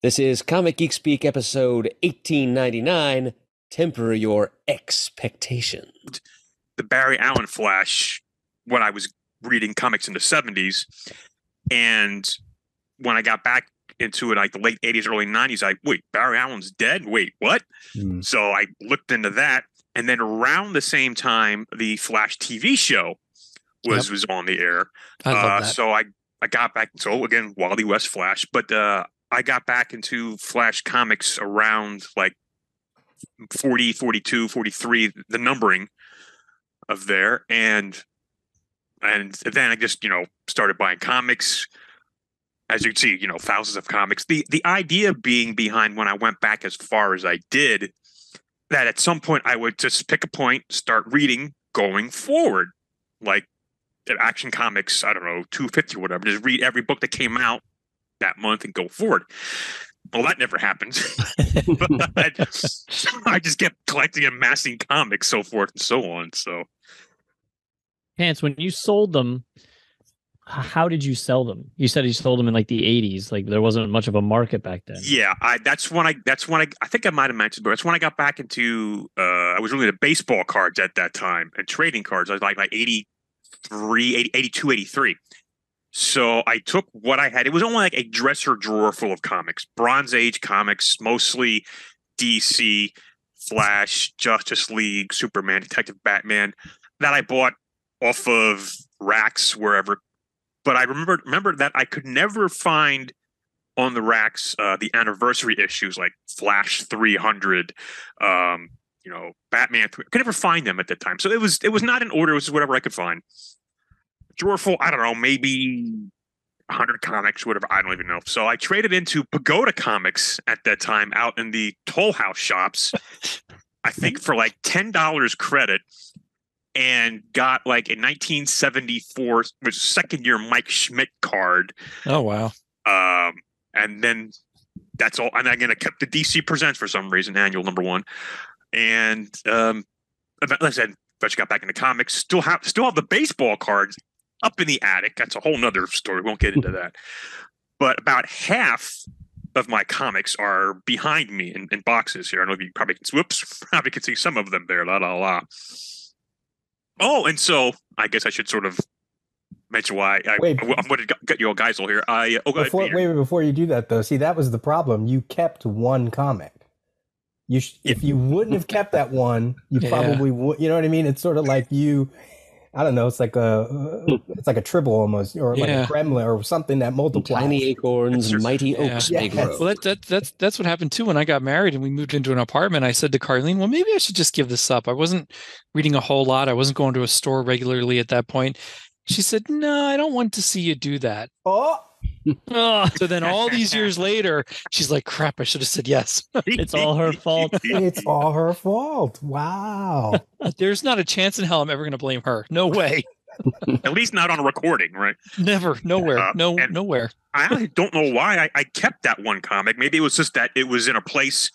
This is Comic Geek Speak episode 1899, Temper Your Expectations. The Barry Allen Flash when I was reading comics in the 70s. And when I got back into it, like the late 80s, early 90s, wait, Barry Allen's dead? Wait, what? So I looked into that. And then around the same time, the Flash TV show was on the air. I love that. So I got back. So again, Wally West Flash. But I got back into Flash comics around like 40, 42, 43, the numbering of there. And then I just, started buying comics. As you can see, thousands of comics. The idea being behind when I went back as far as I did, that at some point I would just pick a point, start reading going forward. Like Action Comics, I don't know, 250 or whatever. Just read every book that came out that month and go forward. Well, that never happened. But I just kept collecting and amassing comics, so forth and so on. So, Pants, when you sold them, how did you sell them? You said you sold them in like the 80s. Like there wasn't much of a market back then. Yeah, that's when I think I might have mentioned, but that's when I got back into I was really into baseball cards at that time and trading cards. I was like 83, 82, 83. So I took what I had. It was only like a dresser drawer full of comics, Bronze Age comics, mostly DC, Flash, Justice League, Superman, Detective Batman, that I bought off of racks wherever. But I remember that I could never find on the racks the anniversary issues like Flash 300, Batman 3. I could never find them at that time. So it was not in order. It was just whatever I could find. Drawer full, I don't know, maybe 100 comics, whatever. I don't even know. So I traded into Pagoda Comics at that time out in the Toll House shops, I think for like $10 credit, and got like a 1974 second year Mike Schmidt card. Oh, wow. And then that's all. And again, I kept the DC Presents for some reason, annual #1. And like I said, but got back into comics. Still have the baseball cards up in the attic. That's a whole nother story. Won't get into that. But about half of my comics are behind me in boxes here. I don't know if you probably can see some of them there. La la la. Oh, and so I guess I should sort of mention why I'm going to get you all guys all here. Before you do that though, see, that was the problem. You kept one comic. If you wouldn't have kept that one, you probably would. You know what I mean? It's sort of like I don't know. It's like a tribble almost, or like a Kremlin or something that multiplies. Tiny acorns, mighty oaks may grow. Well, that's what happened too when I got married and we moved into an apartment. I said to Carlene, well, maybe I should just give this up. I wasn't reading a whole lot. I wasn't going to a store regularly at that point. She said, no, I don't want to see you do that. So then all these years later, she's like, crap, I should have said yes. It's all her fault. It's all her fault. Wow. There's not a chance in hell I'm ever going to blame her. No way. At least not on a recording, right? Never. Nowhere. Nowhere. I actually don't know why I kept that one comic. Maybe it was just that it was in a place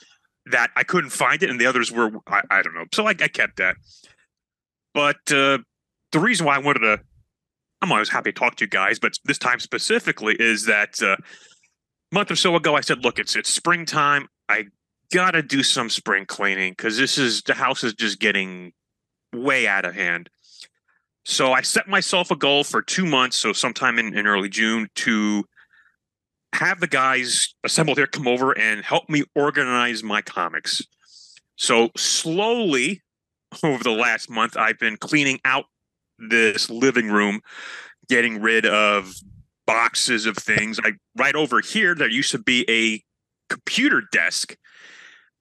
that I couldn't find it and the others were, I don't know. So I kept that. But the reason why I'm always happy to talk to you guys, but this time specifically is that a month or so ago, I said, look, it's springtime. I got to do some spring cleaning because the house is just getting way out of hand. So I set myself a goal for 2 months, so sometime in early June, to have the guys assembled here come over and help me organize my comics. So slowly over the last month, I've been cleaning out this living room, getting rid of boxes of things. Right over here, there used to be a computer desk.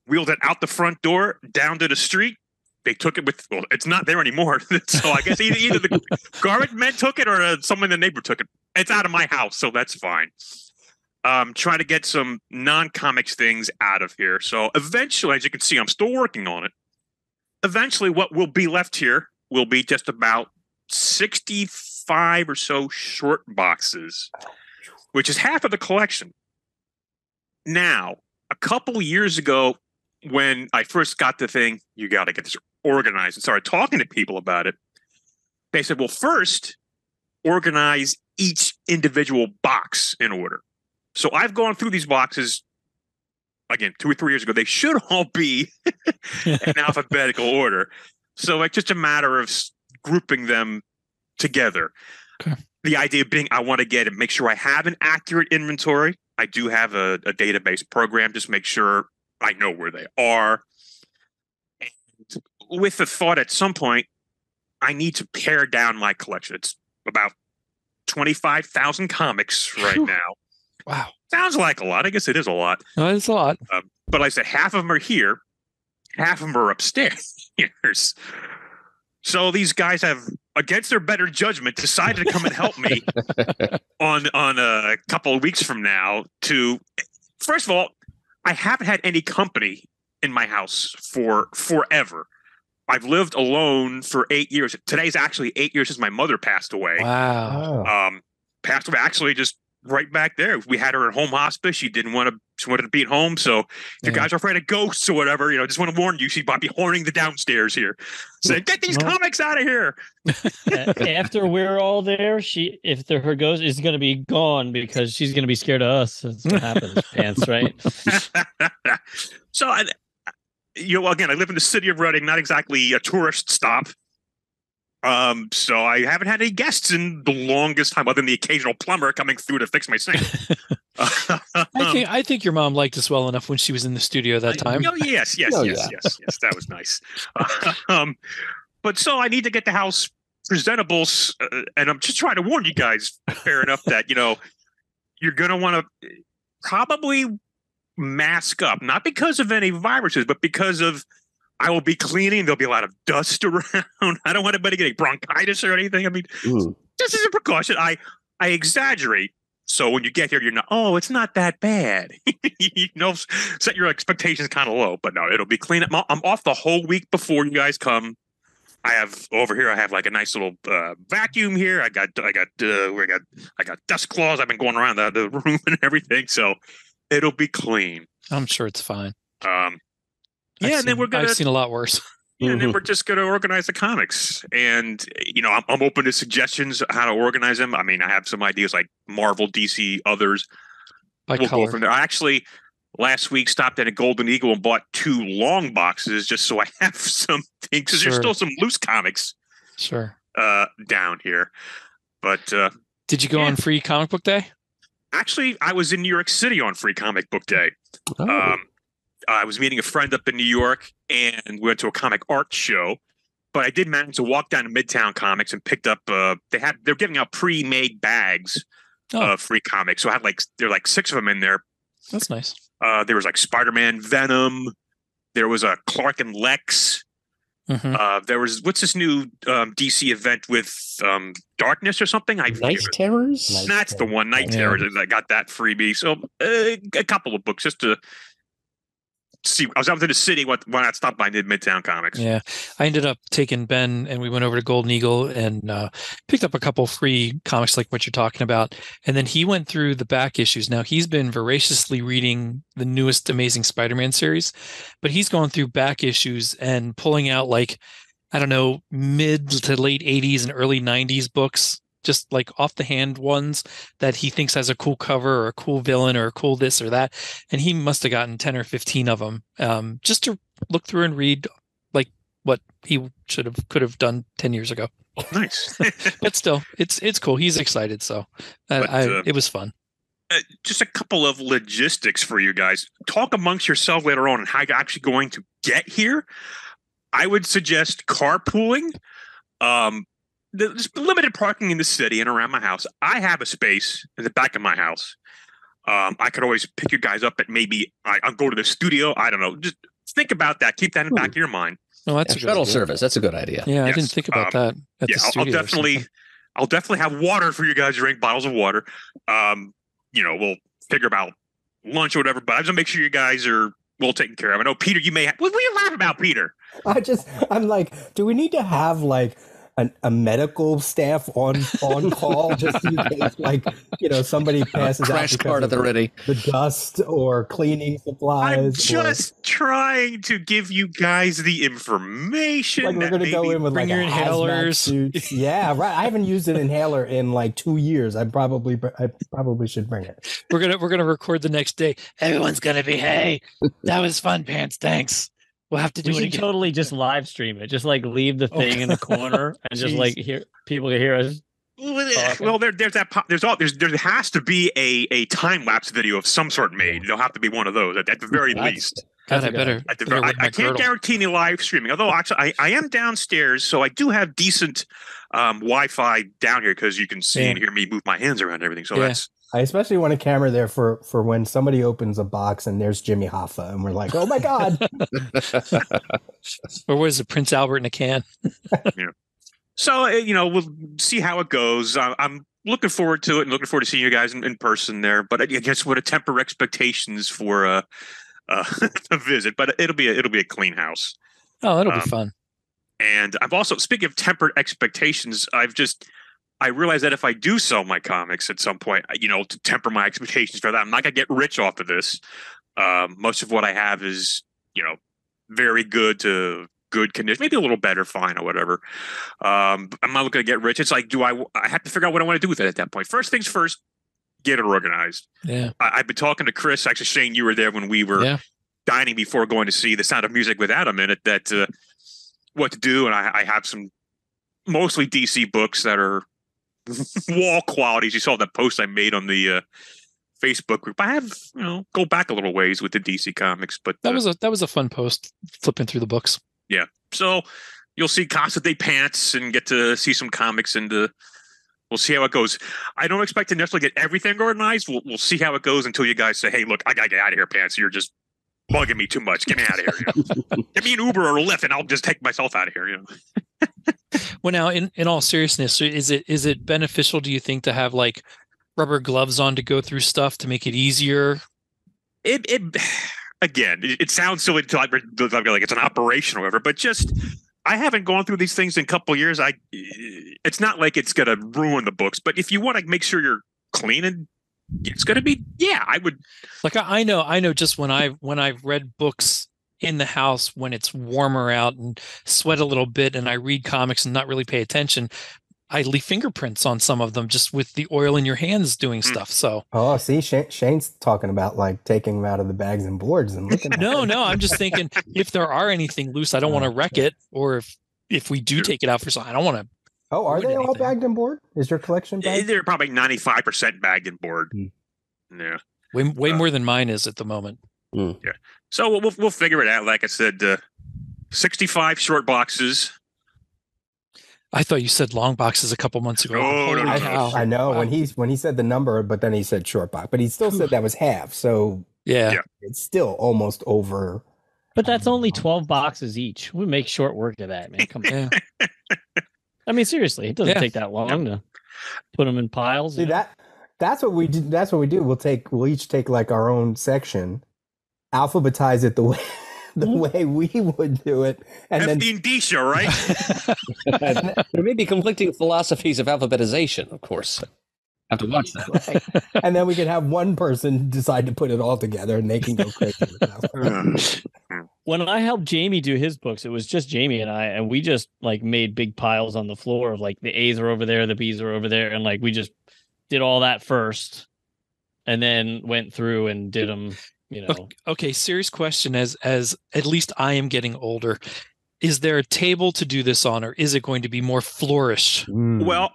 Wheeled it out the front door, down to the street. They took it it's not there anymore. So I guess either the garbage men took it or someone in the neighborhood took it. It's out of my house, so that's fine. Trying to get some non-comics things out of here. So eventually, as you can see, I'm still working on it. Eventually, what will be left here will be just about 65 or so short boxes, which is half of the collection. Now, a couple years ago, when I first got the thing, you got to get this organized and started talking to people about it. They said, well, first, organize each individual box in order. So I've gone through these boxes again, 2 or 3 years ago, they should all be in alphabetical order. So like just a matter of grouping them together. Okay. The idea being I want to get and make sure I have an accurate inventory. I do have a database program, just make sure I know where they are. And with the thought at some point, I need to pare down my collection. It's about 25,000 comics right now. Wow. Sounds like a lot. I guess it is a lot. No, it's a lot. But like I said, half of them are here, half of them are upstairs. So these guys have, against their better judgment, decided to come and help me on a couple of weeks from now. To first of all, I haven't had any company in my house for forever. I've lived alone for 8 years. Today's actually 8 years since my mother passed away. Wow. Passed away actually just right back there. We had her at home hospice. She wanted to be at home. So if you guys are afraid of ghosts or whatever, just want to warn you, she might be horning the downstairs here. Saying, get these comics out of here. After we're all there, her ghost is going to be gone because she's going to be scared of us. That's what happens, Pants, right? So, again, I live in the city of Reading, not exactly a tourist stop. So I haven't had any guests in the longest time, other than the occasional plumber coming through to fix my sink. I think your mom liked us well enough when she was in the studio that time. Yes. That was nice. But so I need to get the house presentable, and I'm just trying to warn you guys, fair enough, that you're going to want to probably mask up, not because of any viruses, but because of I will be cleaning. There'll be a lot of dust around. I don't want anybody getting bronchitis or anything. I mean, just as a precaution, I exaggerate. So when you get here, you're not, it's not that bad. Set your expectations kind of low. But no, it'll be clean. I'm off the whole week before you guys come. I have like a nice little vacuum here. I got dust claws. I've been going around the room and everything. So it'll be clean. I'm sure it's fine. And then I've seen a lot worse. Yeah, and then we're just going to organize the comics. And, I'm open to suggestions how to organize them. I mean, I have some ideas like Marvel, DC, others. By we'll color. go from there. I actually, last week, stopped at a Golden Eagle and bought 2 long boxes just so I have some things. Because there's still some loose comics down here. But did you go on Free Comic Book Day? Actually, I was in New York City on Free Comic Book Day. I was meeting a friend up in New York, and we went to a comic art show. But I did manage to walk down to Midtown Comics and picked up. They're giving out pre-made bags of free comics. So I had there were 6 of them in there. That's nice. There was Spider-Man, Venom. There was a Clark and Lex. Mm-hmm. There was what's this new DC event with Darkness or something? Night Terrors. That's the one. Night Terrors. I got that freebie. So a couple of books just to see. I was out in the city when I stopped by Midtown Comics. Yeah, I ended up taking Ben and we went over to Golden Eagle and picked up a couple free comics like what you're talking about. And then he went through the back issues. Now he's been voraciously reading the newest Amazing Spider-Man series, but he's gone through back issues and pulling out mid to late 80s and early 90s books, just like off the hand ones that he thinks has a cool cover or a cool villain or a cool this or that. And he must have gotten 10 or 15 of them just to look through and read like what he could have done 10 years ago. Nice. But still, it's cool. He's excited. So it was fun. Just a couple of logistics for you guys. Talk amongst yourself later on how you're actually going to get here. I would suggest carpooling. There's limited parking in the city and around my house. I have a space in the back of my house. I could always pick you guys up at maybe I'll go to the studio. I don't know. Just think about that. Keep that in the back of your mind. Oh, that's a shuttle good service. That's a good idea. Yeah, I didn't think about that at the studio. I'll definitely have water for you guys to drink, bottles of water. We'll figure about lunch or whatever, but I just want to make sure you guys are well taken care of. I know, Peter, you may have... What do you laugh about, Peter? I'm like, do we need to have a medical staff on call just in case, like, somebody passes out Crash cart at the ready. the dust or cleaning supplies. I'm just trying to give you guys the information. Like, we're going to go in with bring like your inhalers. suits. Yeah, right. I haven't used an inhaler in like 2 years. I probably should bring it. We're gonna record the next day. Everyone's gonna be, hey, that was fun, Pants. Thanks. We'll have to do We it should again. totally just live stream it. Just like leave the thing in the corner and just like people can hear us. Well, there has to be a time lapse video of some sort made. There'll have to be one of those at the very least. God, I better. I can't guarantee any live streaming. Although actually, I am downstairs, so I do have decent Wi-Fi down here because you can see and hear me move my hands around and everything. So that's. I especially want a camera there for when somebody opens a box and there's Jimmy Hoffa and we're like, oh my God. Or was it Prince Albert in a can? Yeah. So, we'll see how it goes. I'm looking forward to it and looking forward to seeing you guys in person there. But I guess what to temper expectations for a visit. But it'll be a clean house. Oh, that'll be fun. And I've also, speaking of tempered expectations, I realize that if I do sell my comics at some point, to temper my expectations for that, I'm not going to get rich off of this. Most of what I have is, very good to good condition, maybe a little better, fine, or whatever. I'm not looking to get rich. It's like, I have to figure out what I want to do with it at that point. First things first, get it organized. Yeah. I've been talking to Chris. Actually, Shane, you were there when we were dining before going to see The Sound of Music with Adam in it, that what to do. And I have some mostly DC books that are wall qualities. You saw that post I made on the Facebook group. I have, go back a little ways with the DC comics, but that was a fun post, flipping through the books. Yeah. So you'll see Casa de Pants and get to see some comics, and we'll see how it goes. I don't expect to necessarily get everything organized. We'll see how it goes until you guys say, hey, look, I gotta get out of here, Pants. You're just bugging me too much. Get me out of here. Give me an Uber or a Lyft and I'll just take myself out of here. Well, now, in all seriousness, is it beneficial, do you think, to have like rubber gloves on to go through stuff to make it easier? It sounds silly to like it's an operation or whatever, but just I haven't gone through these things in a couple of years. It's not like it's gonna ruin the books, but if you want to make sure you're cleaning, it's gonna be I would. Like I know just when I've read books in the house when it's warmer out and sweat a little bit, and I read comics and not really pay attention, I leave fingerprints on some of them just with the oil in your hands doing stuff. So see, Shane's talking about like taking them out of the bags and boards and looking at no, I'm just thinking if there are anything loose, I don't want to wreck it, or if we do take it out for something, I don't want to. Oh, are they all bagged and board? Is your collection bagged? They're probably 95% bagged and board. Yeah, way more than mine is at the moment. Yeah, so we'll figure it out. Like I said, 65 short boxes. I thought you said long boxes a couple months ago. Oh, no. I know. Wow. When he said the number, but then he said short box, but he still said that was half. So yeah, it's still almost over. But that's only 12 boxes each. We make short work of that, man. Come on. Yeah. I mean, seriously, it doesn't take that long to put them in piles. See, that's what we do. That's what we do. We'll each take like our own section, alphabetize it the way we would do it, and then the indicia, right? There may be conflicting philosophies of alphabetization, of course. Have to watch that. Right. And then we could have one person decide to put it all together, and they can go crazy with that. When I helped Jamie do his books, it was just Jamie and I, and we just like made big piles on the floor of like the A's are over there, the B's are over there, and like we just did all that first, and then went through and did them. Okay, serious question. As at least I am getting older, is there a table to do this on, or is it going to be more flourish? Well,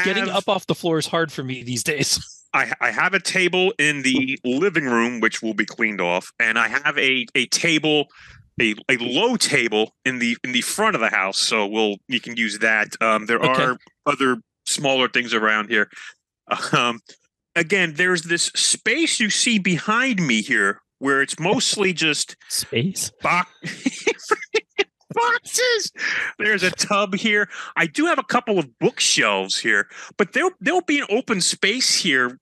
getting up off the floor is hard for me these days. I have a table in the living room which will be cleaned off, and I have a table, a low table in the front of the house, so you can use that. There are other smaller things around here. Again, there's this space you see behind me here where it's mostly just space boxes. There's a tub here. I do have a couple of bookshelves here, but there'll be an open space here,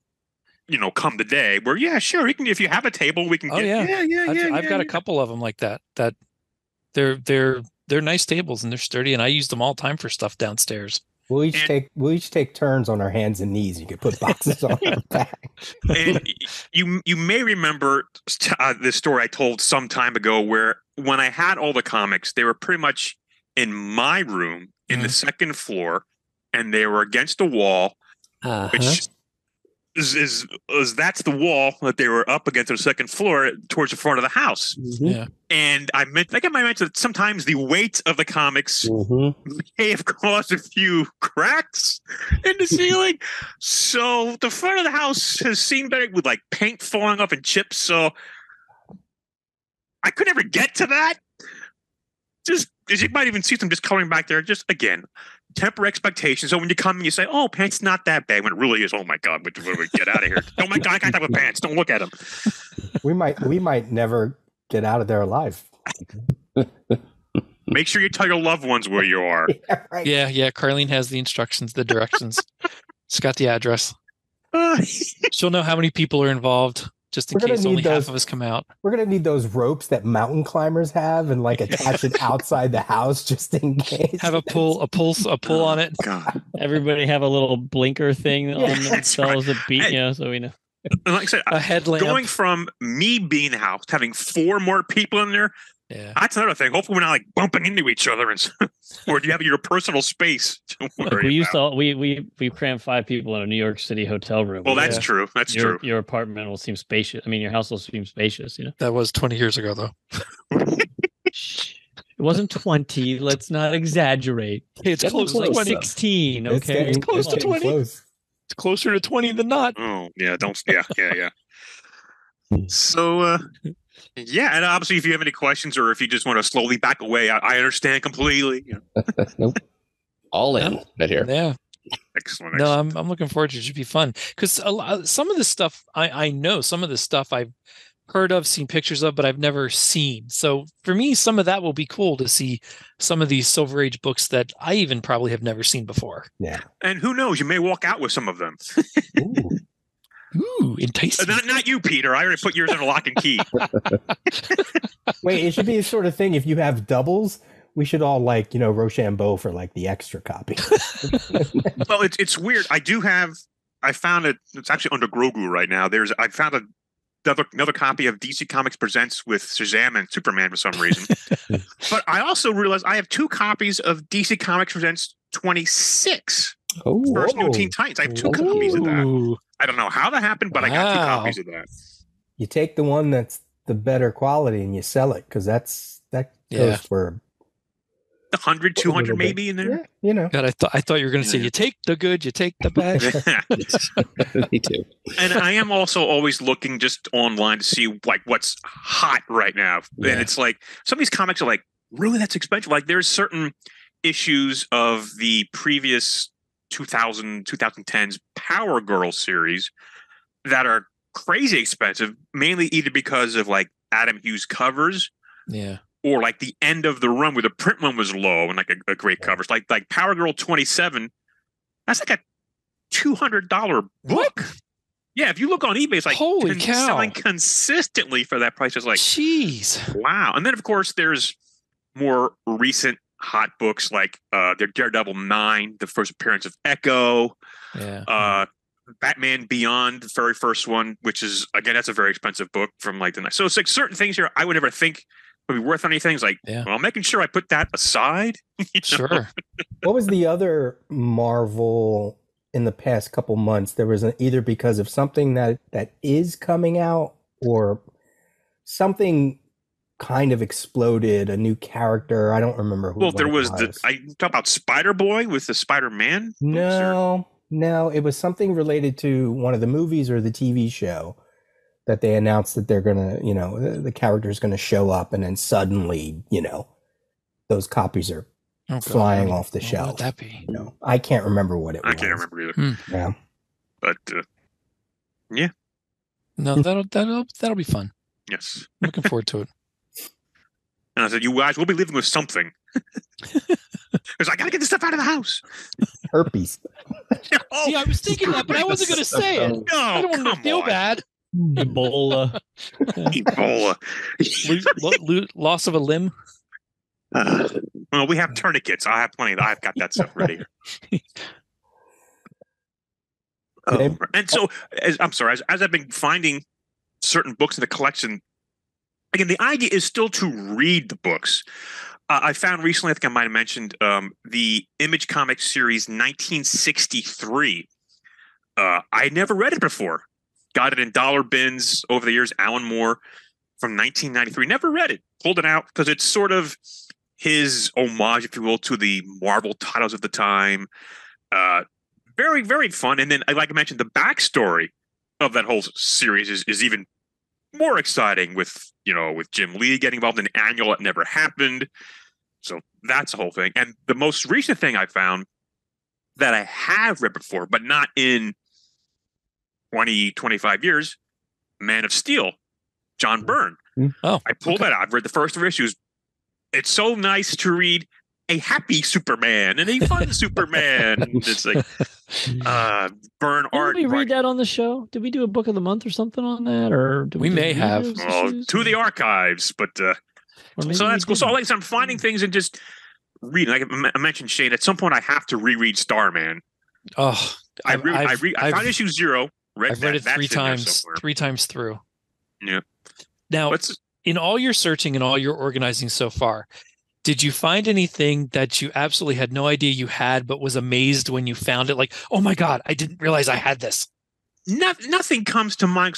come the day where, sure, we can, if you have a table, we can get. I've got a couple of them like that. That they're they're nice tables and they're sturdy, and I use them all the time for stuff downstairs. We'll each take turns on our hands and knees. You can put boxes on our back. And you may remember this story I told some time ago, where when I had all the comics, they were pretty much in my room in the second floor, and they were against the wall, which is that's the wall that they were up against the second floor towards the front of the house. Yeah. And I think I might mention that sometimes the weight of the comics may have caused a few cracks in the ceiling. So the front of the house has seen better with like paint falling off and chips. So I could never get to that. Just as you might even see them just coloring back there. Just again, temper expectations. So when you come and you say, "Oh, pants not that bad," when it really is, "Oh my God, what do we get out of here? Oh my God, I can't have a pants. Don't look at them." We might never get out of there alive. Make sure you tell your loved ones where you are. Yeah, right. Yeah. Carlene has the instructions, the directions. She's got the address. She'll know how many people are involved, just in case only half of us come out. We're gonna need those ropes that mountain climbers have, and like attach it outside the house just in case. Have a pull on it. God. Everybody have a little blinker thing on themselves that beat, so we know. And like I said, A headlamp. going from me being in the house, having 4 more people in there, that's another thing. Hopefully we're not like bumping into each other, or do you have your personal space to worry We about? we crammed 5 people in a New York City hotel room. Well, that's true. That's true. Your apartment will seem spacious. I mean, your house will seem spacious. That was 20 years ago, though. It wasn't 20. Let's not exaggerate. It's close to 20. 16. Okay, It's close to 20. Close. It's closer to 20 than not. Oh, yeah. Yeah. So, yeah. And obviously, if you have any questions or if you just want to slowly back away, I understand completely. Nope. All in right here. Yeah. Excellent. No, I'm looking forward to it. It should be fun because some of the stuff I know, some of the stuff I've heard of, seen pictures of, but I've never seen. So for me, some of that will be cool to see some of these Silver Age books that I even probably have never seen before. Yeah. And who knows? You may walk out with some of them. Ooh, enticing. Not you, Peter. I already put yours in a lock and key. Wait, it should be the sort of thing. If you have doubles, we should all Rochambeau for like the extra copy. Well, it's weird. I found it. It's actually under Grogu right now. I found another copy of DC Comics Presents with Shazam and Superman for some reason. But I also realized I have 2 copies of DC Comics Presents 26. First New Teen Titans. I have 2 copies of that. I don't know how that happened, but I got 2 copies of that. You take the one that's the better quality and you sell it because that goes for 100, 200 maybe in there. Yeah, God, I thought you were going to say you take the good, you take the bad. Me too. And I am also always looking just online to see like what's hot right now. Yeah. And it's like some of these comics are like, really, that's expensive. Like there's certain issues of the previous 2010s Power Girl series that are crazy expensive, mainly either because of like Adam Hughes covers, or like the end of the run where the print run was low and like a great covers, like Power Girl 27. That's like a $200 book. Yeah, if you look on eBay, it's like holy cow, selling consistently for that price. It's like, jeez, wow. And then of course there's more recent hot books like their Daredevil 9, the first appearance of Echo, Batman Beyond, the very first one, which is again that's a very expensive book from like the night. So it's like certain things here I would never think would be worth anything. It's like, well, making sure I put that aside. Sure. What was the other Marvel in the past couple months? There was either because of something that is coming out or something kind of exploded, a new character. I don't remember who. Well, there was I talk about Spider-Boy with the Spider-Man. No, it was something related to one of the movies or the TV show that they announced that they're gonna, the character's gonna show up, and then suddenly, those copies are flying off the shelf. What would that be? I can't remember what it was. I can't remember either. Yeah, but yeah, no, that'll be fun. Yes, I'm looking forward to it. And I said, you guys will be living with something. Because I gotta get this stuff out of the house. Herpes. See, I was thinking that, but I wasn't going to say it. No, I don't want to feel bad. Ebola. Ebola. Loss of a limb. Well, we have tourniquets. I have plenty. I've got that stuff ready. And so, as I've been finding certain books in the collection, again, the idea is still to read the books. I found recently, I think I might have mentioned, the Image Comics series 1963. I never read it before. Got it in dollar bins over the years. Alan Moore from 1993. Never read it. Pulled it out because it's sort of his homage, if you will, to the Marvel titles of the time. Very, very fun. And then, like I mentioned, the backstory of that whole series is even more exciting with Jim Lee getting involved in an annual that never happened. So that's the whole thing. And the most recent thing I found that I have read before, but not in 20, 25 years, Man of Steel, John Byrne. Oh, I pulled that out. I've read the first 3 issues. It's so nice to read a happy Superman and a fun Superman. It's like Byrne art. Did we read that on the show? Did we do a book of the month or something on that? Or we may have. To the archives, but so that's cool. So like I'm finding things and just reading. Like I mentioned, Shane, at some point I have to reread Starman. Oh, I found issue 0. I've read it 3 times. 3 times through. Yeah. Now, in all your searching and all your organizing so far, did you find anything that you absolutely had no idea you had, but was amazed when you found it? Like, oh my God, I didn't realize I had this. Nothing comes to mind.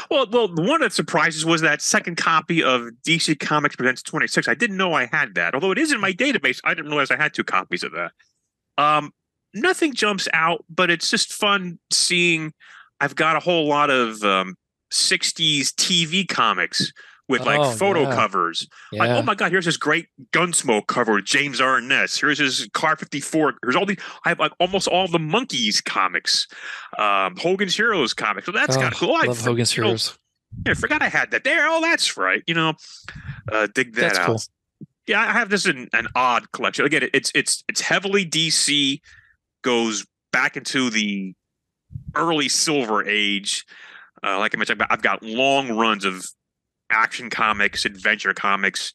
Well, the one that surprises was that second copy of DC Comics Presents 26. I didn't know I had that. Although it is in my database, I didn't realize I had 2 copies of that. Nothing jumps out, but it's just fun seeing. I've got a whole lot of 60s TV comics with photo covers. Yeah. Like, oh my God, here's this great Gunsmoke cover with James Arness. Here's his Car 54. Here's all these. I have like almost all the Monkeys comics, Hogan's Heroes comics. So that's kind of cool. Love Hogan's Heroes. I forgot I had that there. Oh, that's right. Dig that that's out. Cool. Yeah, I have this in an odd collection. Again, it's heavily DC. Goes back into the early Silver Age. Like I mentioned, I've got long runs of Action Comics, Adventure Comics,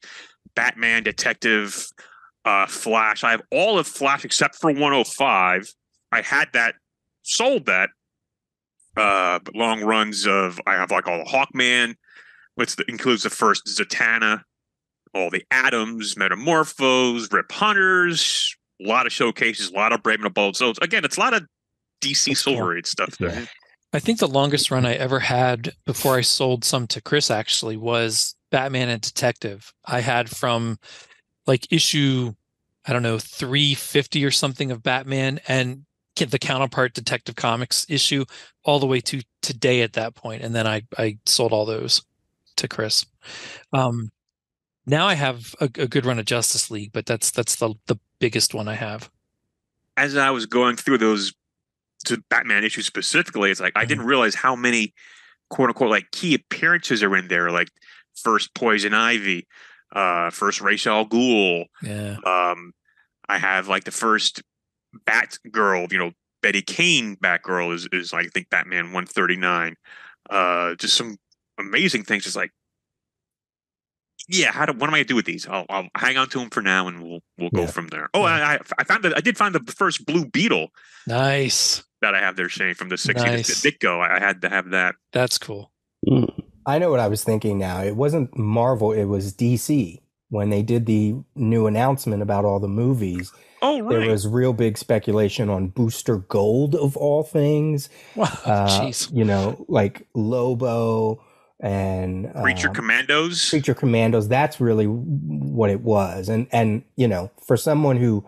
Batman, Detective, Flash. I have all of Flash except for 105. I had that, sold that. But long runs of, I have like all the Hawkman, which includes the first Zatanna, all the Atoms, Metamorphos, Rip Hunters, a lot of showcases, a lot of Brave and the Bold. So again, it's a lot of DC Silver Age stuff there. Yeah. I think the longest run I ever had before I sold some to Chris actually was Batman and Detective. I had from like issue, 350 or something of Batman and the counterpart Detective Comics issue all the way to today at that point. And then I sold all those to Chris. Now I have a good run of Justice League, but that's the biggest one I have. As I was going through those to Batman issues specifically, it's like I didn't realize how many quote unquote like key appearances are in there, like first Poison Ivy, first Ra's al Ghul. Yeah. I have like the first Batgirl, Betty Kane Batgirl is I think Batman 139. Just some amazing things. Just like, yeah, what am I gonna do with these? I'll hang on to them for now, and we'll go from there. Oh, I did find the first Blue Beetle. Nice. That I have there, Shane, from the 60s. Nice. Ditko, I had to have that. That's cool. I know what I was thinking now. It wasn't Marvel, it was DC. When they did the new announcement about all the movies, there was real big speculation on Booster Gold, of all things. Wow, jeez. Like Lobo and Creature Commandos. Creature Commandos, that's really what it was. And for someone who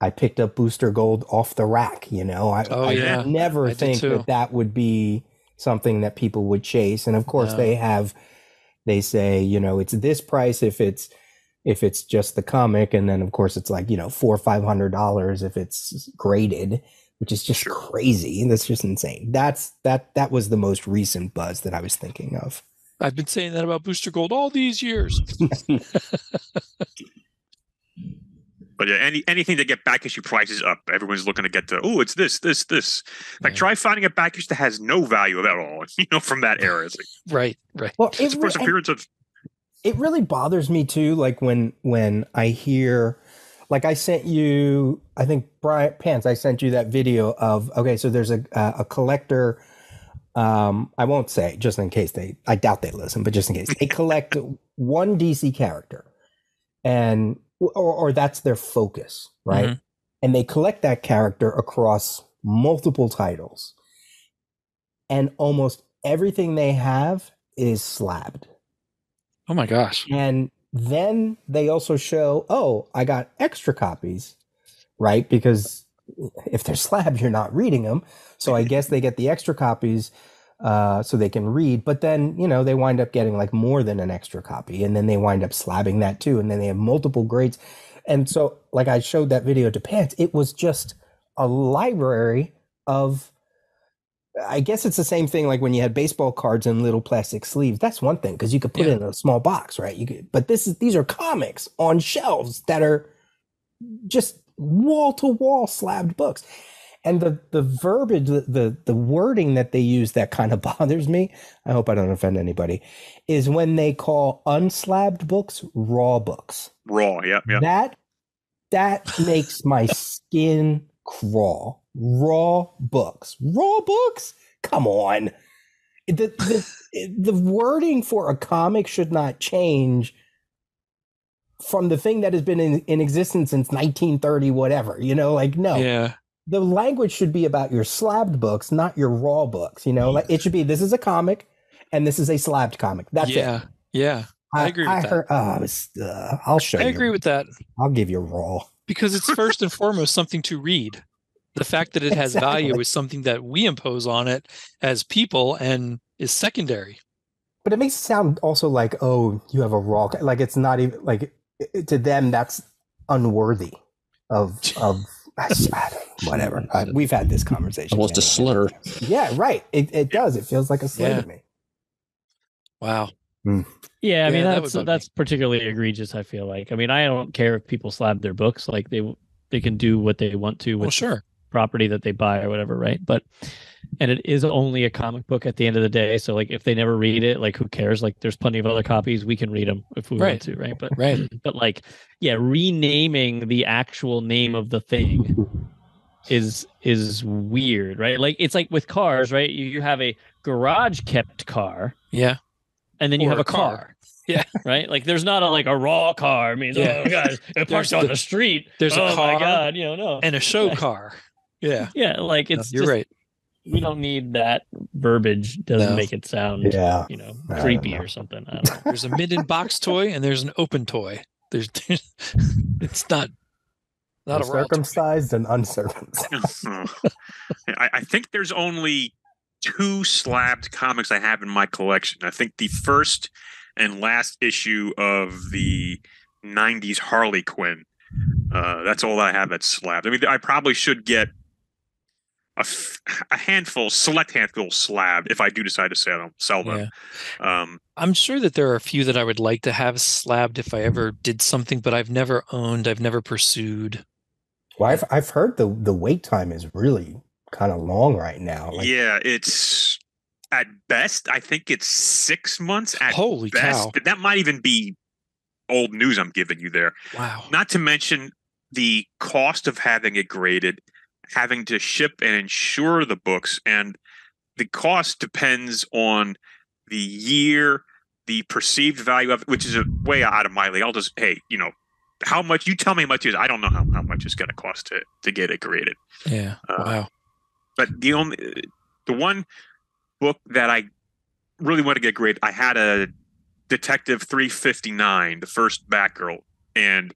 I picked up Booster Gold off the rack, I never think that would be something that people would chase. And of course they say, it's this price if it's just the comic, and then of course it's like, $400 or $500 if it's graded, which is just crazy. That's just insane. That was the most recent buzz that I was thinking of. I've been saying that about Booster Gold all these years. But yeah, anything to get back issue prices up, everyone's looking to get to. Oh, it's this. Like try finding a back issue that has no value at all. From that era. It's like, right. Well, it's the first appearance of. it really bothers me too. Like when I hear, like I sent you, I think Bryan Pants, I sent you that video of, okay, so there's a collector. I won't say, just in case I doubt they listen, but just in case, they collect one DC character, and or that's their focus, right? Mm-hmm. And they collect that character across multiple titles, and almost everything they have is slabbed. Oh my gosh. And then they also show, oh, I got extra copies, right? Because if they're slabbed, you're not reading them. So I guess they get the extra copies so they can read. But then, you know, they wind up getting like more than an extra copy. And then they wind up slabbing that too. And then they have multiple grades. And so, like I showed that video to Pants, it was just a library of, I guess it's the same thing like when you had baseball cards in little plastic sleeves. That's one thing, because you could put it in a small box, right? You could, but these are comics on shelves that are just wall-to-wall slabbed books. And the verbiage, the wording that they use that kind of bothers me, I hope I don't offend anybody, is when they call unslabbed books raw books. Raw, yeah. That makes my skin crawl. Raw books. Come on. The wording for a comic should not change from the thing that has been in existence since 1930, whatever, you know, like, no. Yeah. The language should be about your slabbed books, not your raw books, you know, like it should be, this is a comic and this is a slabbed comic. That's it. Yeah. I agree with that. I'll show you. I agree with that. I'll give you raw. Because it's first and foremost something to read. The fact that it has value is something that we impose on it as people and is secondary. But it makes it sound also like, oh, you have a raw, like it's not even like, to them that's unworthy of whatever. We've had this conversation. Almost a slur. Yeah, right. It does. It feels like a slur to me. Wow. Yeah, I mean that's particularly egregious, I feel like. I mean, I don't care if people slab their books, like they can do what they want to with property that they buy or whatever, right? And it is only a comic book at the end of the day, so like if they never read it, like who cares? Like there's plenty of other copies, we can read them if we want to, right? But like, yeah, renaming the actual name of the thing is weird, right? Like it's like with cars, right? You have a garage kept car, and then you have a car. Yeah. Right. Like there's not a raw car. I mean, oh my God, it parks on the street. There's a car. My God, no. And a show car. Yeah. Yeah. Like it's you're right. We don't need that verbiage. Doesn't make it sound, creepy or something. I don't know. There's a mid-in-box toy and there's an open toy. There's it's not a circumcised and uncircumcised. I think there's only 2 slabbed comics I have in my collection. I think the first and last issue of the 90s Harley Quinn. That's all I have that's slabbed. I mean, I probably should get a select handful slabbed if I do decide to sell them. Yeah. I'm sure that there are a few that I would like to have slabbed if I ever did something, but I've never owned, I've never pursued. Well, I've heard the wait time is really kind of long right now. Yeah, it's at best, I think it's 6 months at Holy best. cow. That might even be old news I'm giving you there. Wow. Not to mention the cost of having it graded, having to ship and insure the books, and the cost depends on the year, the perceived value of it, which is way out of my league. I'll just, hey, how much, you tell me how much it is. I don't know how much it's going to cost to get it graded. Yeah. Wow. But the one book that I really want to get graded, I had a Detective 359, the first Batgirl, and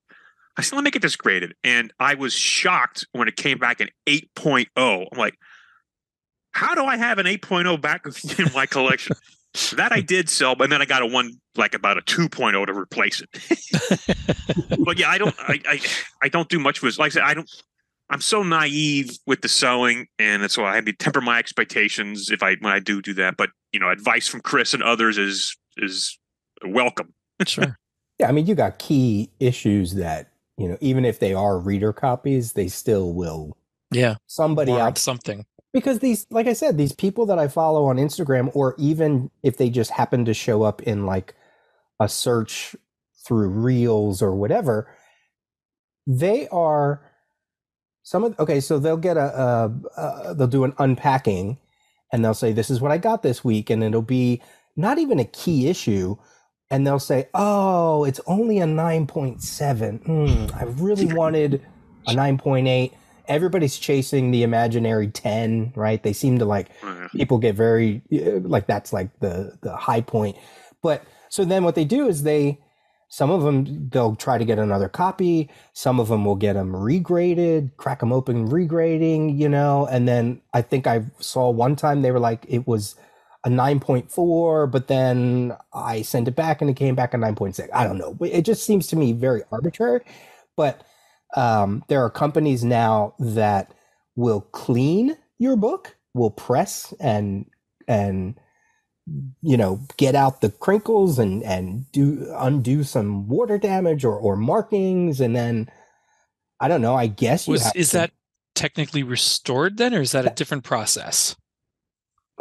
I said, let me get this graded. And I was shocked when it came back an 8.0. I'm like, how do I have an 8.0 back in my collection? That I did sell, but then I got about a 2.0 to replace it. But yeah, I don't do much with it. Like I said, I'm so naive with the selling, and that's why I have to temper my expectations when I do that. But advice from Chris and others is welcome. Sure. Yeah, I mean, you got key issues that even if they are reader copies, they still will. Yeah, somebody out something. Because these, like I said, these people that I follow on Instagram, or even if they just happen to show up in like a search through Reels or whatever, they are so they'll get they'll do an unpacking, and they'll say, this is what I got this week, and it'll be not even a key issue, and they'll say, oh, it's only a 9.7. I really wanted a 9.8. Everybody's chasing the imaginary 10, right? They seem to like, people get very, like that's like the high point. But so then what they do is some of them, they'll try to get another copy. Some of them will get them regraded, crack them open, regrading, and then I think I saw one time they were like, it was a 9.4, but then I sent it back and it came back a 9.6. I don't know. It just seems to me very arbitrary, but there are companies now that will clean your book, will press and get out the crinkles and undo some water damage or markings, and then I don't know. I guess is that technically restored then, or is that a different process?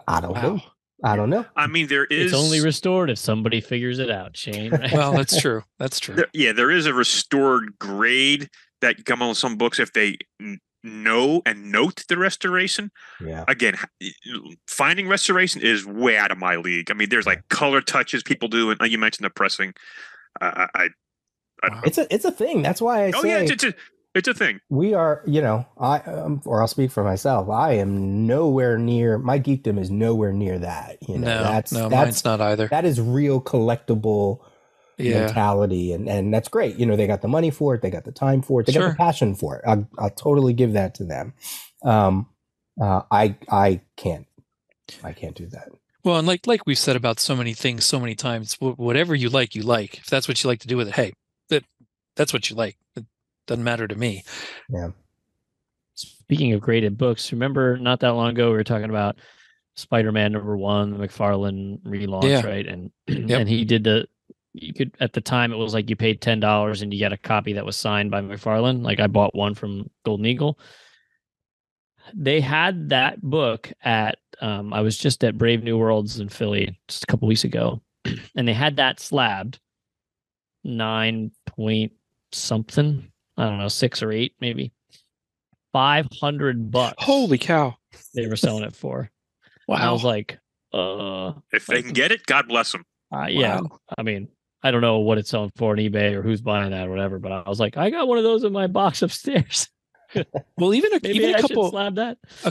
I don't know. I don't know. I mean, there is. It's only restored if somebody figures it out, Shane. Right? Well, that's true. That's true. There is a restored grade that come on some books if they know and note the restoration. Yeah. Again, finding restoration is way out of my league. I mean, there's like color touches people do, and you mentioned the pressing. I don't know. It's a thing. That's why I say. Yeah, it's a thing. We are, or I'll speak for myself. I am nowhere near. My geekdom is nowhere near that. That's mine's not either. That is real collectible mentality, and that's great. They got the money for it, they got the time for it, they got the passion for it. I'll totally give that to them. I can't do that. Well, and like we've said about so many things so many times, whatever you like. If that's what you like to do with it, hey, that's what you like. It doesn't matter to me. Yeah. Speaking of graded books, remember not that long ago we were talking about Spider-Man #1, the McFarlane relaunch, right? And and he did you could, at the time, it was like you paid $10 and you get a copy that was signed by McFarlane. Like I bought one from Golden Eagle. They had that book at, I was just at Brave New Worlds in Philly just a couple weeks ago, and they had that slabbed 9 point something. I don't know, 6 or 8, maybe. $500. Holy cow. They were selling it for. Wow. And I was like, if they can get it, God bless them. Yeah. I mean, I don't know what it's selling for on eBay or who's buying that or whatever, but I was like, I got one of those in my box upstairs. Well, even a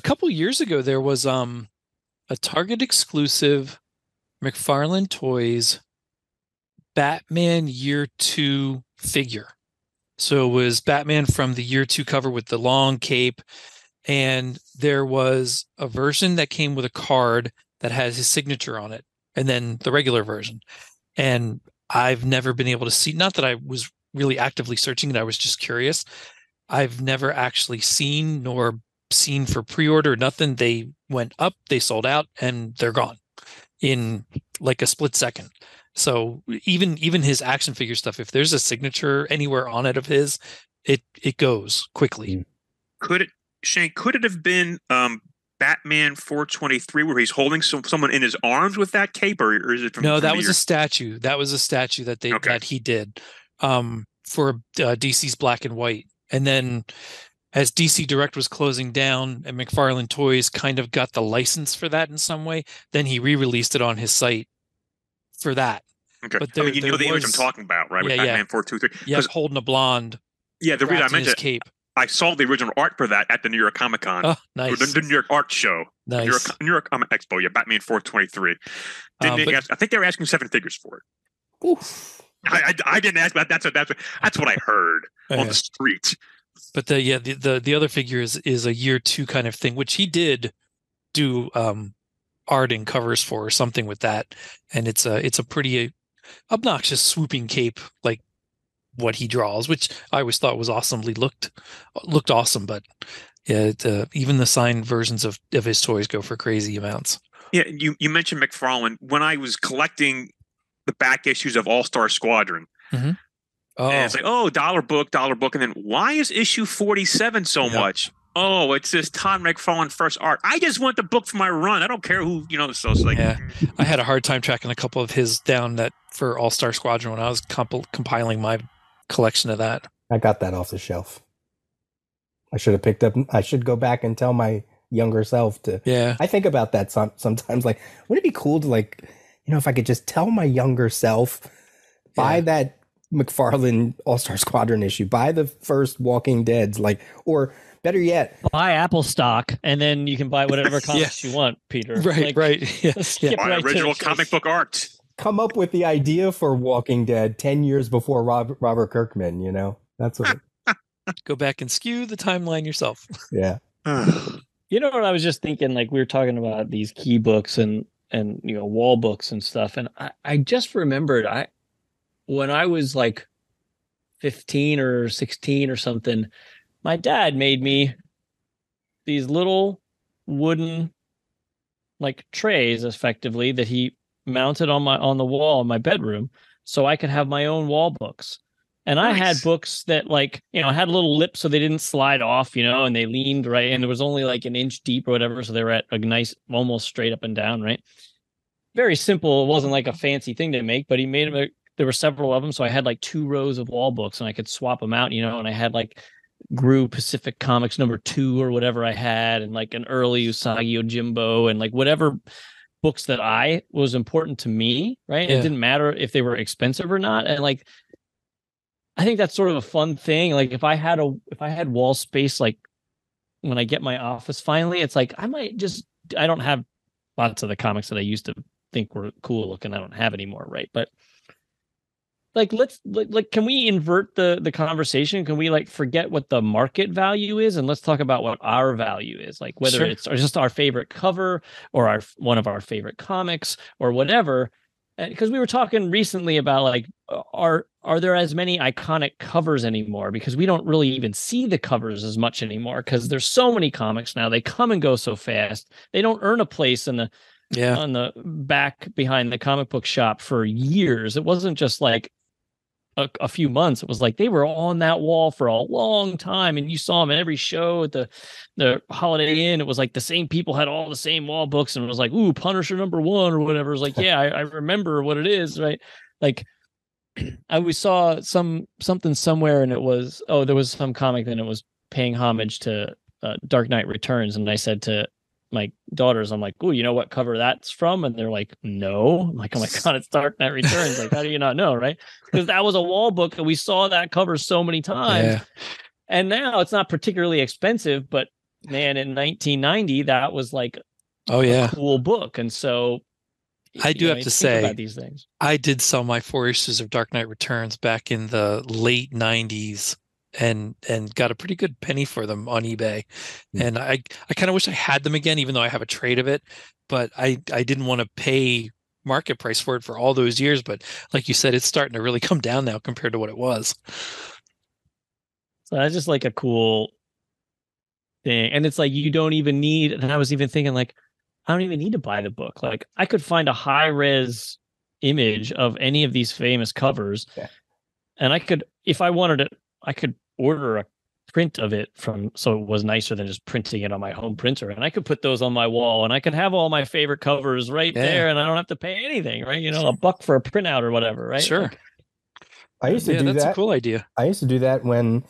couple years ago, there was a Target exclusive McFarlane Toys Batman Year 2 figure. So it was Batman from the Year 2 cover with the long cape, and there was a version that came with a card that has his signature on it, and then the regular version. And I've never been able to see, not that I was really actively searching it, I was just curious. I've never actually seen for pre-order, nothing. They went up, they sold out, and they're gone in like a split second. So even his action figure stuff, if there's a signature anywhere on it of his, it goes quickly. Shane, could it have been Batman 423 where he's holding someone in his arms with that cape, or is it from? No, that was a statue. That was a statue that that he did for DC's Black and White. And then as DC Direct was closing down and McFarlane Toys kind of got the license for that in some way, then he re-released it on his site for that. Okay. But you know the image I'm talking about, right? With Batman 423. Yeah, holding a blonde. Yeah, the reason I mentioned cape. I saw the original art for that at the New York Comic Con. Oh, nice. The New York Art Show. Nice. New York Comic Expo. Yeah, Batman 423. I think they were asking 7 figures for it. Oof. I didn't ask, but that's what I heard on the street. But the other figure is a Year 2 kind of thing, which he did do art and covers for or something with that, and it's a pretty obnoxious swooping cape like what he draws, which I always thought was awesomely looked awesome. But yeah, even the signed versions of his toys go for crazy amounts. Yeah, you mentioned McFarlane. When I was collecting the back issues of All-Star Squadron, and it's like, $1 book, and then why is issue 47 so much? oh, it's this Todd McFarlane first art. I just want the book for my run. I don't care who, so it's like, Yeah, I had a hard time tracking a couple of his down that for All-Star Squadron when I was compiling my collection of that. I got that off the shelf. I should have picked up. I should go back and tell my younger self to. Yeah. I think about that sometimes. Like, wouldn't it be cool to if I could just tell my younger self, buy that McFarlane All-Star Squadron issue, buy the first Walking Deads, or better yet, buy Apple stock, and then you can buy whatever comics you want, Peter. Right. Yeah. Buy original comic book art. Come up with the idea for Walking Dead 10 years before Robert Kirkman, That's what go back and skew the timeline yourself. Yeah. You know what I was just thinking, we were talking about these key books and wall books and stuff, and I just remembered when I was 15 or 16 or something, my dad made me these little wooden trays effectively that he mounted on the wall in my bedroom so I could have my own wall books. And nice. I had books that had little lips so they didn't slide off, and they leaned right. And it was only an inch deep or whatever. So they were at a nice, almost straight up and down, right? Very simple. It wasn't a fancy thing to make, but he made them. There were several of them. So I had 2 rows of wall books and I could swap them out, and I had Gru Pacific Comics #2 or whatever I had. And an early Usagi Yojimbo and whatever books that was important to me. Right. Yeah. It didn't matter if they were expensive or not. And I think that's sort of a fun thing. If I had wall space, when I get my office finally, it's I don't have lots of the comics that I used to think were cool looking. I don't have anymore. Right. But can we invert the conversation? Can we forget what the market value is? And let's talk about what our value is, whether it's just our favorite cover or one of our favorite comics or whatever. Because we were talking recently about are there as many iconic covers anymore? Because we don't really even see the covers as much anymore because there's so many comics now. They come and go so fast. They don't earn a place on the back behind the comic book shop for years. It wasn't just a few months. It was they were on that wall for a long time, and you saw them at every show at the Holiday Inn. It was the same people had all the same wall books, and it was ooh, Punisher #1 or whatever. It was yeah, I remember what it is, right? We saw something somewhere, and it was there was some comic, and it was paying homage to Dark Knight Returns, and I said to my daughters, I'm oh, you know what cover that's from? And they're no. I'm oh my God, it's Dark Knight Returns. How do you not know, right? Because that was a wall book and we saw that cover so many times. Yeah. And now it's not particularly expensive, but man, in 1990, that was a cool book. And so I do have to say, about these things. I did sell my 4 issues of Dark Knight Returns back in the late 90s. And got a pretty good penny for them on eBay. And I kind of wish I had them again, even though I have a trade of it. But I didn't want to pay market price for it for all those years. But like you said, it's starting to really come down now compared to what it was. So that's just a cool thing. And it's you don't even need, and I was even thinking I don't even need to buy the book. I could find a high res image of any of these famous covers. Yeah. And I could, if I wanted it, I could order a print of it so it was nicer than just printing it on my home printer, and I could put those on my wall, and I could have all my favorite covers right there, and I don't have to pay anything, right? $1 for a printout or whatever, right? Sure. I used to do that's that. A cool idea. I used to do that when,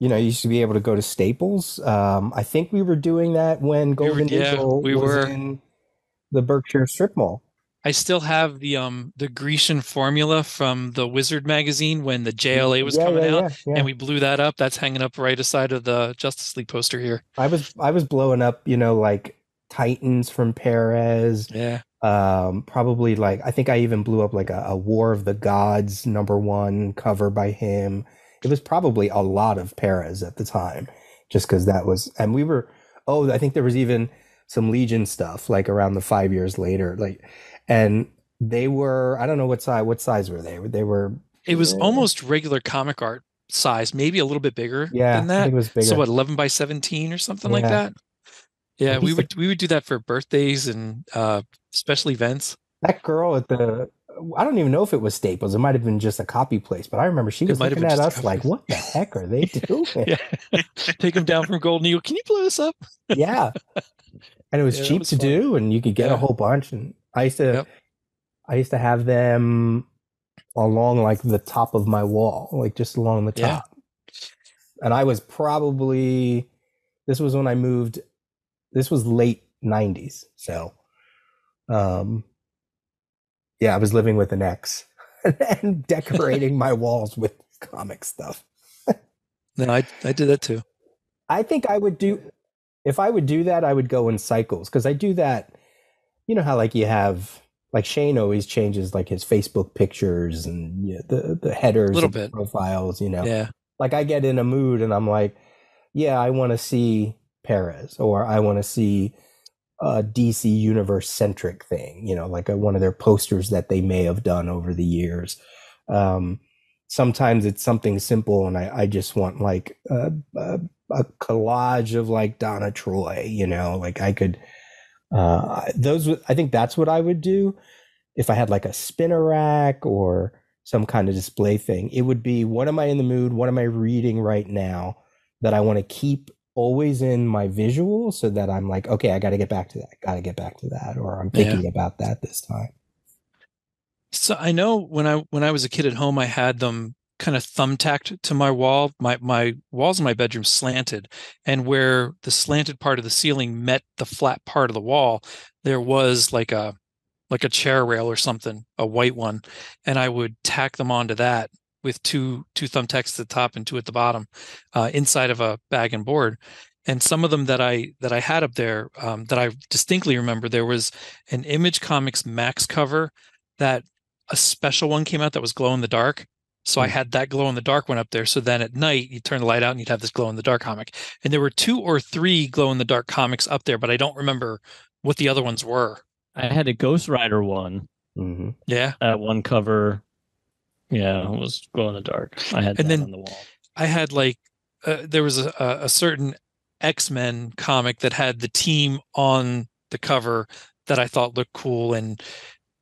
I used to be able to go to Staples. I think we were doing that when Golden Eagle was in the Berkshire Strip Mall. I still have the Grecian formula from the Wizard magazine when the JLA was coming out, and we blew that up. That's hanging up right aside of the Justice League poster here. I was blowing up, Titans from Perez. Yeah. Probably I think I even blew up a War of the Gods #1 cover by him. It was probably a lot of Perez at the time, just because that was, and we were. Oh, I think there was even some Legion stuff around the 5 years later, and they were, I don't know what size were they? They were. It was almost regular comic art size, maybe a little bit bigger than that. I think it was bigger. So what, 11 by 17 or something like that? Yeah, we would do that for birthdays and special events. That girl at the I don't even know if it was Staples. It might have been just a copy place, but I remember she was looking at us like, what the heck are they doing? Yeah. Take them down from Golden Eagle. Can you blow this up? Yeah. And it was cheap to do, and you could get a whole bunch. And I used to have them along like the top of my wall, like just along the top. And I was probably, this was when I moved, this was late 90s. So, I was living with an ex and decorating my walls with comic stuff. No, I did that too. I think I would do, if I would do that, I would go in cycles, because I do that. You know how like you have, like Shane always changes like his Facebook pictures and the headers, a little bit, profiles, Yeah. Like I get in a mood and I'm like, yeah, I want to see Perez, or I want to see a DC universe centric thing, like one of their posters that they may have done over the years. Sometimes it's something simple, and I just want like a collage of like Donna Troy, like I could, I think that's what I would do. If I had like a spinner rack or some kind of display thing, it would be, what am I in the mood? What am I reading right now that I want to keep always in my visual, so that I'm like, okay, I got to get back to that. Or I'm thinking about that this time. So I know when I was a kid at home, I had them kind of thumbtacked to my wall. My walls in my bedroom slanted, and where the slanted part of the ceiling met the flat part of the wall, there was like a chair rail or something, a white one, and I would tack them onto that with two thumbtacks at the top and two at the bottom, inside of a bag and board. And some of them that I had up there, that I distinctly remember, there was an Image Comics Max cover that a special one came out that was glow in the dark. So I had that glow in the dark one up there. So then at night you turn the light out and you'd have this glow in the dark comic. And there were 2 or 3 glow in the dark comics up there, but I don't remember what the other ones were. I had a Ghost Rider one. Mm-hmm. Yeah. That one cover. Yeah, it was glow in the dark. I had that on the wall. I had like, there was a certain X-Men comic that had the team on the cover that I thought looked cool, and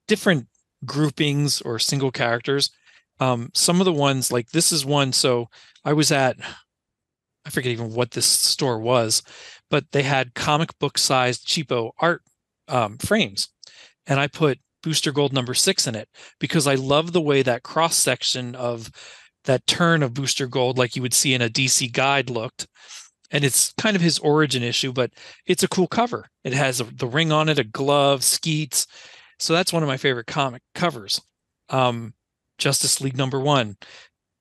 different groupings or single characters. Some of the ones, like this is one. So I was at, I forget even what this store was, but they had comic book sized cheapo art frames. And I put Booster Gold #6 in it because I love the way that cross section of that turn of Booster Gold, like you would see in a DC guide, looked. And it's kind of his origin issue, but it's a cool cover. It has the ring on it, a glove, skeets. So that's one of my favorite comic covers. Justice League #1,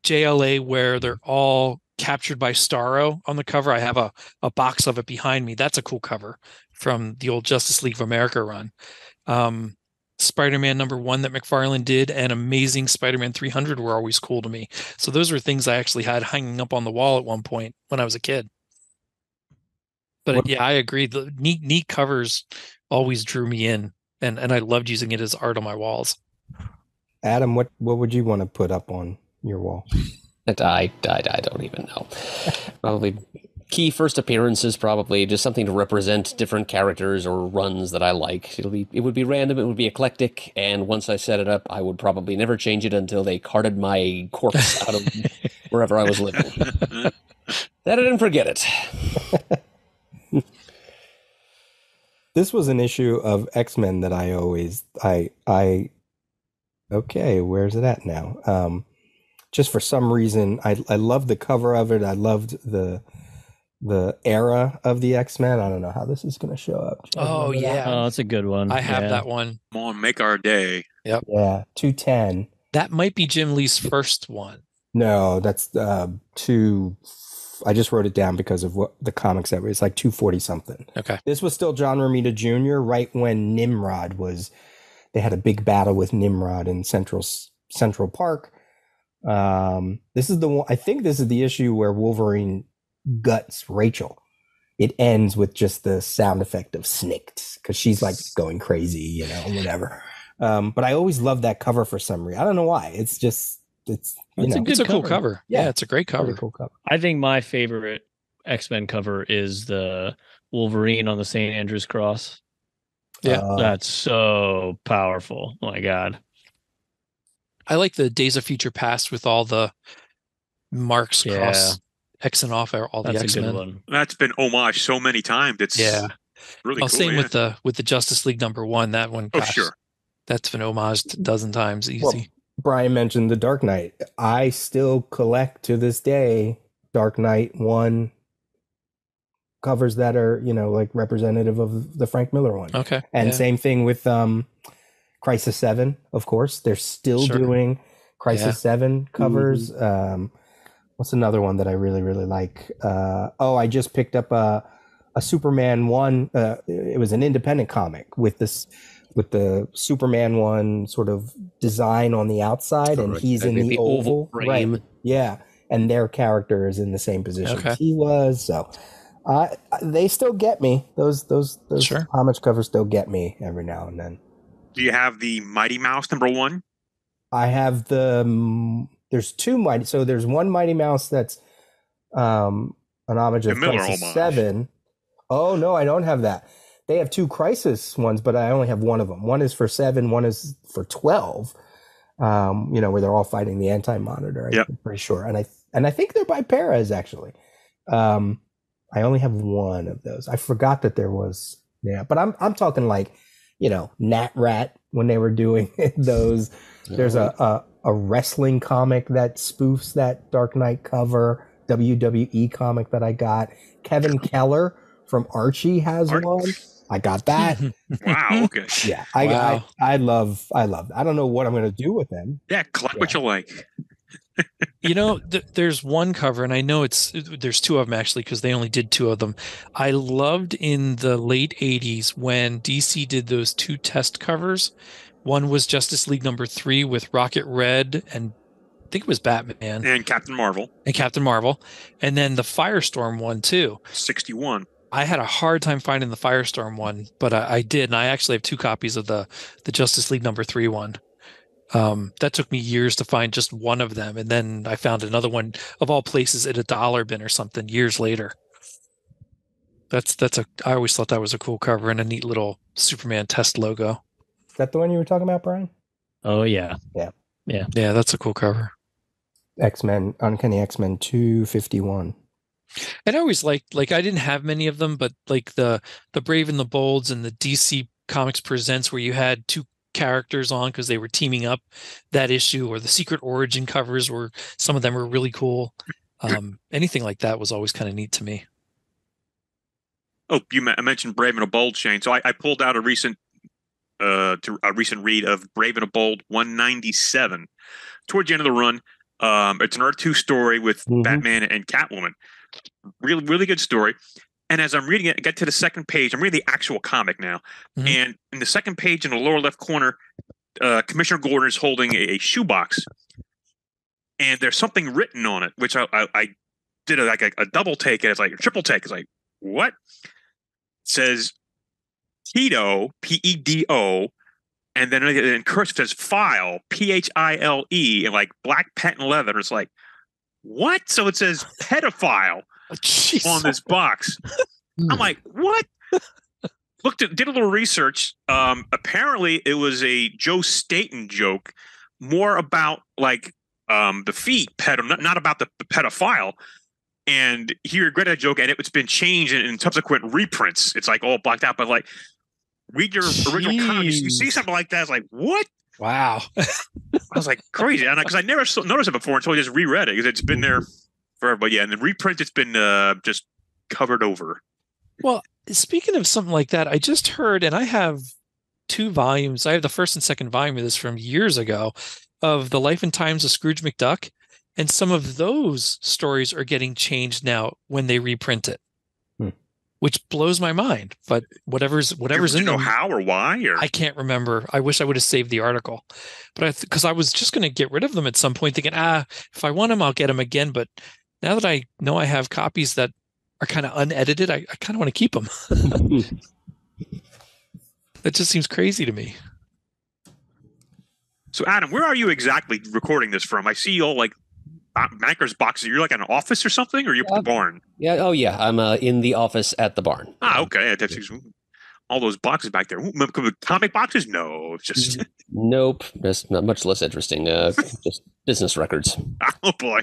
JLA, where they're all captured by Starro on the cover. I have a box of it behind me. That's a cool cover from the old Justice League of America run. Spider-Man #1 that McFarlane did, and Amazing Spider-Man 300 were always cool to me. So those were things I actually had hanging up on the wall at one point when I was a kid. But yeah, I agree. The neat covers always drew me in, and I loved using it as art on my walls. Adam, what would you want to put up on your wall? I don't even know. Probably key first appearances, probably just something to represent different characters or runs that I like. It would be random, it would be eclectic, and once I set it up, I would probably never change it until they carted my corpse out of wherever I was living. Then I didn't forget it. This was an issue of X-Men that okay, where's it at now? Just for some reason, I loved the cover of it. I loved the era of the X-Men. I don't know how this is going to show up. Oh, yeah. Oh, that's a good one. I have that one. Come on, make our day. Yep. Yeah, 210. That might be Jim Lee's first one. No, that's I just wrote it down because of what the comics that it's like 240 something. Okay. This was still John Romita Jr. right when Nimrod was. They had a big battle with Nimrod in Central Park. This is the one. I think this is the issue where Wolverine guts Rachel. It ends with just the sound effect of snicked because she's like going crazy, whatever. But I always loved that cover for some reason. I don't know why. It's a cool cover. Yeah, it's a great cover. Cool cover. I think my favorite X-Men cover is the Wolverine on the St. Andrew's cross. Yeah, that's so powerful. Oh my God. I like the Days of Future Past with all the marks cross X and off all the That's a X-Men. good one. That's been homage so many times. It's really cool. Same with the Justice League #1. That one, gosh, sure. That's been homaged a dozen times. Easy. Well, Bryan mentioned the Dark Knight. I still collect to this day Dark Knight 1 covers that are, like representative of the Frank Miller one. Okay. And same thing with Crisis 7, of course. They're still doing Crisis 7 covers. What's another one that I really, really like? I just picked up a Superman 1. It was an independent comic with the Superman 1 sort of design on the outside, and he's in the oval frame. Right. Yeah. And their character is in the same position as he was. So they still get me. Those comic covers still get me every now and then. Do you have the Mighty Mouse #1? I have there's two Mighty. So there's one Mighty Mouse that's an homage of Crisis 7. Oh, no, I don't have that. They have two Crisis ones, but I only have one of them. One is for 7, one is for 12. Where they're all fighting the Anti-Monitor. I'm pretty sure. And I think they're by Perez, actually. I only have one of those. I forgot that there was, but I'm talking like, Nat Rat when they were doing those. There's a wrestling comic that spoofs that Dark Knight cover, WWE comic that I got. Kevin Keller from Archie has one. I got that. Wow. Okay. Yeah. I love that. I don't know what I'm going to do with them. Yeah. Collect what you like. There's one cover, and I know there's two of them actually, because they only did two of them. I loved in the late 80s when DC did those two test covers. One was Justice League #3 with Rocket Red and I think it was Batman. And Captain Marvel. And then the Firestorm one too. 61. I had a hard time finding the Firestorm one, but I did, and I actually have two copies of the Justice League #3 one. That took me years to find just one of them, and then I found another one of all places at a dollar bin or something years later. I always thought that was a cool cover and a neat little Superman test logo. Is that the one you were talking about, Bryan? Oh yeah. Yeah, that's a cool cover. X-Men, Uncanny X-Men 251. And I always liked, I didn't have many of them, but like the Brave and the Bolds and the DC Comics Presents, where you had two characters on because they were teaming up that issue, or the Secret Origin covers, where some of them were really cool. Anything like that was always kind of neat to me. Oh, I mentioned Brave and the Bold, Shane. So I pulled out a recent read of Brave and the Bold 197 towards the end of the run. It's an Earth 2 story with Batman and Catwoman. Really, really good story. And as I'm reading it, I get to the second page. I'm reading the actual comic now. Mm-hmm. And in the second page in the lower left corner, Commissioner Gordon is holding a shoebox. And there's something written on it, which I did a double take. And it's like a triple take. It's like, what? It says Pedo, P-E-D-O. And then in cursive it says file, P-H-I-L-E, and like black patent leather. It's like, what? So it says pedophile on this box. I'm like, what? Did a little research. Apparently it was a Joe Staten joke, more about like the feet, not about the pedophile. And he regretted that joke, and it's been changed in subsequent reprints. It's like all blocked out, but like, read your original comics. You see something like that, it's like, what? Wow. I was like, crazy. Because I never noticed it before until I just reread it, because it's been there forever. But yeah, in the reprint, it's been just covered over. Well, speaking of something like that, I just heard, and I have 2 volumes. I have the first and second volume of this from years ago, of The Life and Times of Scrooge McDuck. And some of those stories are getting changed now when they reprint it. Which blows my mind, but whatever's in them. Do you know how or why? Or? I can't remember. I wish I would have saved the article, but because I was just going to get rid of them at some point, thinking, if I want them, I'll get them again. But now that I know I have copies that are kind of unedited, I kind of want to keep them. That just seems crazy to me. So, Adam, where are you exactly recording this from? I see you all like Banker's boxes. You're like in an office or something, or you're at the barn? Yeah. Oh, yeah. I'm in the office at the barn. Okay. all those boxes back there. Ooh, comic boxes? No, it's just Nope, that's not much less interesting. Just business records. oh boy.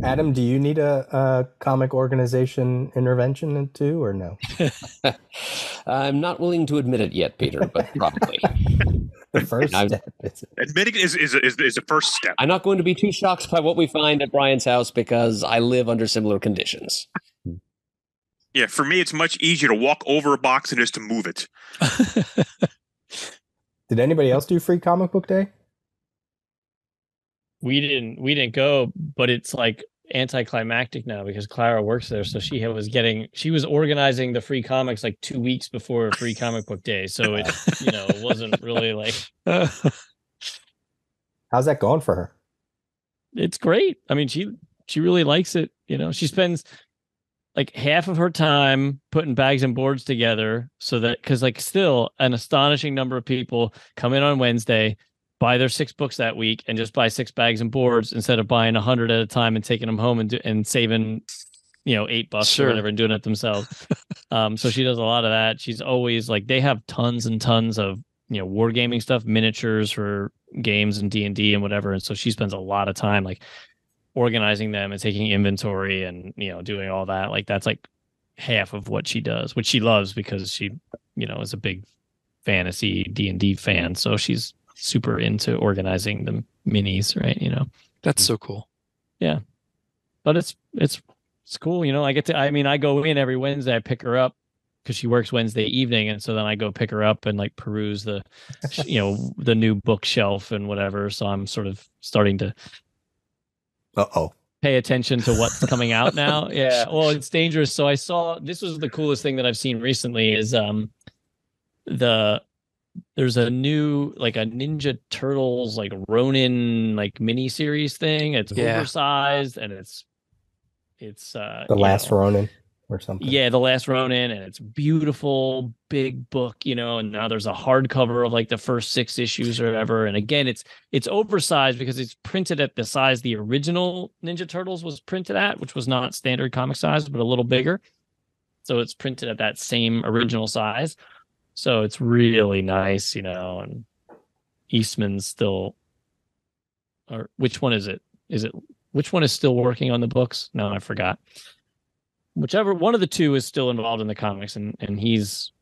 Adam, do you need a comic organization intervention too, or no? I'm not willing to admit it yet, Peter, but probably. The first step. Admitting it is the first step. I'm not going to be too shocked by what we find at Bryan's house because I live under similar conditions. Yeah, for me, it's much easier to walk over a box than it is to move it. Did anybody else do free comic book day? We didn't go, but it's like anticlimactic now because Clara works there, so she was organizing the free comics like 2 weeks before free comic book day, so it it wasn't really like How's that going for her? it's great. I mean, she really likes it. She spends like half of her time putting bags and boards together so that, because like still an astonishing number of people come in on Wednesday, buy their 6 books that week and just buy 6 bags and boards instead of buying 100 at a time and taking them home and saving, $8 or whatever and doing it themselves. So she does a lot of that. She's always like, they have tons and tons of, wargaming stuff, miniatures for games and D&D and whatever. And so she spends a lot of time like organizing them and taking inventory and, doing all that. Like that's like half of what she does, which she loves because she, is a big fantasy D&D fan. So she's super into organizing the minis, right? That's so cool. Yeah. But it's cool. I go in every Wednesday, I pick her up because she works Wednesday evening. And so then I go pick her up and like peruse the, the new bookshelf and whatever. So I'm sort of starting to pay attention to what's coming out now. Yeah. Well, it's dangerous. So this was the coolest thing that I've seen recently is there's a new like a Ninja Turtles like Ronin like mini series thing. It's oversized and it's The Last Ronin or something. Yeah, The Last Ronin, and it's beautiful, big book, and now there's a hardcover of like the first 6 issues or whatever. And again, it's oversized because it's printed at the size the original Ninja Turtles was printed at, which was not standard comic size, but a little bigger. So it's printed at that same original size. So it's really nice, and Eastman's still, or which one is it? Which one is still working on the books? No, I forgot. Whichever one of the two is still involved in the comics, and he's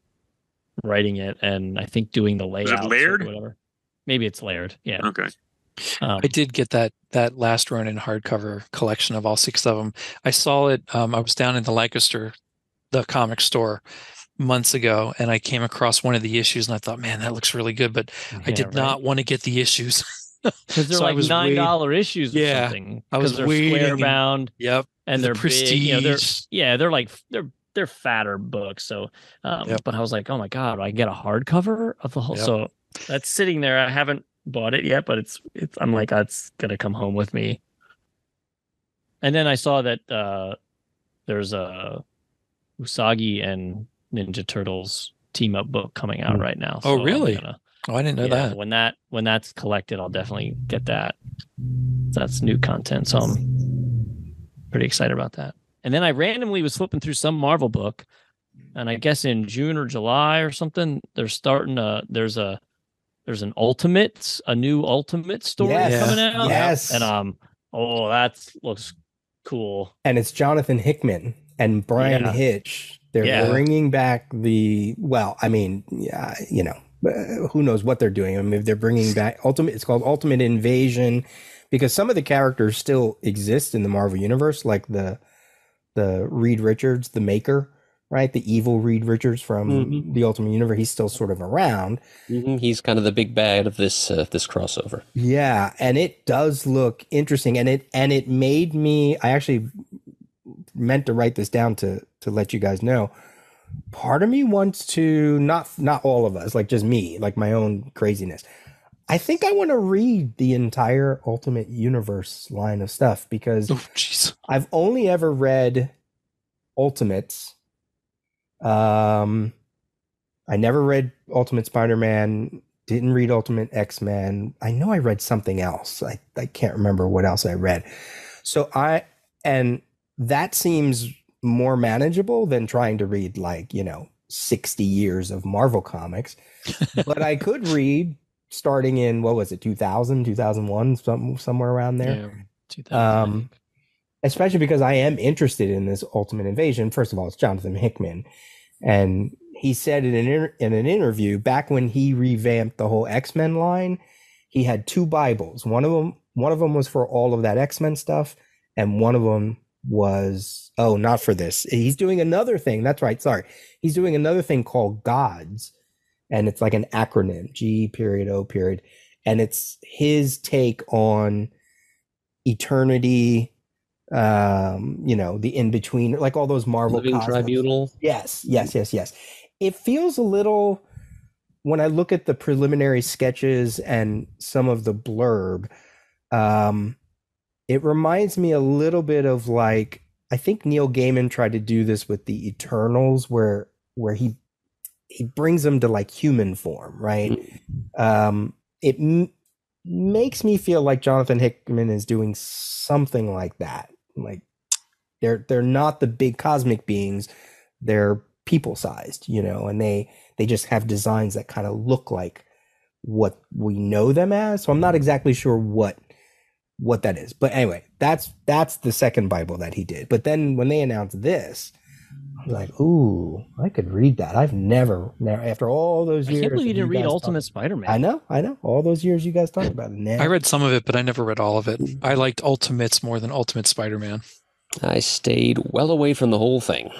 writing it, and I think doing the layout. Is it Laird? Or whatever. Maybe it's Laird. Yeah. Okay. I did get that Last Ronin hardcover collection of all 6 of them. I saw it. I was down in the Lancaster, the comic store, months ago, and I came across one of the issues, and I thought, man, that looks really good, but I did not want to get the issues. Because they're like $9 issues or something. I was they're waiting. Square bound. Yep. And they're prestige. Big, they're fatter books. So, but I was like, oh my God, I get a hardcover of the whole. Yep. So that's sitting there. I haven't bought it yet, but I'm like, it's going to come home with me. And then I saw that there's a Usagi and Ninja Turtles team up book coming out right now. So oh, really? I didn't know that. When that's collected, I'll definitely get that. That's new content. So I'm pretty excited about that. And then I randomly was flipping through some Marvel book, and I guess in June or July or something, they're starting there's a new Ultimate story coming out. Yes. And that looks cool. And it's Jonathan Hickman and Brian Hitch. They're bringing back who knows what they're doing. I mean, if they're bringing back it's called Ultimate Invasion, because some of the characters still exist in the Marvel universe, like the Reed Richards, the Maker, right? The evil Reed Richards from the Ultimate Universe. He's still sort of around. Mm-hmm. He's kind of the big bad of this crossover. Yeah, and it does look interesting, and it made me. I actually meant to write this down to let you guys know. Part of me wants to, not all of us, like just me, like my own craziness. I think I want to read the entire Ultimate Universe line of stuff because I've only ever read Ultimates. I never read Ultimate Spider-Man, didn't read Ultimate X-Men. I know I read something else. I can't remember what else I read. So that seems more manageable than trying to read 60 years of Marvel comics, but I could read starting in, what was it, 2000, 2001, somewhere around there. Yeah, 2000. Especially because I am interested in this Ultimate Invasion. First of all, it's Jonathan Hickman. And he said in an interview back when he revamped the whole X-Men line, he had 2 Bibles. One of them was for all of that X-Men stuff, and one of them was, oh, not for this. He's doing another thing. That's right. Sorry. He's doing another thing called Gods, and it's like an acronym, G.O. And it's his take on eternity, the in-between, like all those Marvel Living Tribunal. Yes. It feels a little, when I look at the preliminary sketches and some of the blurb, it reminds me a little bit of, like, I think Neil Gaiman tried to do this with the Eternals, where he brings them to like human form, right? It makes me feel like Jonathan Hickman is doing something like that. Like they're not the big cosmic beings, they're people sized, and they just have designs that kind of look like what we know them as. So I'm not exactly sure what that is, but anyway, that's the second Bible that he did. But then when they announced this, I was like, ooh, I could read that. I've never after all those years. I can't believe you didn't read Ultimate Spider-Man. I know. All those years you guys talked about it. I read some of it, but I never read all of it. I liked Ultimates more than Ultimate Spider-Man. I stayed well away from the whole thing.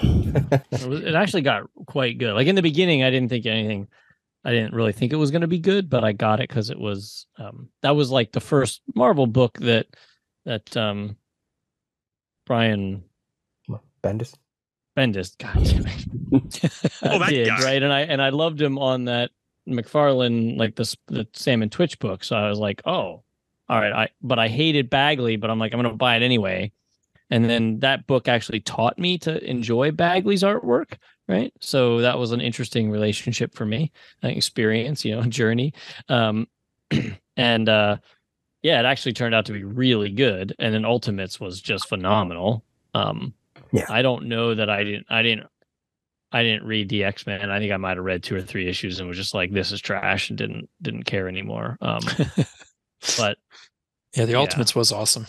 It actually got quite good. Like in the beginning, I didn't really think it was going to be good, but I got it because it was that was like the first Marvel book that Bryan Bendis, God damn it, did guy. Right, and I loved him on that McFarlane, like the Sam and Twitch book. So I was like, oh, all right. But I hated Bagley, but I'm like, I'm going to buy it anyway. And then that book actually taught me to enjoy Bagley's artwork, right? So that was an interesting relationship for me, an experience, journey. And it actually turned out to be really good. And then Ultimates was just phenomenal. I don't know that I didn't read the X-Men. I think I might have read 2 or 3 issues and was just like, this is trash, and didn't care anymore. But yeah, the Ultimates was awesome.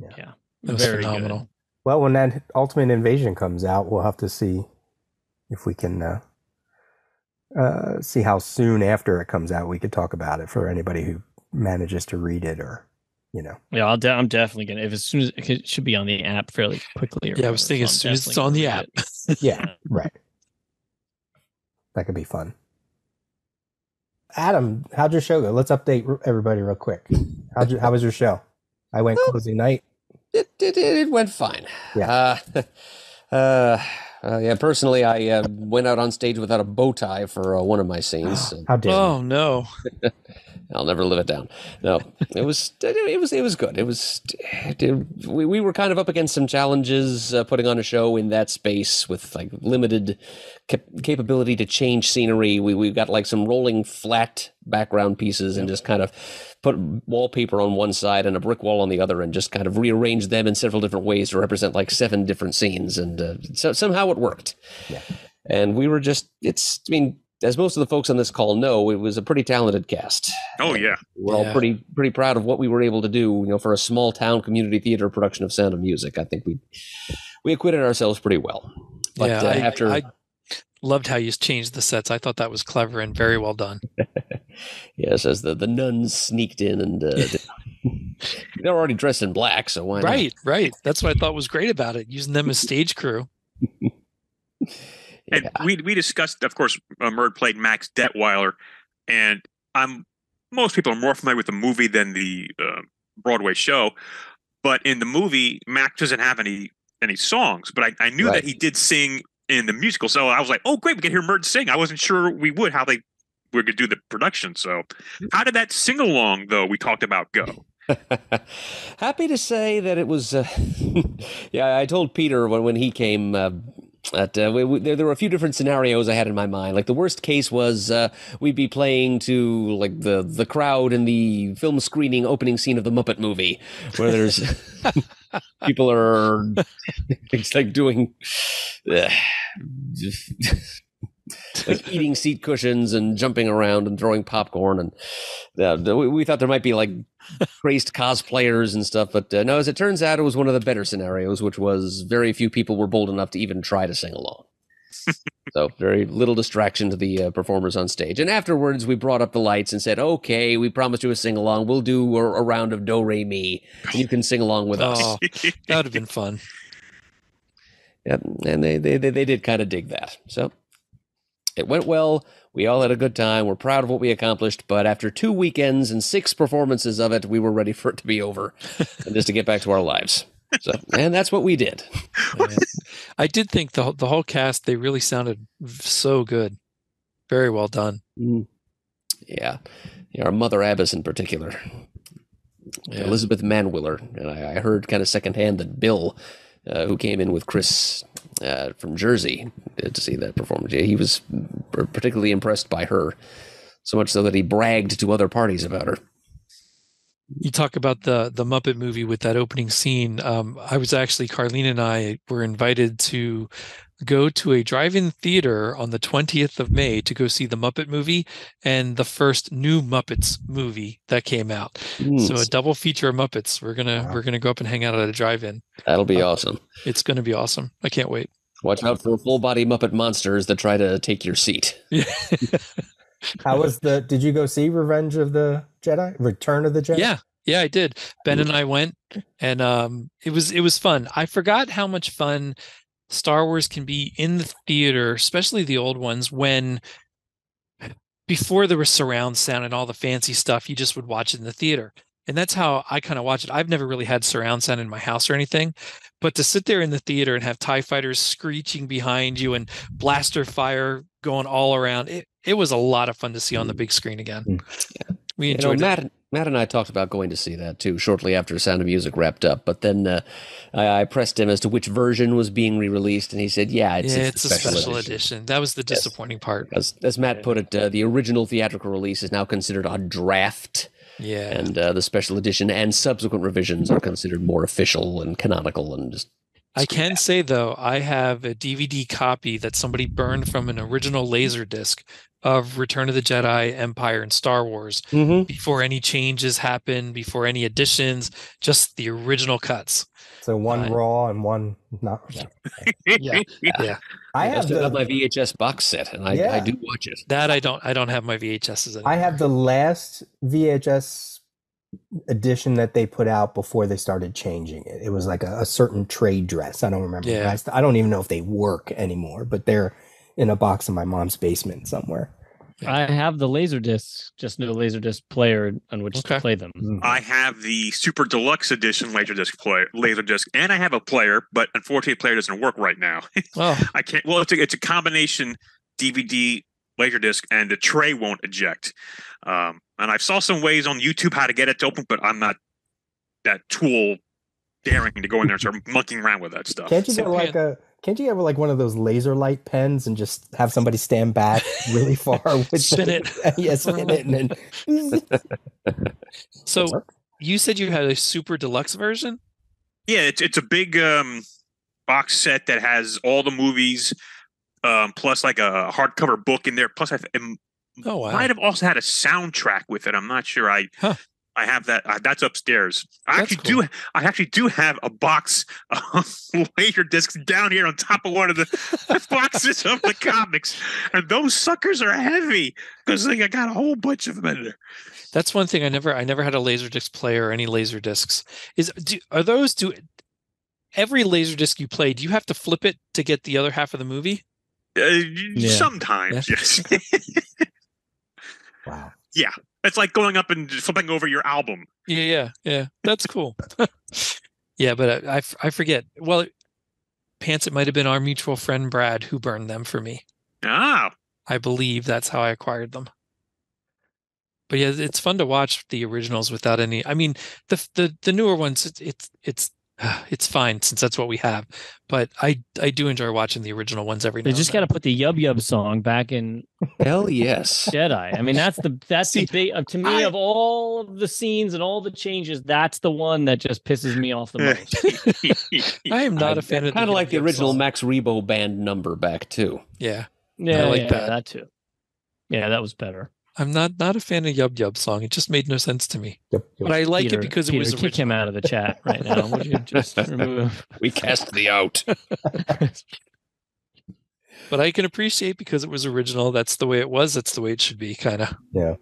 Yeah. It was very phenomenal. Good. Well, when that Ultimate Invasion comes out, we'll have to see if we can see how soon after it comes out we could talk about it for anybody who manages to read it, or Yeah, I'm definitely gonna. If as soon as it should be on the app fairly quickly. Yeah, I was thinking as soon as it's on the app. Yeah, right. That could be fun. Adam, how'd your show go? Let's update everybody real quick. How was your show? I went closing night. It went fine. Yeah. Personally, I went out on stage without a bow tie for one of my scenes. How dare you? Oh no! I'll never live it down. No, it was good. We were kind of up against some challenges putting on a show in that space with like limited capability to change scenery. We got like some rolling flat background pieces and just kind of put wallpaper on one side and a brick wall on the other and just kind of rearranged them in several different ways to represent like 7 different scenes. And so somehow it worked. Yeah. And we were just, as most of the folks on this call know, it was a pretty talented cast. Oh, yeah. We're all pretty proud of what we were able to do, for a small town community theater production of Sound of Music. I think we acquitted ourselves pretty well. But I loved how you changed the sets. I thought that was clever and very well done. Yes, as the nuns sneaked in and they're already dressed in black, so why not? Right. That's what I thought was great about it, using them as stage crew. And we discussed, of course, Murd played Max Detweiler, and most people are more familiar with the movie than the Broadway show. But in the movie, Max doesn't have any songs, but I knew that he did sing in the musical, so I was like, oh, great, we can hear Murd sing. I wasn't sure we would, how they were going to do the production. So how did that sing-along, though, we talked about, go? Happy to say that it was, I told Peter when he came that there were a few different scenarios I had in my mind. Like the worst case was we'd be playing to like the crowd in the film screening opening scene of the Muppet movie, where there's people are it's like doing like eating seat cushions and jumping around and throwing popcorn. And we thought there might be like crazed cosplayers and stuff. But no, as it turns out, it was one of the better scenarios, which was very few people were bold enough to even try to sing along. So very little distraction to the performers on stage. And afterwards, we brought up the lights and said, okay, we promised you a sing-along. We'll do a round of Do, Re, Mi, and you can sing along with us. That would have been fun. Yep, and they did kind of dig that. So it went well. We all had a good time. We're proud of what we accomplished. But after 2 weekends and 6 performances of it, we were ready for it to be over and just to get back to our lives. So, and that's what we did. I did think the whole cast, they really sounded so good. Very well done. Yeah. Our Mother Abbess in particular. Yeah. Elizabeth Manwiller. And I heard kind of secondhand that Bill, who came in with Chris from Jersey to see that performance, he was particularly impressed by her. So much so that he bragged to other parties about her. You talk about the Muppet movie with that opening scene. I was actually, Carlene and I were invited to go to a drive-in theater on the 20th of May to go see the Muppet movie and the first new Muppets movie that came out. So a double feature of Muppets. We're gonna go up and hang out at a drive-in. That'll be awesome. It's gonna be awesome. I can't wait. Watch out for full-body Muppet monsters that try to take your seat. Yeah. How was did you go see Revenge of the Jedi? Return of the Jedi? Yeah, I did. Ben and I went, and it was fun. I forgot how much fun Star Wars can be in the theater, especially the old ones, when before there was surround sound and all the fancy stuff, you just would watch it in the theater. And that's how I kind of watch it. I've never really had surround sound in my house or anything, but to sit there in the theater and have TIE fighters screeching behind you and blaster fire going all around, it was a lot of fun to see on the big screen again. Yeah. We enjoyed it. Matt and I talked about going to see that too shortly after Sound of Music wrapped up, but then I pressed him as to which version was being re-released, and he said, it's a special edition. That was the disappointing part. As Matt put it, the original theatrical release is now considered a draft. Yeah. And the special edition and subsequent revisions are considered more official and canonical and just. I can say, though, I have a DVD copy that somebody burned from an original Laserdisc of Return of the Jedi, Empire, and Star Wars before any changes happened, before any additions, just the original cuts. So one raw and one not. Yeah. I have my VHS box set, and I do watch it. That I don't have my VHSs anymore. I have the last VHS edition that they put out before they started changing it. It was like a certain trade dress. I don't remember. Yeah. I don't even know if they work anymore, but they're in a box in my mom's basement somewhere. I have the Laserdisc, just no Laserdisc player on which to play them. I have the Super Deluxe Edition Laserdisc, and I have a player, but unfortunately, the player doesn't work right now. I can't. Well, it's a combination DVD Laserdisc, and the tray won't eject. And I saw some ways on YouTube how to get it to open, but I'm not that tool daring to go in there and start monkeying around with that stuff. Can't you get like one of those laser light pens and just have somebody stand back really far with spin it? Spin it, and then. So you said you had a Super Deluxe version? Yeah, it's a big box set that has all the movies, plus like a hardcover book in there. Plus, might have also had a soundtrack with it. I'm not sure. I have that. That's upstairs. I actually do have a box of laser discs down here on top of one of the boxes of the comics, and those suckers are heavy because I got a whole bunch of them in there. That's one thing I never had a Laserdisc player or any Laserdiscs. Every Laserdisc you play, do you have to flip it to get the other half of the movie? Sometimes, yes. Wow. Yeah. It's like going up and flipping over your album. Yeah. That's cool. Yeah, but I forget. Well, Pants, it might have been our mutual friend Brad who burned them for me. Ah. I believe that's how I acquired them. But yeah, it's fun to watch the originals without any. I mean, the newer ones, it's fine since that's what we have. But I do enjoy watching the original ones every now. They just got to put the Yub Yub song back in. Hell yes, Jedi. I mean, that's the big to me of all of the scenes and all the changes. That's the one that just pisses me off the most. I am not a fan of kind of like the original song. Max Rebo band number back too. Yeah. I like that. That too. Yeah, that was better. I'm not a fan of Yub Yub song. It just made no sense to me. Yep. But I like Peter, it because it Peter, was kick him original. out of the chat right now. Would you just remove? We cast thee out. But I can appreciate because it was original. That's the way it was. That's the way it should be, kind of. Yeah.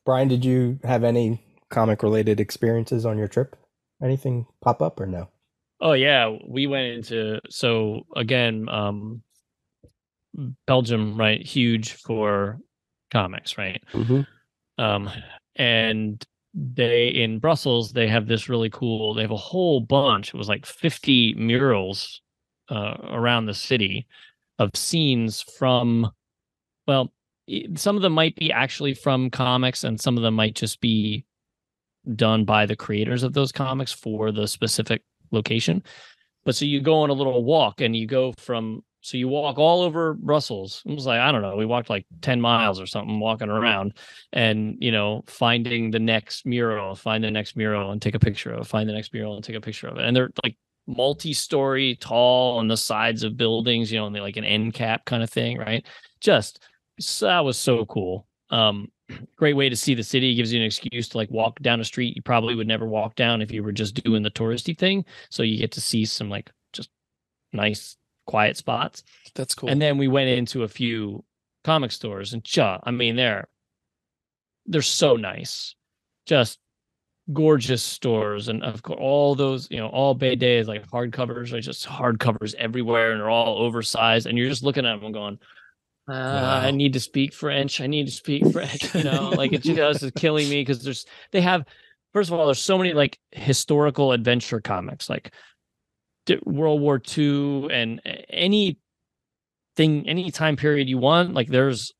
Brian, did you have any comic related experiences on your trip? Anything pop up or no? Oh yeah, we went into again, Belgium, right? Huge for comics, right? Mm-hmm. And in Brussels, they have this really cool. They have a whole bunch. It was like 50 murals around the city of scenes from. Well, some of them might be actually from comics, and some of them might just be done by the creators of those comics for the specific location. But so you go on a little walk, and you walk all over Brussels. It was like, I don't know, we walked like 10 miles or something walking around and, finding the next mural, find the next mural and take a picture of it, find the next mural and take a picture of it. And they're like multi-story tall on the sides of buildings, and they're like an end cap kind of thing, right? That was so cool. Great way to see the city. It gives you an excuse to like walk down a street you probably would never walk down if you were just doing the touristy thing. So you get to see some like just nice quiet spots. That's cool. And then we went into a few comic stores, and they're so nice, just gorgeous stores. And of course, all those, all BD is like hardcovers, like just hardcovers everywhere, and they're all oversized. And you're just looking at them and going, Wow. I need to speak French. Like it just is killing me because they have, first of all, there's so many like historical adventure comics, like World War II and any time period you want. Like there's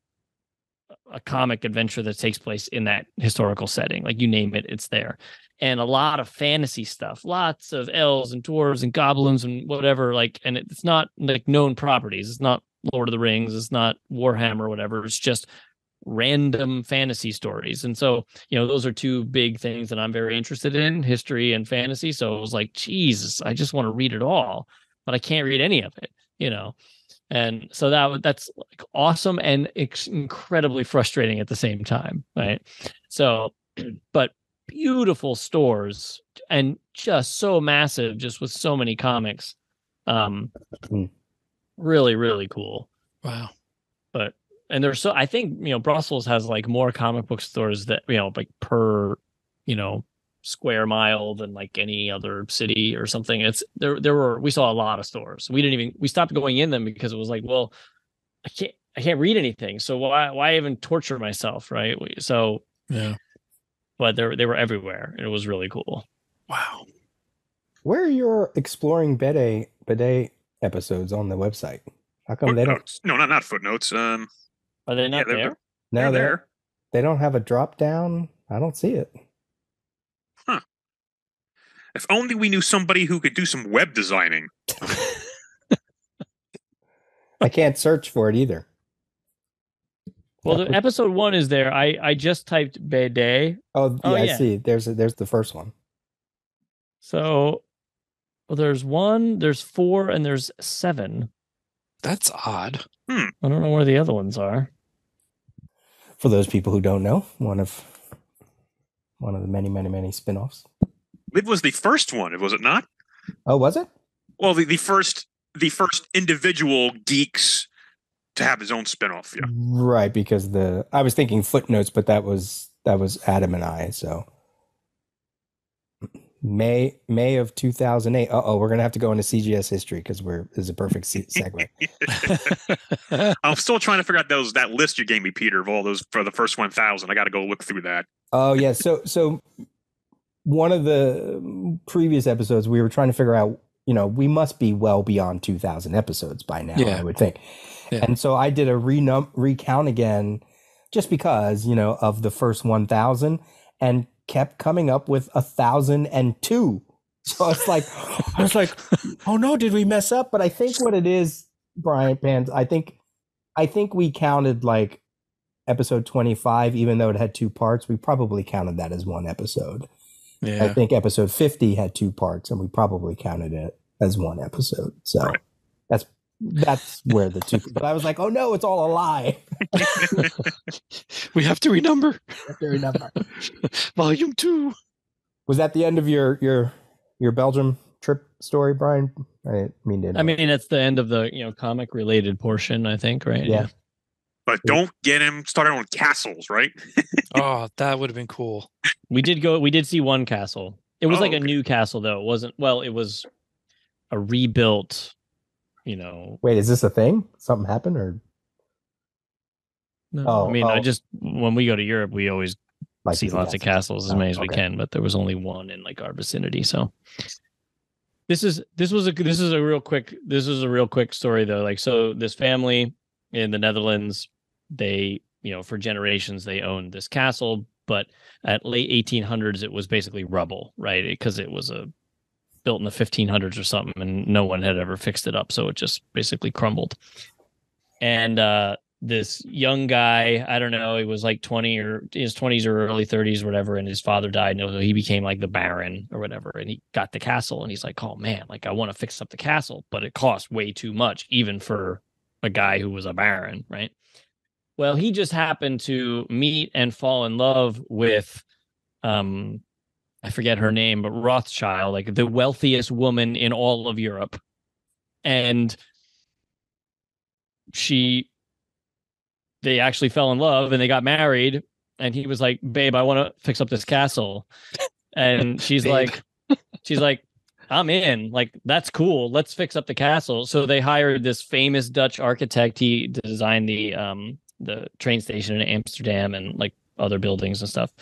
a comic adventure that takes place in that historical setting. Like you name it, it's there. And a lot of fantasy stuff, lots of elves and dwarves and goblins and whatever. Like, and it's not like known properties. It's not Lord of the Rings. It's not Warhammer or whatever. It's just random fantasy stories. And so, those are two big things that I'm very interested in, history and fantasy. So it was like, Jesus, I just want to read it all, but I can't read any of it, And so that's like awesome and incredibly frustrating at the same time, right? So, but beautiful stores and just so massive, just with so many comics. Really, really cool. Wow. And there's I think, Brussels has like more comic book stores that, like per, square mile than like any other city or something. We saw a lot of stores. We stopped going in them because it was like, well, I can't read anything. So why even torture myself? Right. So, yeah, but they were everywhere. And it was really cool. Wow. Where are your exploring bidet episodes on the website? How come they don't? No, not footnotes. Are they not there? No, they're there. They don't have a drop down. I don't see it. Huh. If only we knew somebody who could do some web designing. I can't search for it either. Well, the episode 1 is there. I just typed bidet. Oh yeah, I see. There's the first one. So, there's 1, there's 4, and there's 7. That's odd. I don't know where the other ones are. For those people who don't know, one of the many spin-offs. It was the first one, was it not? Oh, was it? Well, the first individual geeks to have his own spin-off, yeah. Right, because I was thinking footnotes, but that was Adam and I, so May of 2008. We're gonna have to go into CGS history because this is a perfect segue. I'm still trying to figure out that list you gave me, Peter, of all those for the first 1,000. I got to go look through that. Oh yeah, so one of the previous episodes we were trying to figure out. We must be well beyond 2,000 episodes by now. Yeah. I would think. Yeah. And so I did a recount again, just because of the first 1,000, and kept coming up with 1,002. So I was like, oh no, did we mess up? But I think what it is, Brian Pans, I think we counted like episode 25, even though it had 2 parts. We probably counted that as one episode. Yeah. I think episode 50 had 2 parts, and we probably counted it as one episode. So That's where the two. But I was like, oh no, it's all a lie. We have to renumber. Very number. Volume 2. Was that the end of your Belgium trip story, Brian? I didn't mean to. I mean, it's the end of the comic related portion, I think, right? Yeah. But don't get him started on castles, right? Oh, that would have been cool. We did see one castle. It was like okay. a new castle, though. It wasn't. Well, it was a rebuilt. Wait, is this a thing? Something happened, or? No, I just when we go to Europe, we always Like see lots of castles, as many as we okay. can. But there was only one in like our vicinity, so. This is a real quick story though. Like, so this family in the Netherlands, they for generations they owned this castle, but at late 1800s it was basically rubble, right? Because it was built in the 1500s or something, and no one had ever fixed it up, so it just basically crumbled. And this young guy, I don't know, he was like 20 or his 20s or early 30s or whatever, and his father died, and so he became like the Baron or whatever, and he got the castle, and he's like, oh man, like I want to fix up the castle, but it costs way too much, even for a guy who was a Baron, right? Well, he just happened to meet and fall in love with, I forget her name, but Rothschild, like the wealthiest woman in all of Europe. And they actually fell in love and they got married. And he was like, babe, I want to fix up this castle. And she's like, I'm in. Like, that's cool. Let's fix up the castle. So they hired this famous Dutch architect. He designed the train station in Amsterdam and like other buildings and stuff.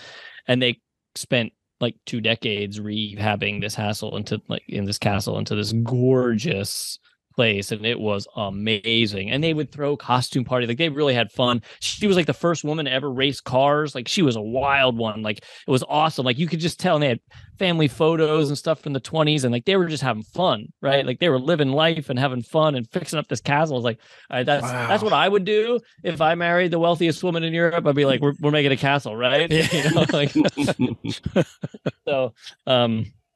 And they spent like 2 decades rehabbing this castle into this gorgeous place, and it was amazing. And they would throw costume party, like they really had fun. She was like the first woman to ever race cars. Like, she was a wild one. Like, it was awesome. Like, you could just tell. And they had family photos and stuff from the 20s, and like they were just having fun, right? Like, they were living life and having fun and fixing up this castle. I was like, all right, that's what I would do if I married the wealthiest woman in Europe. I'd be like, we're making a castle, right? Like, so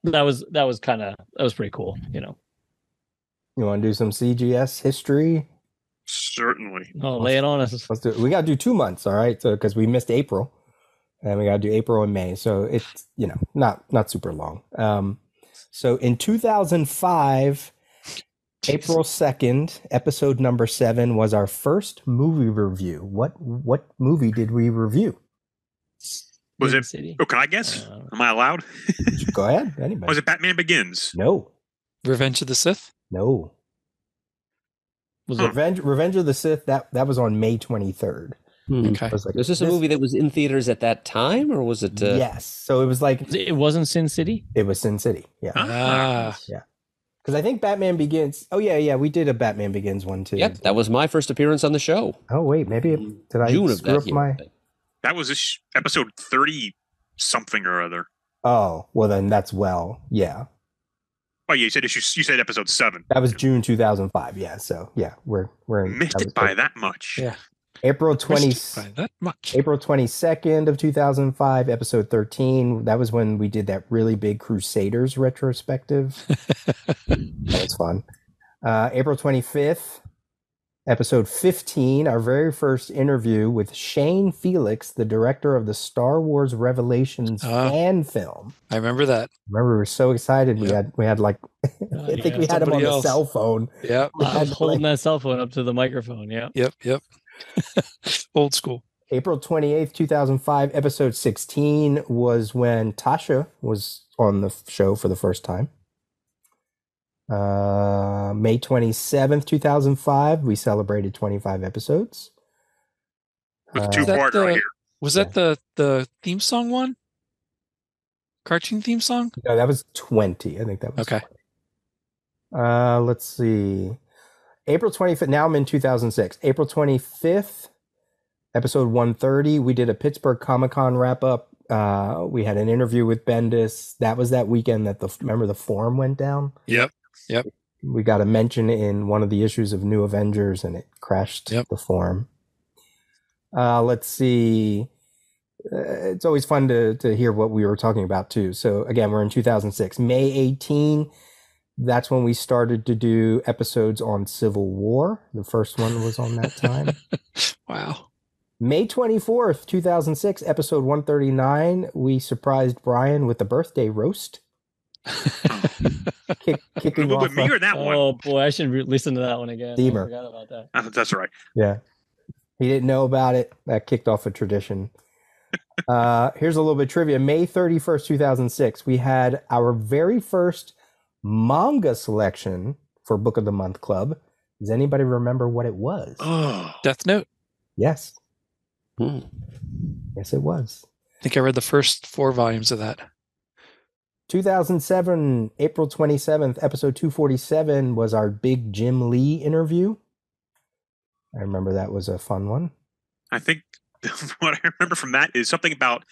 that was pretty cool. You want to do some CGS history? Certainly. Oh, lay it on us. Let's do it. We got to do 2 months, all right? So, because we missed April, and we got to do April and May, so it's not super long. So in 2005, April 2nd, episode number 7 was our first movie review. What movie did we review? Was it? City? Oh, can I guess? Am I allowed? Go ahead. Anybody? Was it Batman Begins? No. Revenge of the Sith? No. Was Revenge of the Sith, that was on May 23rd. Okay. Was Was this a movie that was in theaters at that time, or was it? Yes. So it was like it wasn't Sin City? it was Sin City. Yeah. Ah. Because I think Batman Begins. Oh yeah, we did a Batman Begins one too. Yep, that was my first appearance on the show. Oh wait, maybe did I June of screw that up year. my? That was episode 30 something or other. Oh well, then that's yeah. Oh yeah, you said episode 7. That was June 2005. Yeah. So yeah, we're in, Missed it by that much. Yeah. April 20. Missed it by that much. April 22nd of 2005, episode 13. That was when we did that really big Crusaders retrospective. That was fun. April 25th, episode 15, our very first interview with Shane Felix, the director of the Star Wars Revelations fan film. I remember that. Remember, we were so excited. Yep. We had like, I think we had him on the cell phone. Yeah. I was holding that cell phone up to the microphone. Yeah. Yep. Old school. April 28th, 2005, episode 16 was when Tasha was on the show for the first time. May 27th, 2005, we celebrated 25 episodes. With 2-part right here. Was that the theme song one? Cartoon theme song? No, that was 20. I think that was okay. 20. Let's see. April 25th, now I'm in 2006. April 25th, episode 130, we did a Pittsburgh Comic-Con wrap-up. We had an interview with Bendis. That was that weekend that remember the forum went down? Yep. We got a mention in one of the issues of New Avengers, and it crashed the forum. Let's see. It's always fun to hear what we were talking about, too. So, again, we're in 2006. May 18, That's when we started to do episodes on Civil War. The first one was on that time. Wow. May 24th, 2006, episode 139, we surprised Bryan with a birthday roast. Kicking off me or that one? Oh boy, I should listen to that one again. Steamer. I forgot about that. That's right. Yeah. He didn't know about it. That kicked off a tradition. Here's a little bit of trivia. May 31st, 2006, we had our very first manga selection for Book of the Month Club. Does anybody remember what it was? Oh, Death Note. Yes. Yes, it was. I think I read the first 4 volumes of that. 2007, April 27th, episode 247 was our big Jim Lee interview. I remember that was a fun one. I think what I remember from that is something about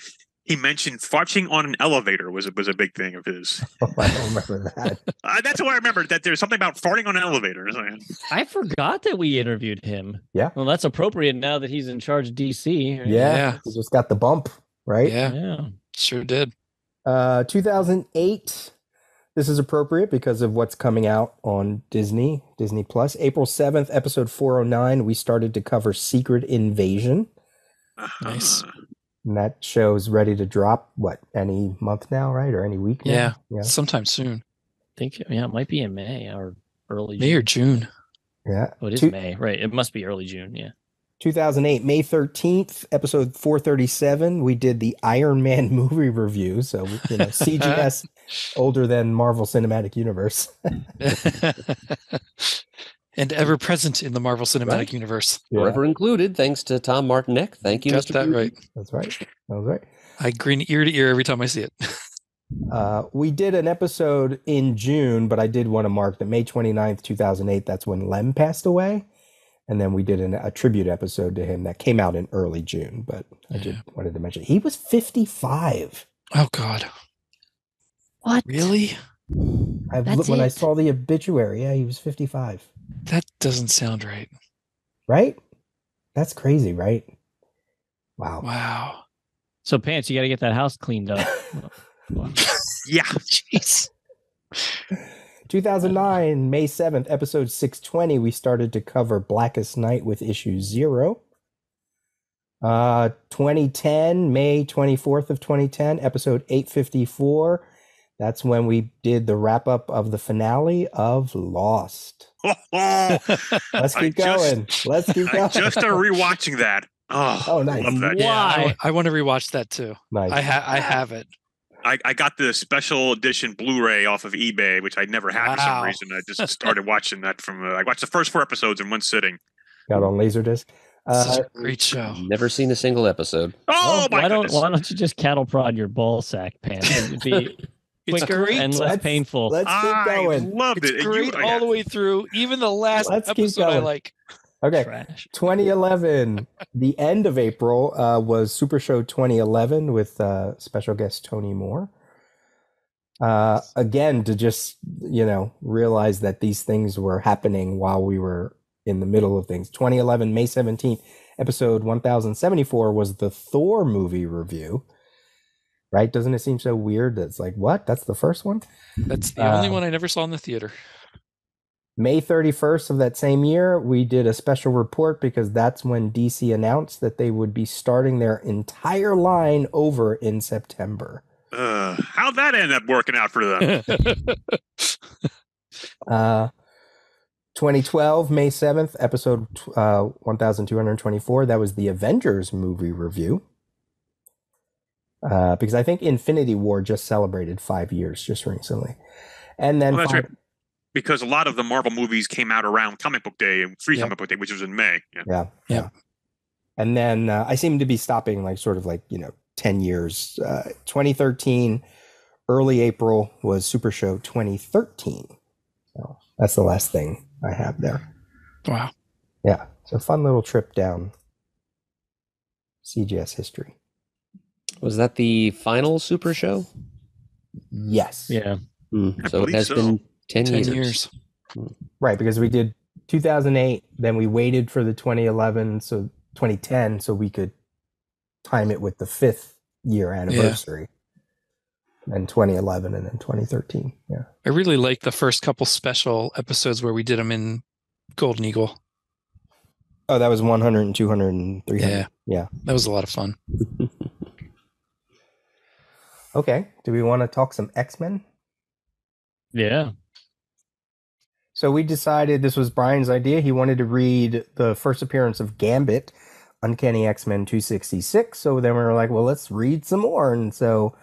he mentioned farting on an elevator was a big thing of his. Oh, I don't remember that. That's what I remember, that there's something about farting on an elevator. I forgot that we interviewed him. Yeah. Well, that's appropriate now that he's in charge of DC. Right? Yeah. He just got the bump, right? Yeah. Sure did. 2008. This is appropriate because of what's coming out on Disney Plus. April 7th, episode 409, we started to cover Secret Invasion. Nice. And that show's ready to drop, any month now, right? Or any week now? Yeah. Sometime soon. I think, it might be in May or early May June. or June. Yeah. Oh, it is May, right? It must be early June, yeah. 2008, May 13th, episode 437, we did the Iron Man movie review. So, CGS older than Marvel Cinematic Universe. And ever present in the Marvel Cinematic Universe. Forever included, thanks to Tom Martinek. Thank you, Got Mr. that right. That's right. That was right. I grin ear to ear every time I see it. We did an episode in June, but I did want to mark that May 29th, 2008, that's when Lem passed away. And then we did a tribute episode to him that came out in early June, but I wanted to mention he was 55. Oh, God. What? Really? When I saw the obituary, he was 55. That doesn't sound right. Right? That's crazy, right? Wow. Wow. So, Pants, you got to get that house cleaned up. Yeah. Jeez. 2009, May 7th, episode 620, we started to cover Blackest Night with issue 0. 2010, May 24th of 2010, episode 854. That's when we did the wrap-up of the finale of Lost. Let's keep going. Let's keep going. I just started rewatching that. Oh, nice. Love that. Yeah, I want to rewatch that too. Nice. I have it. I got the special edition Blu-ray off of eBay, which I'd never had for some reason. I just started watching that I watched the first 4 episodes in one sitting. Got on Laserdisc. Such a great show. Never seen a single episode. Oh my goodness. Why don't you just cattle prod your ball sack, Pants? It'd be quicker and less painful. Let's keep going. I loved it. It's great all the way through. Even the last Let's keep episode I going. like. Okay. Trash. 2011, the end of April was Super Show 2011 with special guest Tony Moore. Again, to just, realize that these things were happening while we were in the middle of things. 2011, May 17th, episode 1074 was the Thor movie review. Right? Doesn't it seem so weird? That's like, what? That's the first one? That's the only one I never saw in the theater. May 31st of that same year, we did a special report because that's when DC announced that they would be starting their entire line over in September. How'd that end up working out for them? 2012, May 7th, episode 1224. That was the Avengers movie review. Because I think Infinity War just celebrated 5 years just recently. And then that's right. Because a lot of the Marvel movies came out around Comic Book Day and Comic Book Day, which was in May. Yeah. And then I seem to be stopping 10 years. 2013, early April was Super Show 2013. So that's the last thing I have there. Wow. Yeah. So fun little trip down CGS history. Was that the final Super Show? Yes. Yeah. So it has been 10 years. Right, because we did 2008, then we waited for the 2011, so 2010, so we could time it with the 5th year anniversary. and 2011, and then 2013. Yeah. I really like the first couple special episodes where we did them in Golden Eagle. Oh, that was 100 and 200 and 300. Yeah. Yeah. That was a lot of fun. Okay. Do we want to talk some X-Men? Yeah. So we decided, this was Brian's idea. He wanted to read the first appearance of Gambit, Uncanny X-Men 266. So then we were like, well, let's read some more. And so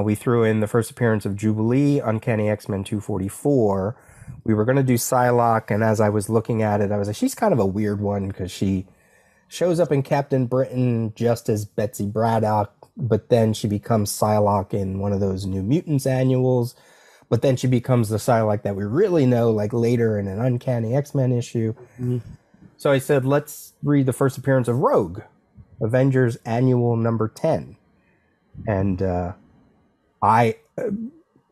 we threw in the first appearance of Jubilee, Uncanny X-Men 244. We were going to do Psylocke, and as I was looking at it, I was like, she's kind of a weird one because she shows up in Captain Britain just as Betsy Braddock, but then she becomes Psylocke in one of those New Mutants annuals. But then she becomes the Psylocke that we really know, like later in an Uncanny X-Men issue. Mm-hmm. So I said, let's read the first appearance of Rogue, Avengers Annual number 10. And I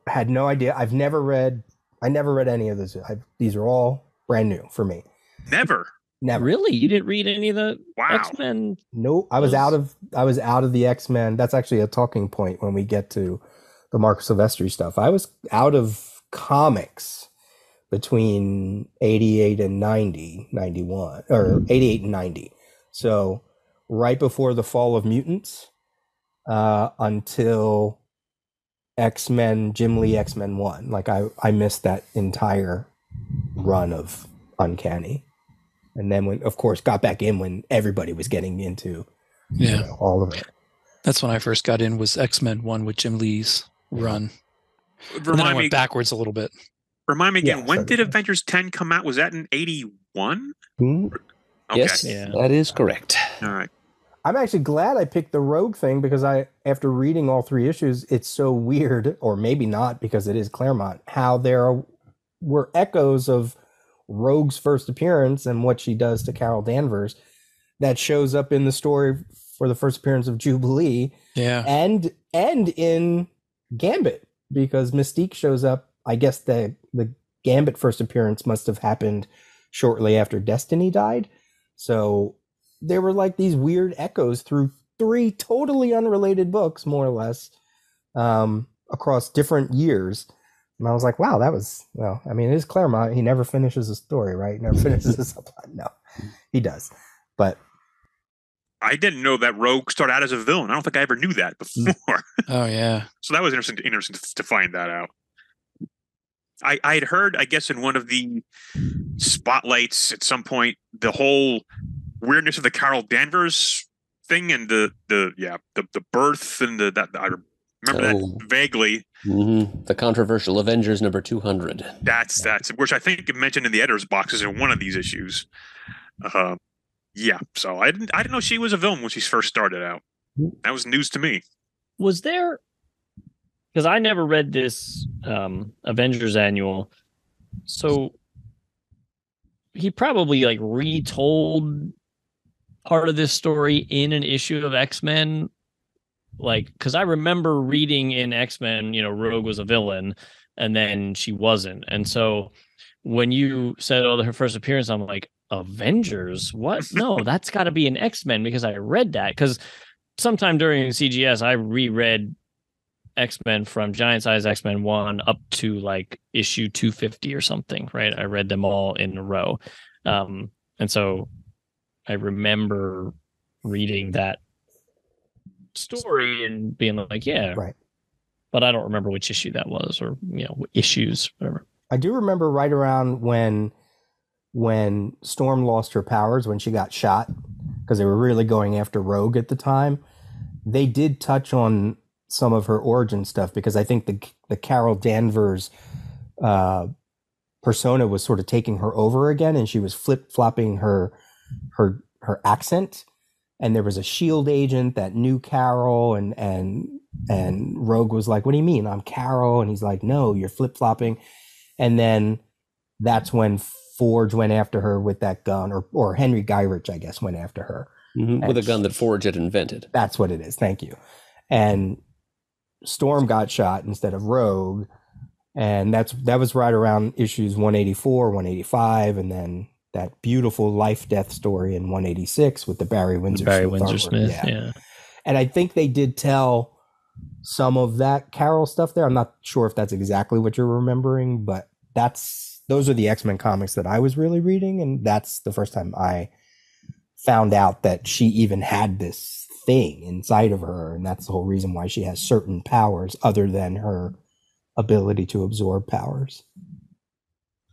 had no idea. I never read any of this. These are all brand new for me. Never. Really? You didn't read any of the X-Men? No, I was out of the X-Men. That's actually a talking point when we get to the Marc Silverstri stuff. I was out of comics between 88 and 91, or 88 and 90. So right before the Fall of Mutants, until X-Men, Jim Lee X-Men 1. Like I missed that entire run of Uncanny. And then when, of course, got back in when everybody was getting into all of it. That's when I first got in, was X-Men 1 with Jim Lee's run. And then I went backwards a little bit. Remind me again, when did Avengers 10 come out? Was that in 81? Mm-hmm. Okay. Yes, that is correct. All right. I'm actually glad I picked the Rogue thing because after reading all 3 issues, it's so weird, or maybe not because it is Claremont, how there were echoes of Rogue's first appearance and what she does to Carol Danvers that shows up in the story for the first appearance of Jubilee. Yeah. And in Gambit, because Mystique shows up. I guess the Gambit first appearance must have happened shortly after Destiny died. So there were like these weird echoes through 3 totally unrelated books, more or less, across different years. And I was like, wow, that was, well, I mean, it is Claremont. He never finishes a story, right? He never finishes a subplot. No, he does. But I didn't know that Rogue started out as a villain. I don't think I ever knew that before. Oh, yeah. So that was interesting to find that out. I had heard, I guess, in one of the spotlights at some point, the whole weirdness of the Carol Danvers thing and the birth and that I remember that vaguely. Mm-hmm. The controversial Avengers number 200. That's which I think it mentioned in the editor's boxes in one of these issues. So I didn't know she was a villain when she first started out. That was news to me. Was there, because I never read this Avengers Annual, so he probably like retold part of this story in an issue of X-Men, like, because I remember reading in X-Men, Rogue was a villain and then she wasn't. And so when you said, her first appearance, I'm like, Avengers? What? No, that's got to be an X-Men, because I read that. Because sometime during CGS, I reread X-Men from Giant Size X-Men 1 up to like issue 250 or something, right? I read them all in a row. And so I remember reading that story and being like, yeah. Right. But I don't remember which issue that was, or, issues, whatever. I do remember right around when Storm lost her powers, when she got shot, because they were really going after Rogue at the time. They did touch on some of her origin stuff, because I think the Carol Danvers persona was sort of taking her over again, and she was flip-flopping her accent. And there was a SHIELD agent that knew Carol, and Rogue was like, what do you mean? I'm Carol. And he's like, no, you're flip-flopping. And then that's when Forge went after her with that gun, or Henry Gyrich, I guess, went after her. Mm-hmm. With a gun that Forge had invented. That's what it is. Thank you. And Storm got shot instead of Rogue. And that was right around issues 184, 185, and then that beautiful life-death story in 186 with the Barry Windsor Smith. Yeah. And I think they did tell some of that Carol stuff there. I'm not sure if that's exactly what you're remembering, but those are the X-Men comics that I was really reading, and that's the first time I found out that she even had this thing inside of her, and that's the whole reason why she has certain powers other than her ability to absorb powers.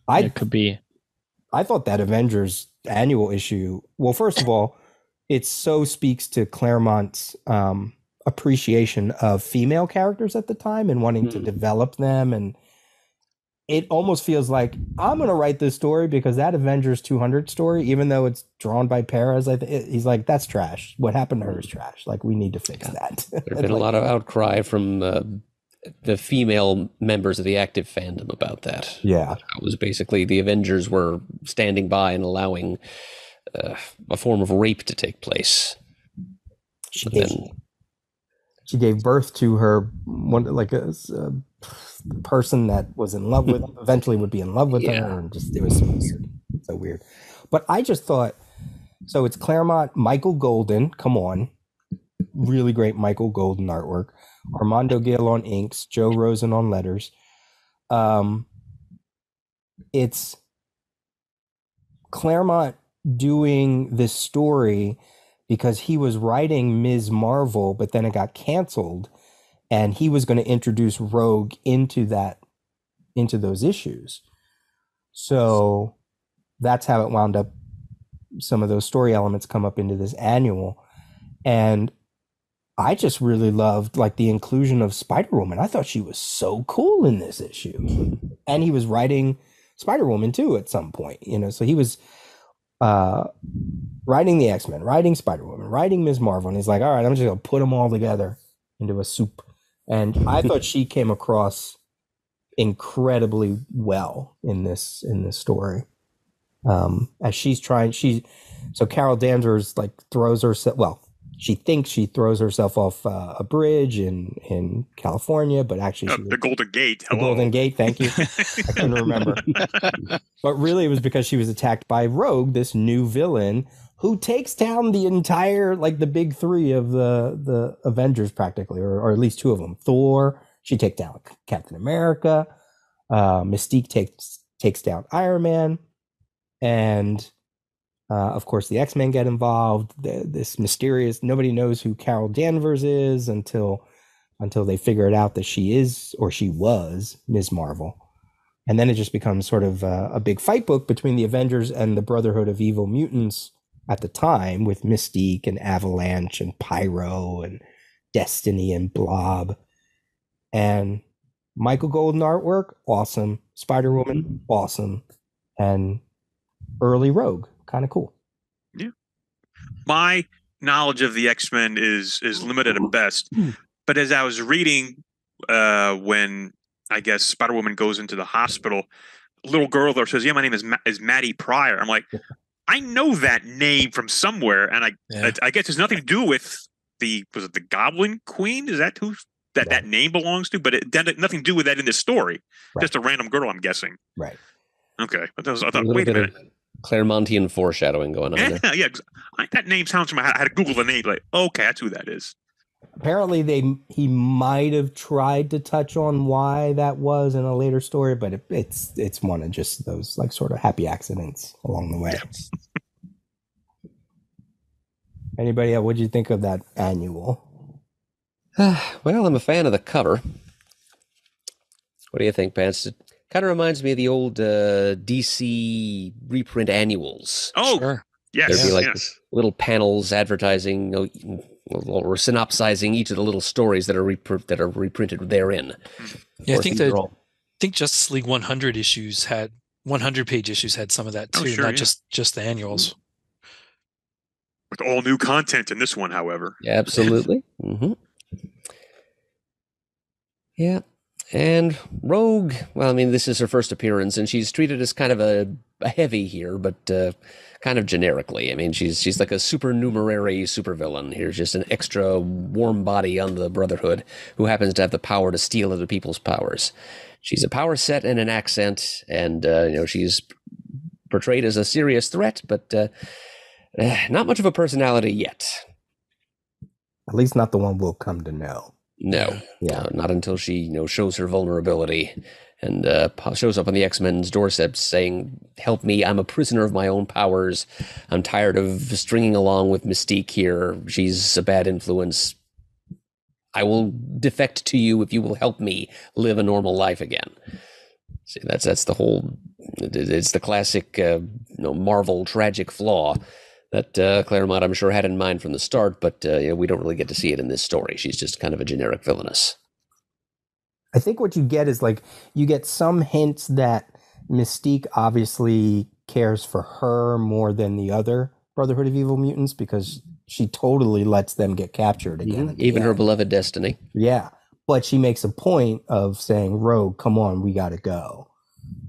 It could be. I thought that Avengers Annual issue, well, first of all, it so speaks to Claremont's appreciation of female characters at the time and wanting to develop them, and it almost feels like I'm going to write this story because that Avengers 200 story, even though it's drawn by Perez, he's like, that's trash. What happened to her is trash. Like, we need to fix that. There's been a lot of outcry from the female members of the active fandom about that. Yeah. It was basically the Avengers were standing by and allowing a form of rape to take place. She gave birth to her person that was in love with, eventually would be in love with her, and just it was so weird. But I just thought, so it's Claremont, Michael Golden, come on, really great Michael Golden artwork, Armando Gil on inks, Joe Rosen on letters. It's Claremont doing this story because he was writing Ms. Marvel, but then it got canceled, and he was going to introduce Rogue into those issues. So that's how it wound up. Some of those story elements come up into this annual, and I just really loved like the inclusion of Spider-Woman. I thought she was so cool in this issue, and he was writing Spider-Woman too at some point, so he was writing the X-Men, writing Spider-Woman, writing Ms. Marvel, and he's like, all right, I'm just gonna put them all together into a soup. And I thought she came across incredibly well in this story. As she's trying, so Carol Danvers like throws herself, well, she thinks she throws herself off a bridge in California, but actually the Golden Gate. The Golden Gate, thank you. I couldn't remember. But really it was because she was attacked by Rogue, this new villain who takes down the entire, like the big three of the Avengers practically, or at least two of them. Thor, she takes down Captain America. Mystique takes down Iron Man. And of course the X-Men get involved. This mysterious, nobody knows who Carol Danvers is until they figure it out that she is, or she was, Ms. Marvel. And then it just becomes sort of a big fight book between the Avengers and the Brotherhood of Evil Mutants at the time, with Mystique and Avalanche and Pyro and Destiny and Blob. And Michael Golden artwork, awesome. Spider-Woman, awesome. And early Rogue, kind of cool. Yeah. My knowledge of the X-Men is limited at best. But as I was reading, when I guess Spider-Woman goes into the hospital, a little girl there says, yeah, my name is Maddie Pryor. I'm like, I know that name from somewhere, and I guess it's nothing to do with the Goblin Queen? Is that who that name belongs to? But it had nothing to do with that in this story. Right. Just a random girl, I'm guessing. Right. Okay. But I thought, wait a minute. Claremontian foreshadowing going on there. Yeah. That name sounds familiar. I had to Google the name. Like, okay, that's who that is. Apparently, he might have tried to touch on why that was in a later story, but it's one of just those like sort of happy accidents along the way. Yeah. Anybody else? What did you think of that annual? Well, I'm a fan of the cover. What do you think, Pants? It kind of reminds me of the old DC reprint annuals. Oh, sure. Yes. There'd be like little panels advertising or synopsizing each of the little stories that are reprinted therein. Yeah, I think Justice League 100 issues had 100-page issues had some of that too, not just the annuals. With all new content in this one, however. Yeah, absolutely. Mm-hmm. Yeah. And Rogue, well, I mean, this is her first appearance, and she's treated as kind of a heavy here, but kind of generically. I mean, she's like a supernumerary supervillain. Here's just an extra warm body on the Brotherhood who happens to have the power to steal other people's powers. She's a power set and an accent, and she's portrayed as a serious threat, but not much of a personality yet. At least not the one we'll come to know. No, Yeah. no, not until she shows her vulnerability and shows up on the X-Men's doorstep saying, "Help me! I'm a prisoner of my own powers. I'm tired of stringing along with Mystique here. She's a bad influence. I will defect to you if you will help me live a normal life again." See, that's the whole. It's the classic, Marvel tragic flaw that Claremont, I'm sure, had in mind from the start, but we don't really get to see it in this story. She's just kind of a generic villainess. I think what you get is you get some hints that Mystique obviously cares for her more than the other Brotherhood of Evil Mutants, because she totally lets them get captured again. Even her beloved Destiny. Yeah. But she makes a point of saying, Rogue, come on, we got to go.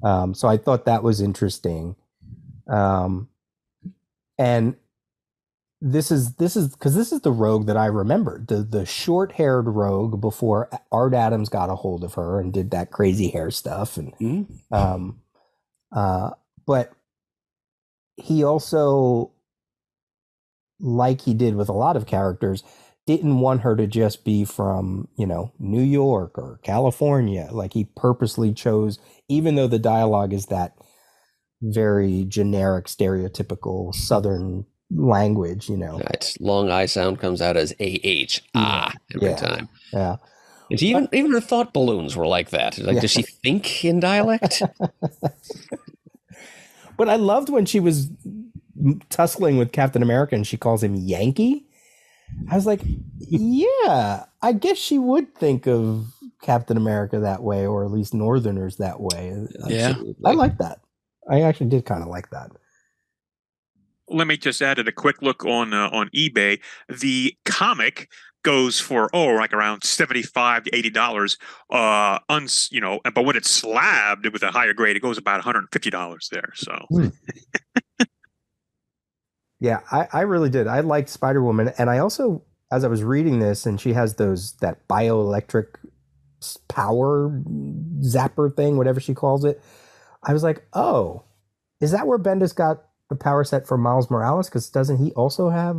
So I thought that was interesting. And this is because this is the Rogue that I remember, the short-haired Rogue before Art Adams got a hold of her and did that crazy hair stuff. And but he also, like he did with a lot of characters, didn't want her to just be from, New York or California. Like, he purposely chose, even though the dialogue is that very generic, stereotypical Southern language, Right. Long I sound comes out as AH, every time. Yeah. And even her thought balloons were like that. Like, does she think in dialect? But I loved when she was tussling with Captain America and she calls him Yankee. I was like, yeah, I guess she would think of Captain America that way, or at least Northerners that way. Yeah. I like that. I actually did kind of like that. Let me just add a quick look on eBay. The comic goes for like around $75 to $80. But when it's slabbed with a higher grade, it goes about $150 there. So. Yeah, I really did. I liked Spider-Woman, and I also, as I was reading this, and she has that bioelectric power zapper thing, whatever she calls it, I was like, oh, is that where Bendis got the power set for Miles Morales? Because doesn't he also have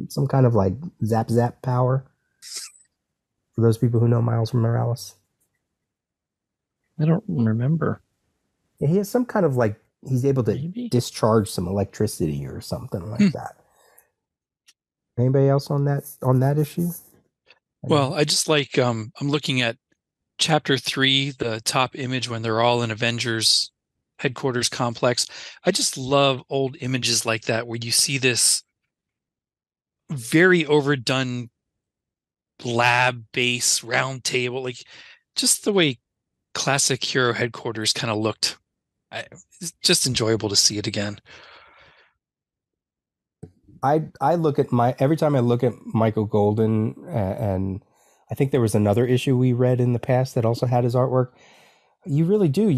some kind of zap power? For those people who know Miles Morales, I don't remember. Yeah, he has some kind of he's able to Maybe? discharge some electricity or something like that. Anybody else on that issue? Well, I just I'm looking at chapter 3, the top image when they're all in Avengers headquarters complex. I just love old images like that where you see this very overdone lab base round table, just the way classic hero headquarters kind of looked. It's just enjoyable to see it again. I look at every time I look at Michael Golden, and I think there was another issue we read in the past that also had his artwork. You really do.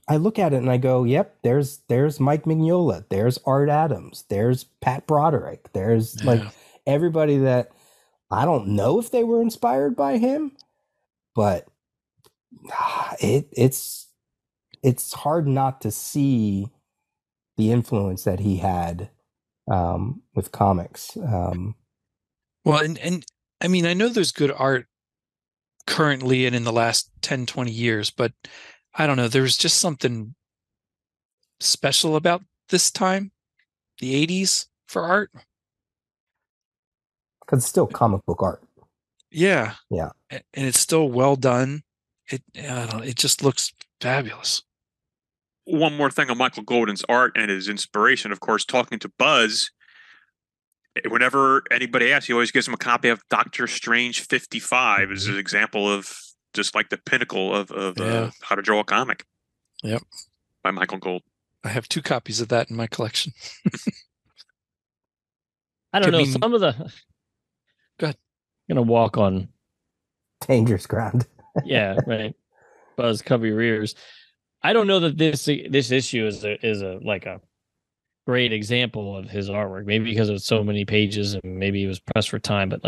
I look at it and I go, yep, there's Mike Mignola, there's Art Adams, there's Pat Broderick, there's everybody that I don't know if they were inspired by him, but it's hard not to see the influence that he had with comics. Well, and I mean, I know there's good art currently and in the last 10, 20 years, but I don't know, there was just something special about this time, the 80s, for art. Because it's still comic book art. Yeah. Yeah. And it's still well done. It just looks fabulous. One more thing on Michael Golden's art and his inspiration, of course, talking to Buzz. Whenever anybody asks, he always gives him a copy of Doctor Strange 55 as an example of just the pinnacle of how to draw a comic. Yep. By Michael Gold. I have 2 copies of that in my collection. I don't know. Some of the. Go ahead. I'm going to walk on dangerous ground. Yeah, right. Buzz, cover your ears. I don't know that this issue is a great example of his artwork. Maybe because of so many pages, and maybe he was pressed for time. But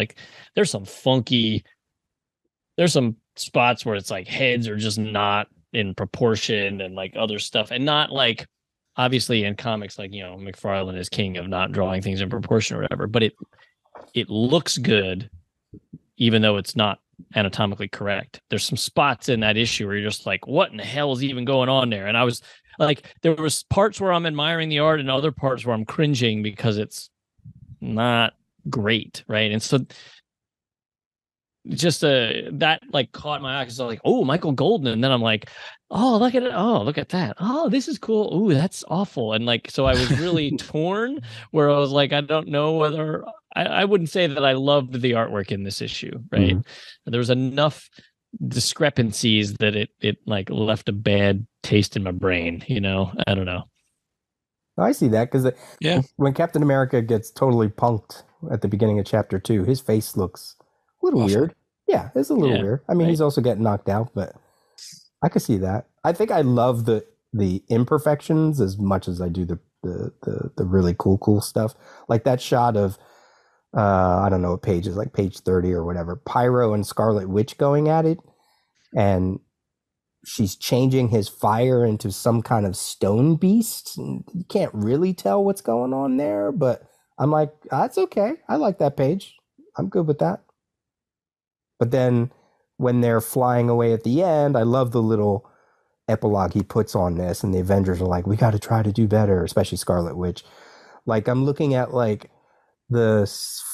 there's some spots where it's heads are just not in proportion, and other stuff, and not obviously in comics McFarlane is king of not drawing things in proportion or whatever. But it looks good, even though it's not anatomically correct. There's some spots in that issue where you're just like, what in the hell is even going on there? And I was like, there was parts where I'm admiring the art and other parts where I'm cringing because it's not great, right? And so just that like caught my eye because I was like, oh, Michael Golden, and then I'm like, oh, look at it, oh, look at that, oh, this is cool, oh, that's awful, and like so I was really torn where I was like, I don't know whether I wouldn't say that I loved the artwork in this issue, right? Mm-hmm. There was enough discrepancies that it like left a bad taste in my brain, you know. I don't know. I see that because when Captain America gets totally punked at the beginning of chapter 2, his face looks a little weird. Yeah, it's a little weird. I mean, he's also getting knocked out, but I could see that. I think I love the imperfections as much as I do the really cool stuff. Like that shot of I don't know what page is, like page 30 or whatever. Pyro and Scarlet Witch going at it, and she's changing his fire into some kind of stone beast. You can't really tell what's going on there, but I'm like, that's okay. I like that page. I'm good with that. But then when they're flying away at the end, I love the little epilogue he puts on this, and the Avengers are like, we got to try to do better, especially Scarlet Witch. Like, I'm looking at like the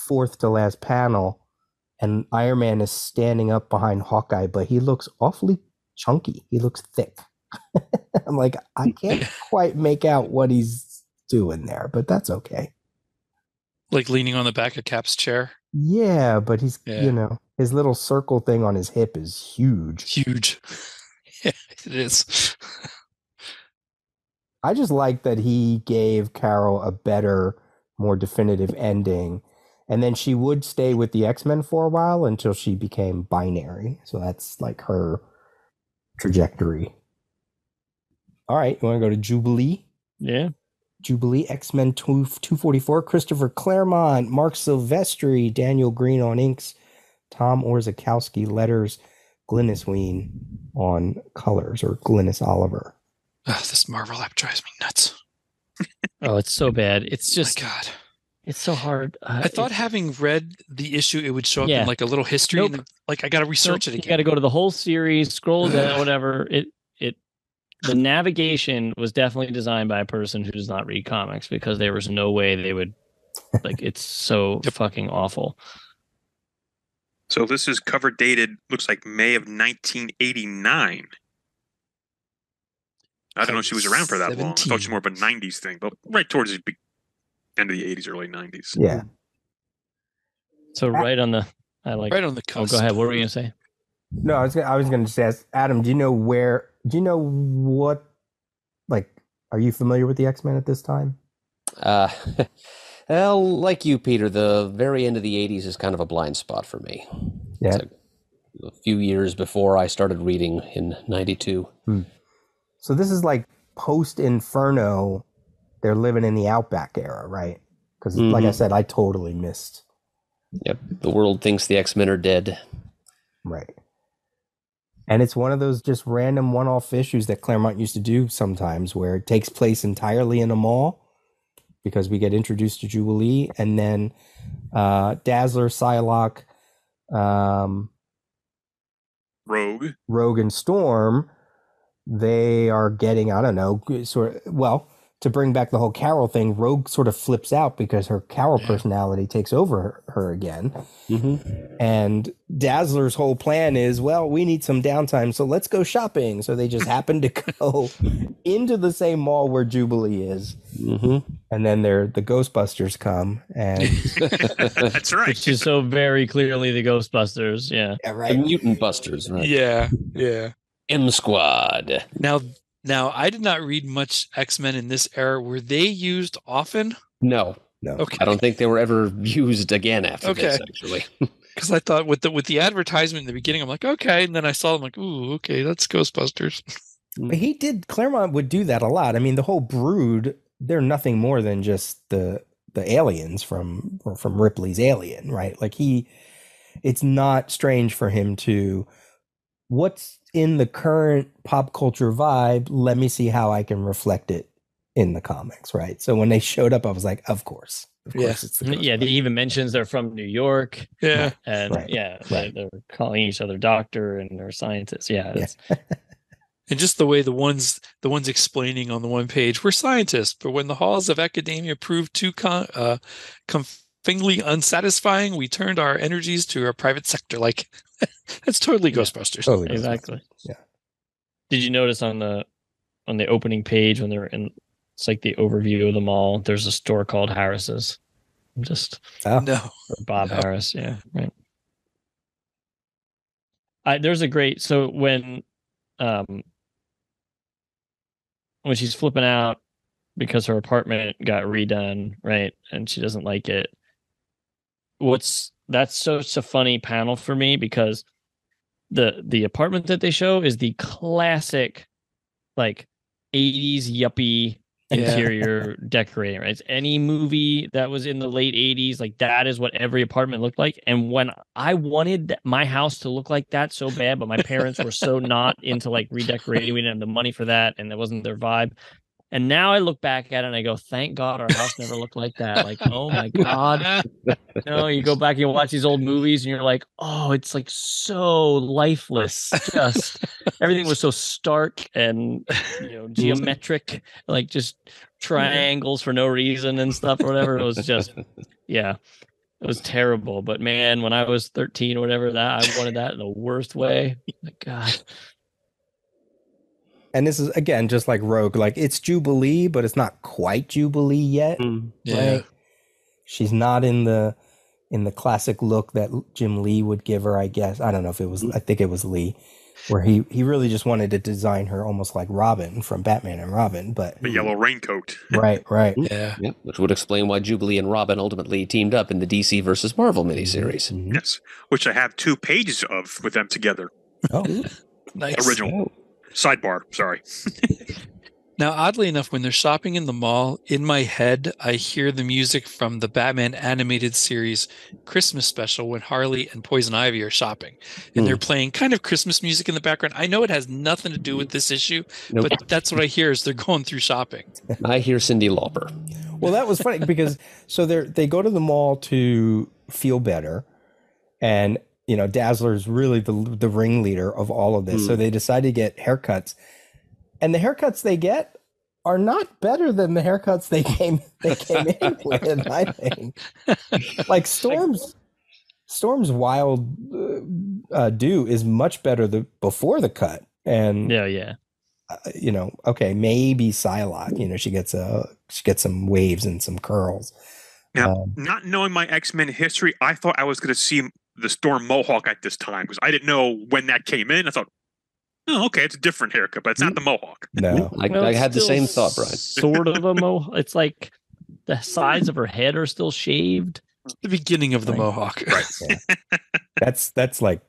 fourth to last panel, and Iron Man is standing up behind Hawkeye, but he looks awfully chunky. He looks thick. I'm like, I can't quite make out what he's doing there, but that's okay. Like leaning on the back of Cap's chair. Yeah, but he's, you know, his little circle thing on his hip is huge. Huge. Yeah, it is. I just like that he gave Carol a better, more definitive ending. And then she would stay with the X-Men for a while until she became binary. So that's like her trajectory. All right, you want to go to Jubilee? Yeah. Jubilee, X-Men 244, Christopher Claremont, Marc Silvestri, Daniel Green on inks, Tom Orzechowski letters, Glynis Wein on colors, or Glynis Oliver. This Marvel app drives me nuts. Oh, it's so bad. It's just, my God. It's so hard. I thought having read the issue, it would show up in like a little history. Nope. And then, like, I got to research it again. You got to go to the whole series, scroll down, whatever. The navigation was definitely designed by a person who does not read comics, because there was no way they would, like, it's so fucking awful. So this is cover dated, looks like May of 1989. I don't know if she was around for that 17. Long. I thought she was more of a 90s thing, but right towards the end of the 80s, early 90s. Yeah. So right on the cusp. Oh, go ahead. What were you going to say? No, I was going to say, Adam, do you know what, like, are you familiar with the X-Men at this time? Well, like you, Peter, the very end of the 80s is kind of a blind spot for me. Yeah. It's a few years before I started reading in 92. So this is like post-Inferno. They're living in the Outback era, right? Because like I said, I totally missed. Yep. The world thinks the X-Men are dead. Right. And it's one of those just random one-off issues that Claremont used to do sometimes, where it takes place entirely in a mall because we get introduced to Jubilee, and then Dazzler, Psylocke, Rogue and Storm, they are getting, I don't know, to bring back the whole Carol thing, Rogue sort of flips out because her Carol personality takes over her again. And Dazzler's whole plan is, well, we need some downtime, so let's go shopping. So they just happen to go into the same mall where Jubilee is. And then the Ghostbusters come. And that's right. Which is so very clearly the Ghostbusters. Yeah. Right. The Mutant Busters, right? Yeah. M Squad. Now, I did not read much X-Men in this era. Were they used often? No. Okay. I don't think they were ever used again after this, actually. Because I thought with the advertisement in the beginning, I'm like, okay. And then I saw them like, ooh, okay, that's Ghostbusters. But Claremont would do that a lot. I mean, the whole Brood, they're nothing more than just the aliens from Ripley's Alien, right? Like it's not strange for him to, what's in the current pop culture vibe, let me see how I can reflect it in the comics, right? So when they showed up, I was like, of course. Of Yeah. course, it's the Yeah, he even mentions they're from New York. Yeah. And Right. they're calling each other doctor and they're scientists. Yeah. Yeah. And just the way the ones explaining on the one page, we're scientists, but when the halls of academia proved too confingly unsatisfying, we turned our energies to our private sector. Like that's totally Ghostbusters. Totally Exactly. Ghostbusters. Yeah. Did you notice on the opening page when they're in, it's like the overview of the mall, there's a store called Harris's. Just No. or Bob No. Harris. Yeah. Right. There's a great, so when she's flipping out because her apartment got redone, right? And she doesn't like it. That's such a funny panel for me because the apartment that they show is the classic like 80s yuppie interior decorating, right? It's any movie that was in the late 80s, like that is what every apartment looked like. And when I wanted my house to look like that so bad, but my parents were so not into like redecorating, we didn't have the money for that, and that wasn't their vibe. And now I look back at it and I go, thank God our house never looked like that. Like, oh my God. You go back and watch these old movies and you're like, oh, it's like so lifeless. Just everything was so stark and geometric, like just triangles for no reason and stuff or whatever. It was just, it was terrible. But man, when I was 13 or whatever, that I wanted that in the worst way. My God. And this is again just like Rogue, like it's Jubilee, but it's not quite Jubilee yet. Yeah. Right? She's not in the classic look that Jim Lee would give her, I guess. I don't know if it was, I think it was Lee, where he really just wanted to design her almost like Robin from Batman and Robin, but The yellow raincoat. right. Yeah. Yep, which would explain why Jubilee and Robin ultimately teamed up in the DC versus Marvel miniseries. Mhm. Yes, which I have 2 pages of with them together. Oh, Nice. Original. Sidebar. Sorry. Now, oddly enough, when they're shopping in the mall, in my head, I hear the music from the Batman animated series Christmas special when Harley and Poison Ivy are shopping. And they're playing kind of Christmas music in the background. I know it has nothing to do with this issue, Nope. but that's what I hear as they're going through shopping. I hear Cyndi Lauper. well, that was funny because so they go to the mall to feel better, and Dazzler's really the ringleader of all of this. So they decide to get haircuts, and the haircuts they get are not better than the haircuts they came in with. I think, like Storm's wild do is much better before the cut, and okay, maybe Psylocke. She gets some waves and some curls. Now, not knowing my X-Men history, I thought I was going to see the Storm Mohawk at this time because I didn't know when that came in. I thought, oh, okay, it's a different haircut, but it's not the Mohawk. No, I had the same thought, Brian. Sort of a mohawk. It's like the sides of her head are still shaved. The beginning of the Mohawk. Right. yeah. That's like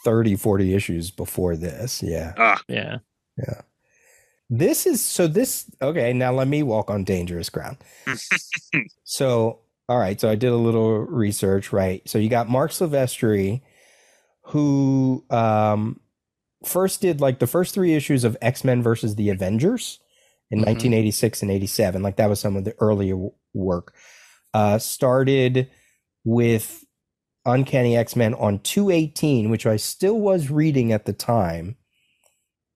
30, 40 issues before this. Yeah. Yeah. Okay, now let me walk on dangerous ground. So, all right, so I did a little research, right? So you got Marc Silverstri, who first did like the first 3 issues of X-Men versus the Avengers in 1986 and 87. Like that was some of the earlier work. Started with Uncanny X-Men on 218, which I still was reading at the time.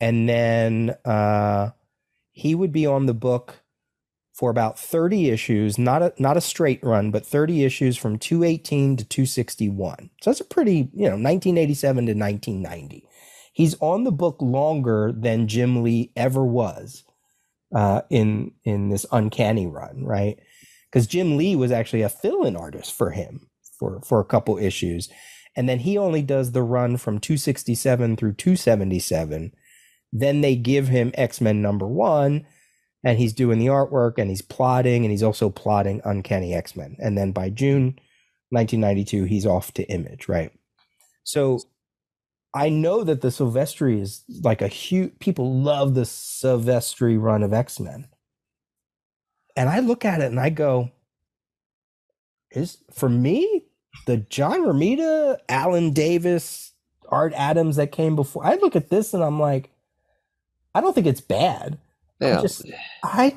And then he would be on the book for about 30 issues, not a straight run, but 30 issues from 218 to 261. So that's a pretty, 1987 to 1990. He's on the book longer than Jim Lee ever was in this Uncanny run, right? Because Jim Lee was actually a fill-in artist for him for a couple issues. And then he only does the run from 267 through 277. Then they give him X-Men #1, and he's doing the artwork, and he's plotting, and he's also plotting Uncanny X-Men. And then by June 1992, he's off to Image, right? So I know that the Silvestri is like a huge, people love the Silvestri run of X-Men. And I look at it and I go, for me, the John Romita, Alan Davis, Art Adams that came before, I look at this and I'm like, I don't think it's bad. Yeah. I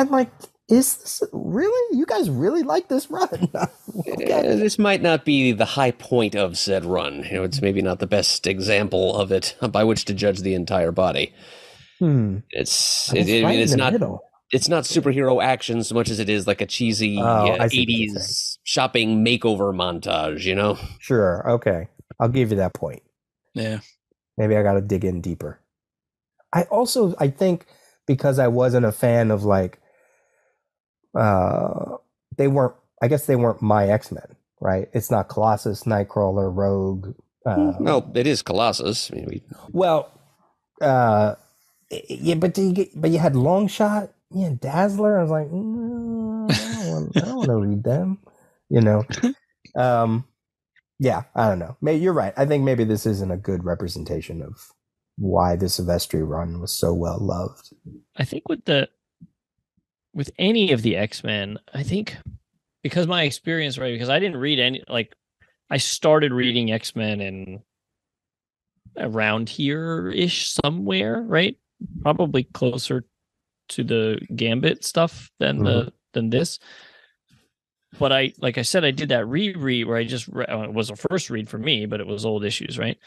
like Is this really? You guys really like this run? Okay. This might not be the high point of said run. It's maybe not the best example of it by which to judge the entire body. It's I mean, it's not. Middle. It's not superhero action so much as it is like a cheesy 80s shopping makeover montage, Sure. Okay. I'll give you that point. Yeah. Maybe I got to dig in deeper. I think because I wasn't a fan of like, they weren't my X-Men, right? It's not Colossus, Nightcrawler, Rogue. No, it is Colossus. I mean, yeah, but you had Longshot, Dazzler. I was like, no, I don't want to read them, Yeah, I don't know. Maybe you're right. I think maybe this isn't a good representation of why the Silvestri run was so well loved. I think with any of the X-Men, I think because my experience, right, because I didn't read any, like, I started reading X-Men in around here-ish somewhere, right? Probably closer to the Gambit stuff than this. But like I said, I did that reread where I just it was a first read for me, but it was old issues, right?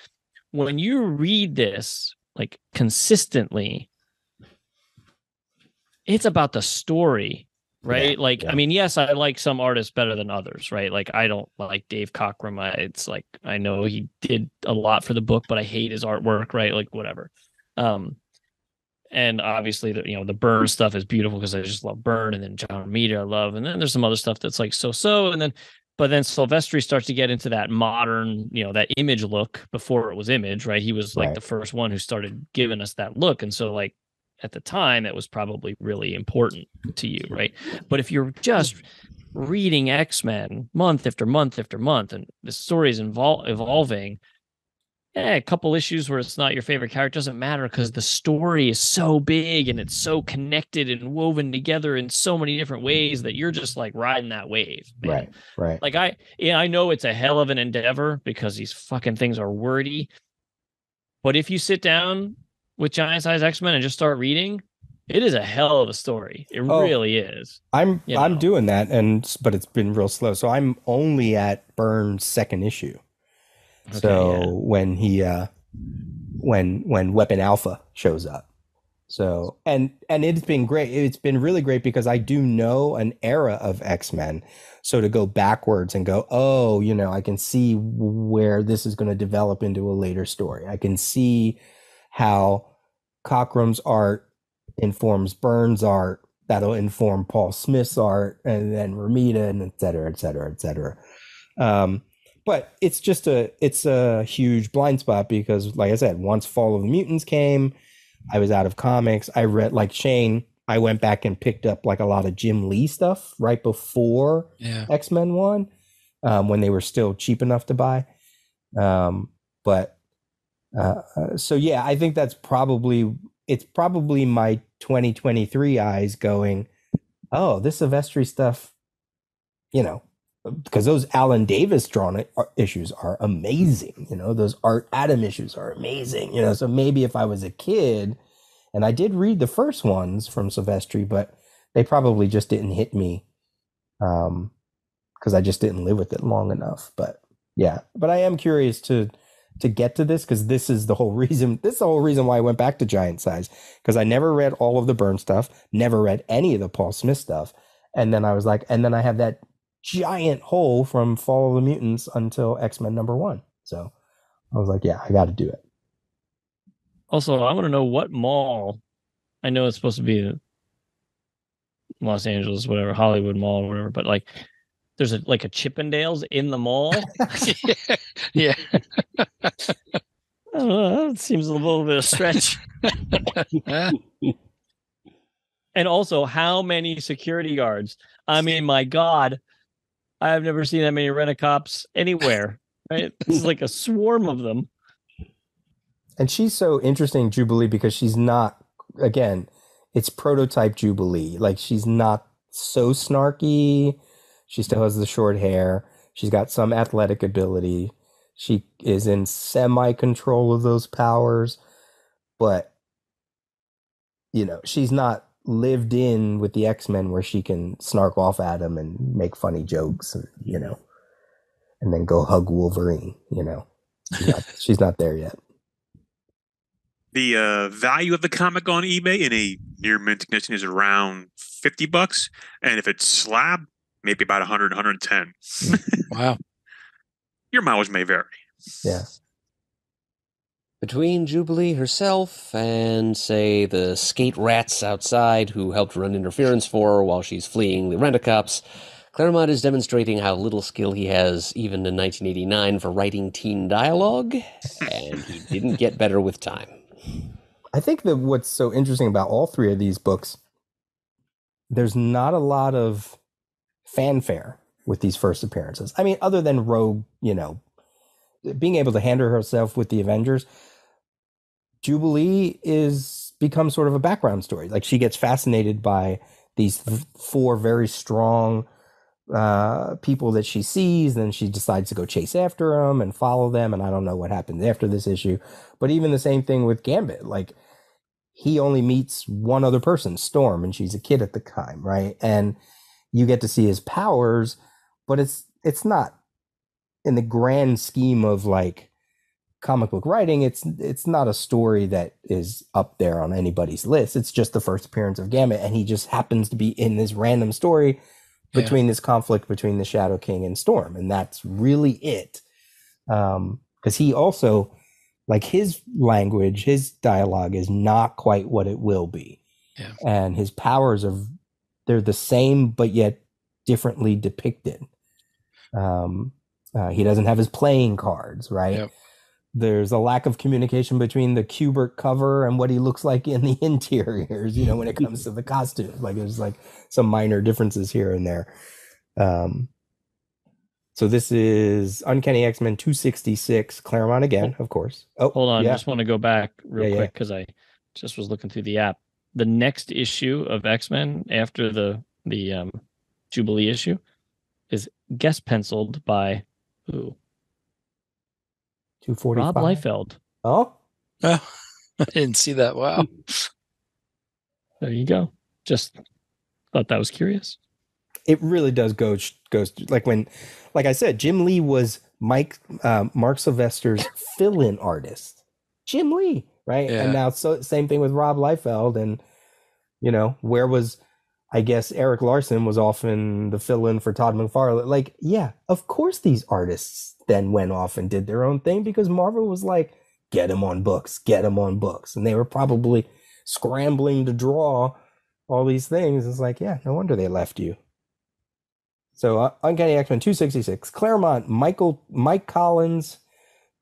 When you read this like consistently, it's about the story, right? I mean, yes, I like some artists better than others, right? Like I don't like Dave Cockrum. It's like I know he did a lot for the book, but I hate his artwork, right? Like whatever. And obviously, the Byrne stuff is beautiful because I just love Byrne, and then John Romita I love, and then there's some other stuff that's like so, but then Silvestri starts to get into that modern, that Image look before it was Image, right? He was like the first one who started giving us that look, and so like at the time, it was probably really important to you, right? But if you're just reading X-Men month after month after month, and the story is evolving. A couple issues where it's not your favorite character doesn't matter because the story is so big and it's so connected and woven together in so many different ways that you're just like riding that wave, man. Right. Like I know it's a hell of an endeavor because these fucking things are wordy. But if you sit down with Giant Size X-Men and just start reading, it is a hell of a story. It really is. I'm doing that, but it's been real slow. So I'm only at Byrne's second issue. When he when Weapon Alpha shows up, and it's been great. It's been really great because I do know an era of X-Men. So to go backwards and go, I can see where this is going to develop into a later story. I can see how Cockrum's art informs Byrne's art. That'll inform Paul Smith's art, and then Romita, and et cetera, et cetera, et cetera. But it's a huge blind spot because, like I said, once Fall of the Mutants came, I was out of comics. I read, like Shane, I went back and picked up like a lot of Jim Lee stuff right before X-Men 1, when they were still cheap enough to buy. I think it's probably my 2023 eyes going, oh, this Silvestri stuff, because those Alan Davis drawn issues are amazing. Those Art Adam issues are amazing. So maybe if I was a kid, and I did read the first ones from Silvestri, but they probably just didn't hit me because I just didn't live with it long enough. But I am curious to get to this because this is the whole reason. This is the whole reason why I went back to Giant Size, because I never read all of the Byrne stuff, never read any of the Paul Smith stuff, and then I was like, and then I have that giant hole from Fall of the Mutants until X-Men #1. So I was like, I got to do it. Also, I want to know what mall. I know it's supposed to be Los Angeles, whatever, Hollywood Mall, or whatever, but like there's a Chippendales in the mall. Yeah. I don't know, that seems a little bit of a stretch. And also, how many security guards? I mean, my God, I've never seen that many rent-a-cops anywhere. Right? It's like a swarm of them. And she's so interesting, Jubilee, because she's not, again, it's prototype Jubilee. Like, she's not so snarky. She still has the short hair. She's got some athletic ability. She is in semi-control of those powers. But, she's not lived in with the X-Men where she can snark off at him and make funny jokes, and then go hug Wolverine. She's not there yet. The value of the comic on eBay in a near mint condition is around $50, and if it's slab, maybe about 100, 110. Wow. Your mileage may vary. Yeah. Between Jubilee herself and, say, the skate rats outside who helped run interference for her while she's fleeing the rent-a-cops, Claremont is demonstrating how little skill he has even in 1989 for writing teen dialogue, and he didn't get better with time. I think that what's so interesting about all three of these books, there's not a lot of fanfare with these first appearances. I mean, other than Rogue, being able to handle herself with the Avengers, Jubilee becomes sort of a background story. Like, she gets fascinated by these four very strong people that she sees, then she decides to go chase after them and follow them, and I don't know what happens after this issue. But even the same thing with Gambit, like, he only meets one other person, Storm, and she's a kid at the time, right? And you get to see his powers, but it's not, in the grand scheme of like comic book writing, it's not a story that is up there on anybody's list. It's just the first appearance of Gambit, and he just happens to be in this random story between this conflict between the Shadow King and Storm, and that's really it. Because he also, like, his language, his dialogue is not quite what it will be. Yeah. And his powers they're the same, but yet differently depicted. He doesn't have his playing cards, right? Yep. There's a lack of communication between the Kubert cover and what he looks like in the interiors, when it comes to the costumes. Like, there's like some minor differences here and there. So this is Uncanny X-Men 266, Claremont again, of course. Oh, hold on. Yeah. I just want to go back real quick because I just was looking through the app. The next issue of X-Men after the Jubilee issue is guest penciled by who? 245. Rob Liefeld. Oh, I didn't see that. Wow. There you go. Just thought that was curious. it really does goes like I said, Jim Lee was Marc Silvestri's fill-in artist. Jim Lee, right? Yeah. And now same thing with Rob Liefeld, and where was, I guess, Eric Larson was often the fill-in for Todd McFarlane. Like, yeah, of course these artists then went off and did their own thing because Marvel was like, get them on books. And they were probably scrambling to draw all these things. It's like, yeah, no wonder they left you. So Uncanny X-Men 266, Claremont, Mike Collins,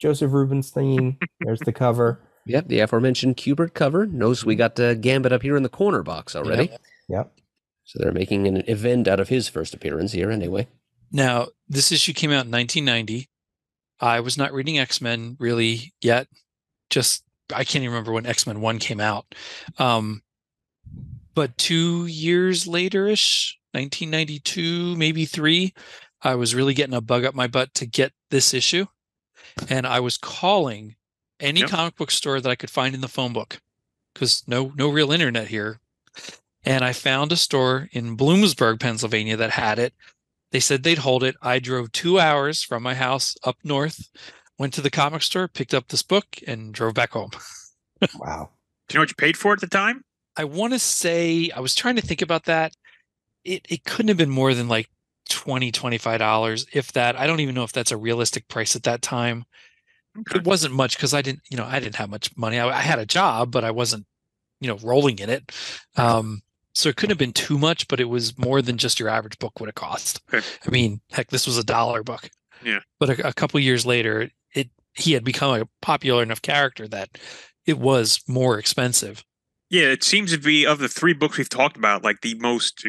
Joseph Rubinstein. There's the cover. Yep, the aforementioned Kubert cover. Notice we got Gambit up here in the corner box already. Yep. So they're making an event out of his first appearance here anyway. Now, this issue came out in 1990. I was not reading X-Men really yet. I can't even remember when X-Men 1 came out. But 2 years later-ish, 1992, maybe 3, I was really getting a bug up my butt to get this issue. And I was calling any comic book store that I could find in the phone book because no real internet here. And I found a store in Bloomsburg, Pennsylvania that had it. They said they'd hold it. I drove 2 hours from my house up north, went to the comic store, picked up this book, and drove back home. Wow. Do you know what you paid for it at the time? I want to say, I was trying to think about that. It couldn't have been more than like $20, $25, if that. I don't even know if that's a realistic price at that time. Okay. It wasn't much because I didn't have much money. I had a job, but I wasn't, rolling in it. So it couldn't have been too much, but it was more than just your average book would have cost. Okay. I mean, heck, this was $1 book. Yeah. But a couple years later, he had become a popular enough character that it was more expensive. Yeah, it seems to be, of the 3 books we've talked about, like the most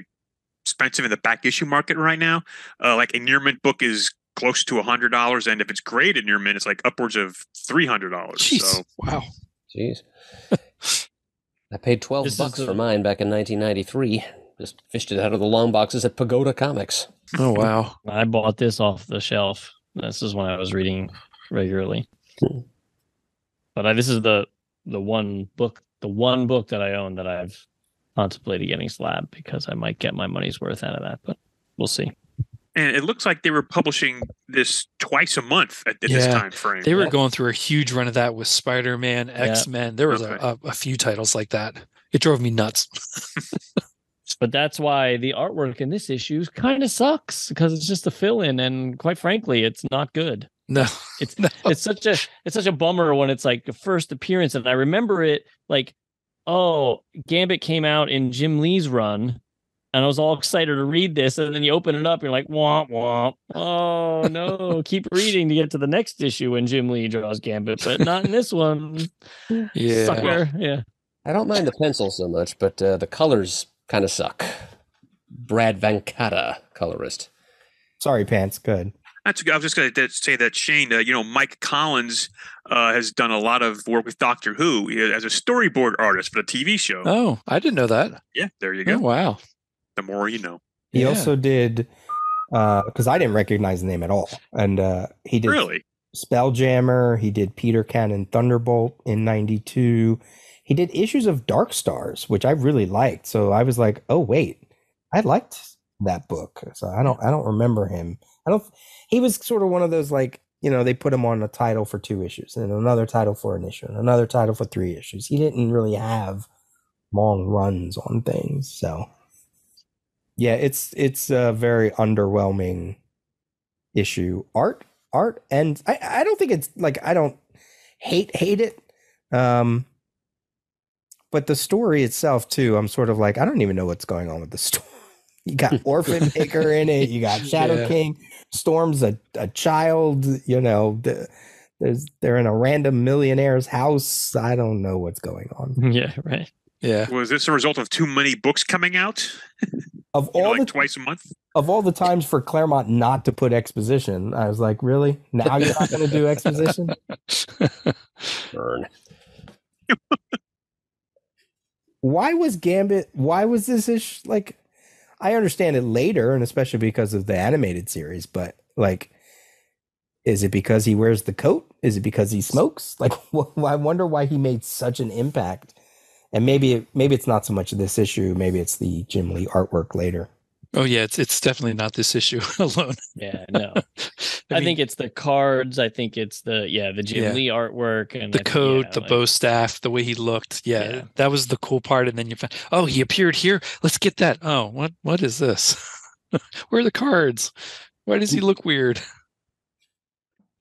expensive in the back issue market right now. Like a near mint book is close to $100, and if it's great at near mint, it's like upwards of $300. Jeez. So wow. Jeez. I paid $12 for mine back in 1993. Just fished it out of the long boxes at Pagoda Comics. Oh, wow. I bought this off the shelf. This is when I was reading regularly. But this is the one book that I own that I've contemplated getting Slab because I might get my money's worth out of that, but we'll see. And it looks like they were publishing this twice a month at this time frame. They were going through a huge run of that with Spider-Man, X-Men. There was a few titles like that. It drove me nuts. But that's why the artwork in this issue kind of sucks because it's just a fill-in, and quite frankly, it's not good. No, it's such a bummer when it's like the first appearance, and I remember it like, oh, Gambit came out in Jim Lee's run, and I was all excited to read this, and then you open it up, you're like, womp womp. Oh no, keep reading to get to the next issue when Jim Lee draws Gambit, but not in this one. Yeah, sucker. Yeah, I don't mind the pencil so much, but the colors kind of suck. Brad Vancata, colorist. Sorry, Pants. Good. That's good. I was just going to say that Shane, Mike Collins has done a lot of work with Doctor Who as a storyboard artist for the TV show. Oh, I didn't know that. Yeah, there you go. Oh, wow. The more you know. He also did, because I didn't recognize the name at all, and he did Spelljammer. He did Peter Cannon Thunderbolt in '92. He did issues of Dark Stars, which I really liked. So I was like, oh wait, I liked that book. So I don't remember him. He was sort of one of those, like, they put him on a title for 2 issues and another title for an issue and another title for 3 issues. He didn't really have long runs on things. So yeah, it's a very underwhelming issue. Art, and I don't think it's like, I don't hate it. But the story itself too, I'm sort of like, I don't even know what's going on with the story. You got Orphan Maker in it. You got Shadow King. Storm's a child. They're in a random millionaire's house. I don't know what's going on. Yeah, right. Yeah. Was this a result of too many books coming out? Of all twice a month? Of all the times for Claremont not to put exposition, I was like, really? Now you're not going to do exposition? Burn. Why was Gambit? Why was this issue like? I understand it later, and especially because of the animated series, but like, is it because he wears the coat? Is it because he smokes? Like, I wonder why he made such an impact. And maybe it's not so much this issue. Maybe it's the Jim Lee artwork later. Oh yeah, it's definitely not this issue alone. Yeah, no. I think it's the cards. I think it's the Jim Lee artwork and the coat, the bow staff, the way he looked. Yeah, that was the cool part. And then you found, oh, he appeared here. Let's get that. Oh, what is this? Where are the cards? Why does he look weird? I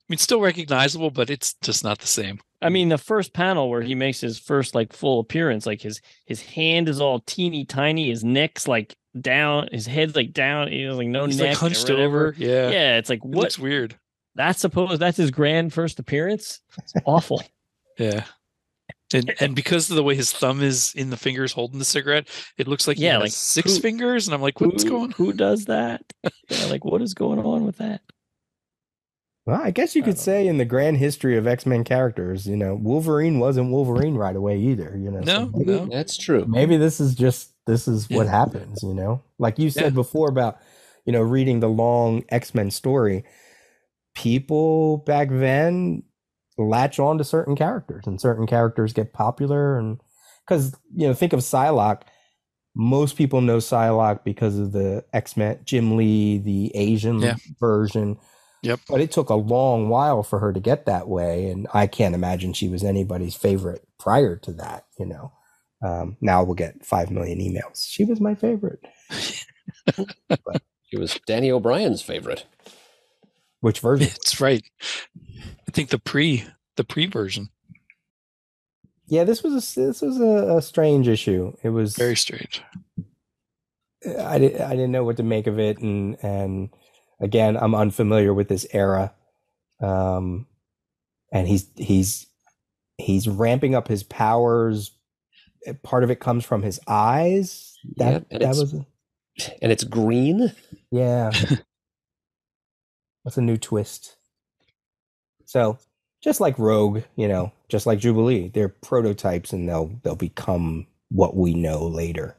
mean, still recognizable, but it's just not the same. I mean, the first panel where he makes his first like full appearance, like his hand is all teeny tiny, his neck's like down, his head's like down, he has like no He's neck, like hunched over. Yeah. It's like, what? It's weird. That's his grand first appearance. It's awful. Yeah. And because of the way his thumb is in the fingers holding the cigarette, it looks like he has like 6 fingers, and I'm like, what's going on? Who does that? Like, what is going on with that? Well, I guess you could say in the grand history of X-Men characters, Wolverine wasn't Wolverine right away either. No, that's true. Maybe this is what happens. Like you said before about, reading the long X-Men story. People back then latch on to certain characters, and certain characters get popular, and because think of Psylocke. Most people know Psylocke because of the X-Men, Jim Lee, the Asian version. Yep. But it took a long while for her to get that way, and I can't imagine she was anybody's favorite prior to that. Now we'll get 5 million emails. She was my favorite. But she was Danny O'Brien's favorite. Which version? That's right. I think the pre version. Yeah, this was a strange issue. It was very strange. I didn't know what to make of it, and again, I'm unfamiliar with this era, and he's ramping up his powers. Part of it comes from his eyes. And it's green. Yeah, that's a new twist. So, just like Rogue, just like Jubilee, they're prototypes, and they'll become what we know later.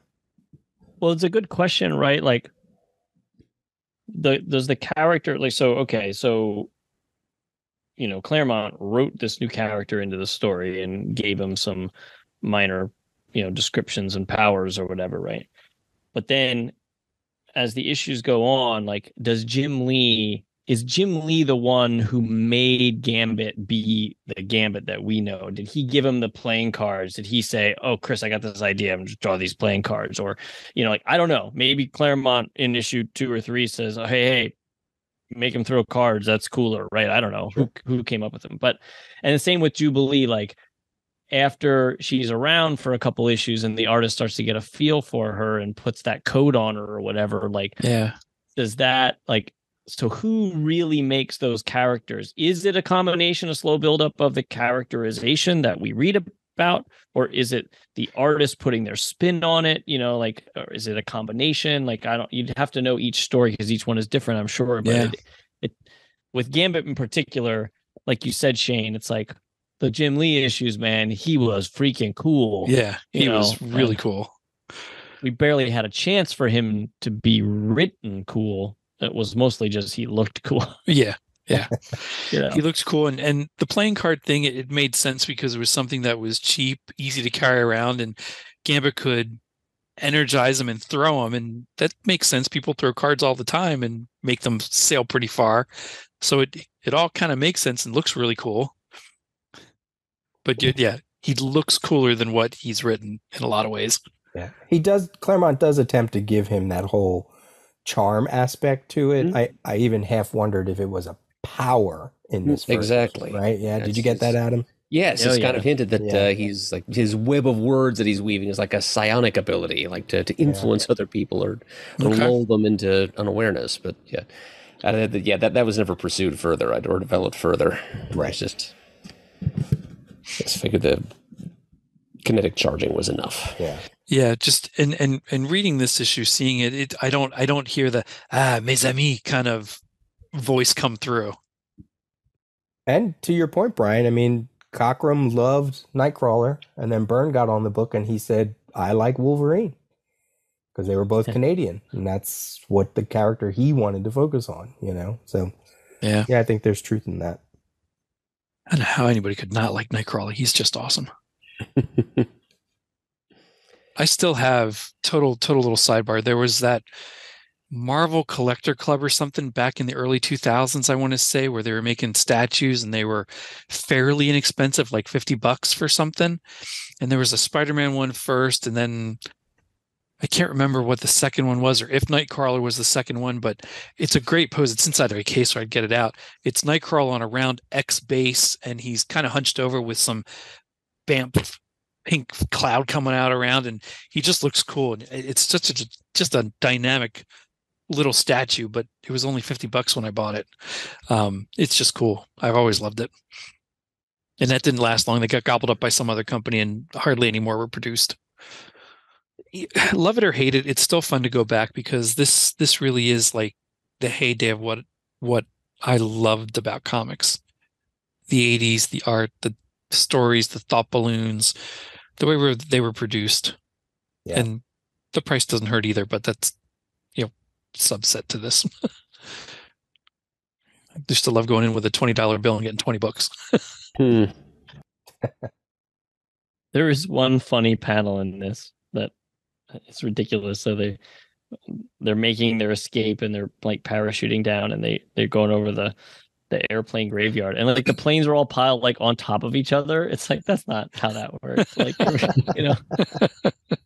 Well, it's a good question, right? Like, does the character Claremont wrote this new character into the story and gave him some minor descriptions and powers or whatever, right? But then as the issues go on, like, is Jim Lee the one who made Gambit be the Gambit that we know? Did he give him the playing cards? Did he say, "Oh, Chris, I got this idea. I'm just draw these playing cards"? Or, I don't know. Maybe Claremont in issue 2 or 3 says, "Oh, hey, make him throw cards. That's cooler," right? I don't know who came up with them, and the same with Jubilee. Like, after she's around for a couple issues and the artist starts to get a feel for her and puts that coat on her or whatever, like, does that, like, so who really makes those characters? Is it a combination, a slow buildup of the characterization that we read about, or is it the artist putting their spin on it? Or is it a combination? Like, you'd have to know each story because each one is different, I'm sure. But it with Gambit in particular, like you said, Shane, it's like, the Jim Lee issues, man, he was freaking cool. Yeah, he was really cool. We barely had a chance for him to be written cool. It was mostly just he looked cool. Yeah. He looked cool. And the playing card thing, it made sense because it was something that was cheap, easy to carry around, and Gambit could energize them and throw them. And that makes sense. People throw cards all the time and make them sail pretty far. So it all kind of makes sense and looks really cool. But he looks cooler than what he's written in a lot of ways. Yeah, Claremont does attempt to give him that whole charm aspect to it. Mm-hmm. I even half wondered if it was a power in this first exactly issue, right? Yeah, did you get that, Adam? Yes, it's kind of hinted that he's like, his web of words that he's weaving is like a psionic ability, like to influence other people or lull them into unawareness. But that was never pursued further or developed further. Right. It's just figured the kinetic charging was enough. Yeah, just and reading this issue, seeing it, I don't hear the mes amis kind of voice come through. And to your point, Brian, I mean, Cockrum loved Nightcrawler, and then Byrne got on the book and he said, "I like Wolverine," because they were both Canadian, and that's what the character he wanted to focus on. So I think there's truth in that. I don't know how anybody could not like Nightcrawler. He's just awesome. I still have total little sidebar. There was that Marvel Collector Club or something back in the early 2000s, I want to say, where they were making statues and they were fairly inexpensive, like $50 for something. And there was a Spider-Man one first, and then I can't remember what the second one was, or if Nightcrawler was the second one, but it's a great pose. It's inside of a case, so I'd get it out. It's Nightcrawler on a round X base, and he's kind of hunched over with some pink cloud coming out around, and he just looks cool. And it's just a dynamic little statue, but it was only $50 when I bought it. It's just cool. I've always loved it. And that didn't last long. They got gobbled up by some other company, and hardly any more were produced. Love it or hate it, it's still fun to go back because this really is like the heyday of what I loved about comics. The 80s, the art, the stories, the thought balloons, the way they were produced. Yeah. And the price doesn't hurt either, but that's subset to this. I just still love going in with a $20 bill and getting 20 books. There is one funny panel in this that it's ridiculous. So they're making their escape and they're like parachuting down and they're going over the airplane graveyard, and like the planes are all piled like on top of each other. It's like, that's not how that works. Like,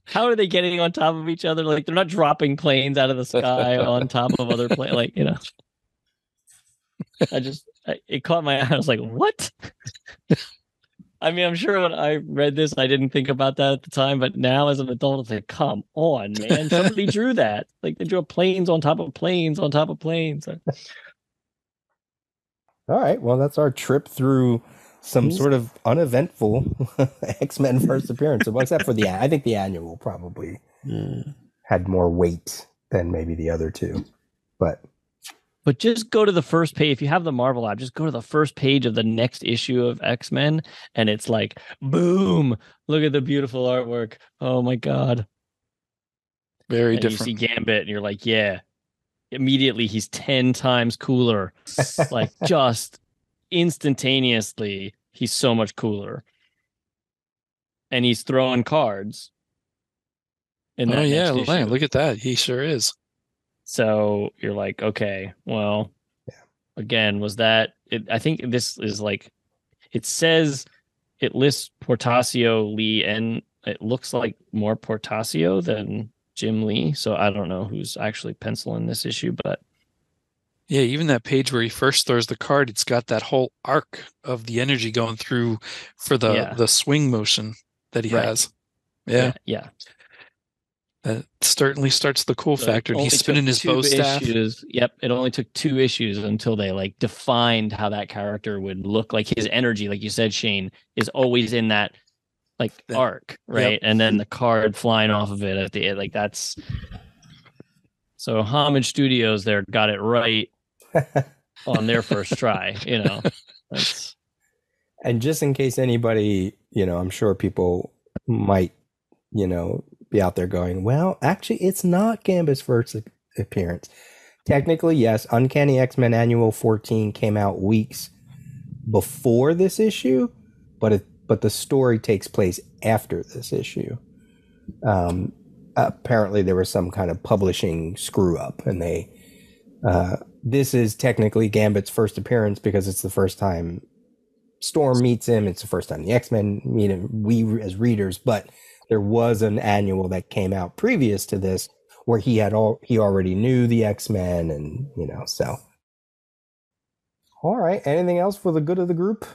how are they getting on top of each other? Like, they're not dropping planes out of the sky on top of other planes. Like, it caught my eye. I was like, what? I mean, I'm sure when I read this, I didn't think about that at the time, but now as an adult, it's like, come on, man. Somebody drew that. Like, they drew planes on top of planes on top of planes. All right. Well, that's our trip through some sort of uneventful X-Men first appearance. Except for I think the annual probably had more weight than maybe the other two. But just go to the first page. If you have the Marvel app, just go to the first page of the next issue of X-Men, and it's like, boom, look at the beautiful artwork. Oh, my God. Very and different. You see Gambit, and you're like, yeah. Immediately, he's 10 times cooler. Like, just instantaneously, he's so much cooler. And he's throwing cards. in Oh that yeah, next Lang, issue. look at that. He sure is. So you're like, okay, well, again, was that? I think this is like, it says it lists Portasio, Lee, and it looks like more Portasio than Jim Lee. So I don't know who's actually penciling this issue, but Yeah, even that page where he first throws the card, it's got that whole arc of the energy going through for the swing motion that he has. yeah. That certainly starts the cool So factor. it only He's spinning took his bow two staff. issues. Yep, it only took 2 issues until they like defined how that character would look. Like his energy, like you said, Shane, is always in that like arc, right? Yep. And then the card flying off of it at the end, like that's so Homage Studios there got it right on their first try, you know. That's And just in case anybody, I'm sure people might, be out there going, well, actually, it's not Gambit's first appearance. Technically, yes, Uncanny X-Men Annual 14 came out weeks before this issue, but the story takes place after this issue. Apparently, there was some kind of publishing screw up, and this is technically Gambit's first appearance because it's the first time Storm meets him. It's the first time the X-Men meet him, we as readers, but there was an annual that came out previous to this where he already knew the X-Men, and so. All right, anything else for the good of the group?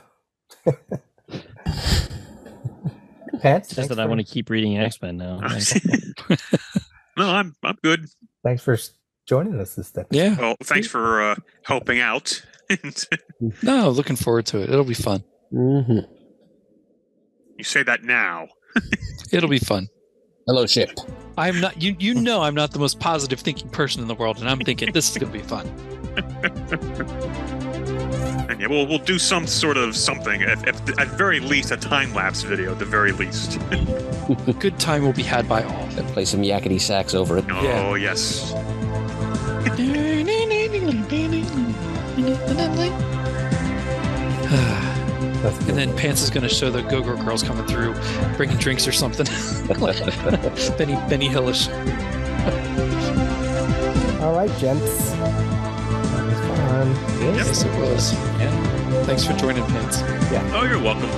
Pants, just that I want to keep reading X-Men now. No, I'm good. Thanks for joining us this episode. Yeah. Well, thanks for helping out. No, looking forward to it. It'll be fun. Mm-hmm. You say that now. It'll be fun. Hello, Ship. I'm not. You know I'm not the most positive thinking person in the world, and I'm thinking this is gonna be fun. And yeah, we'll do some sort of something. If at very least a time lapse video. At the very least. A good time will be had by all. Play some yakety sax over it. Oh yes. And then Pants is going to show the Go-Go Girls coming through, bringing drinks or something. Like Benny Hillish. All right, gents. That was fun. Yes, it was. Yeah. Thanks for joining, Pants. Oh, you're welcome.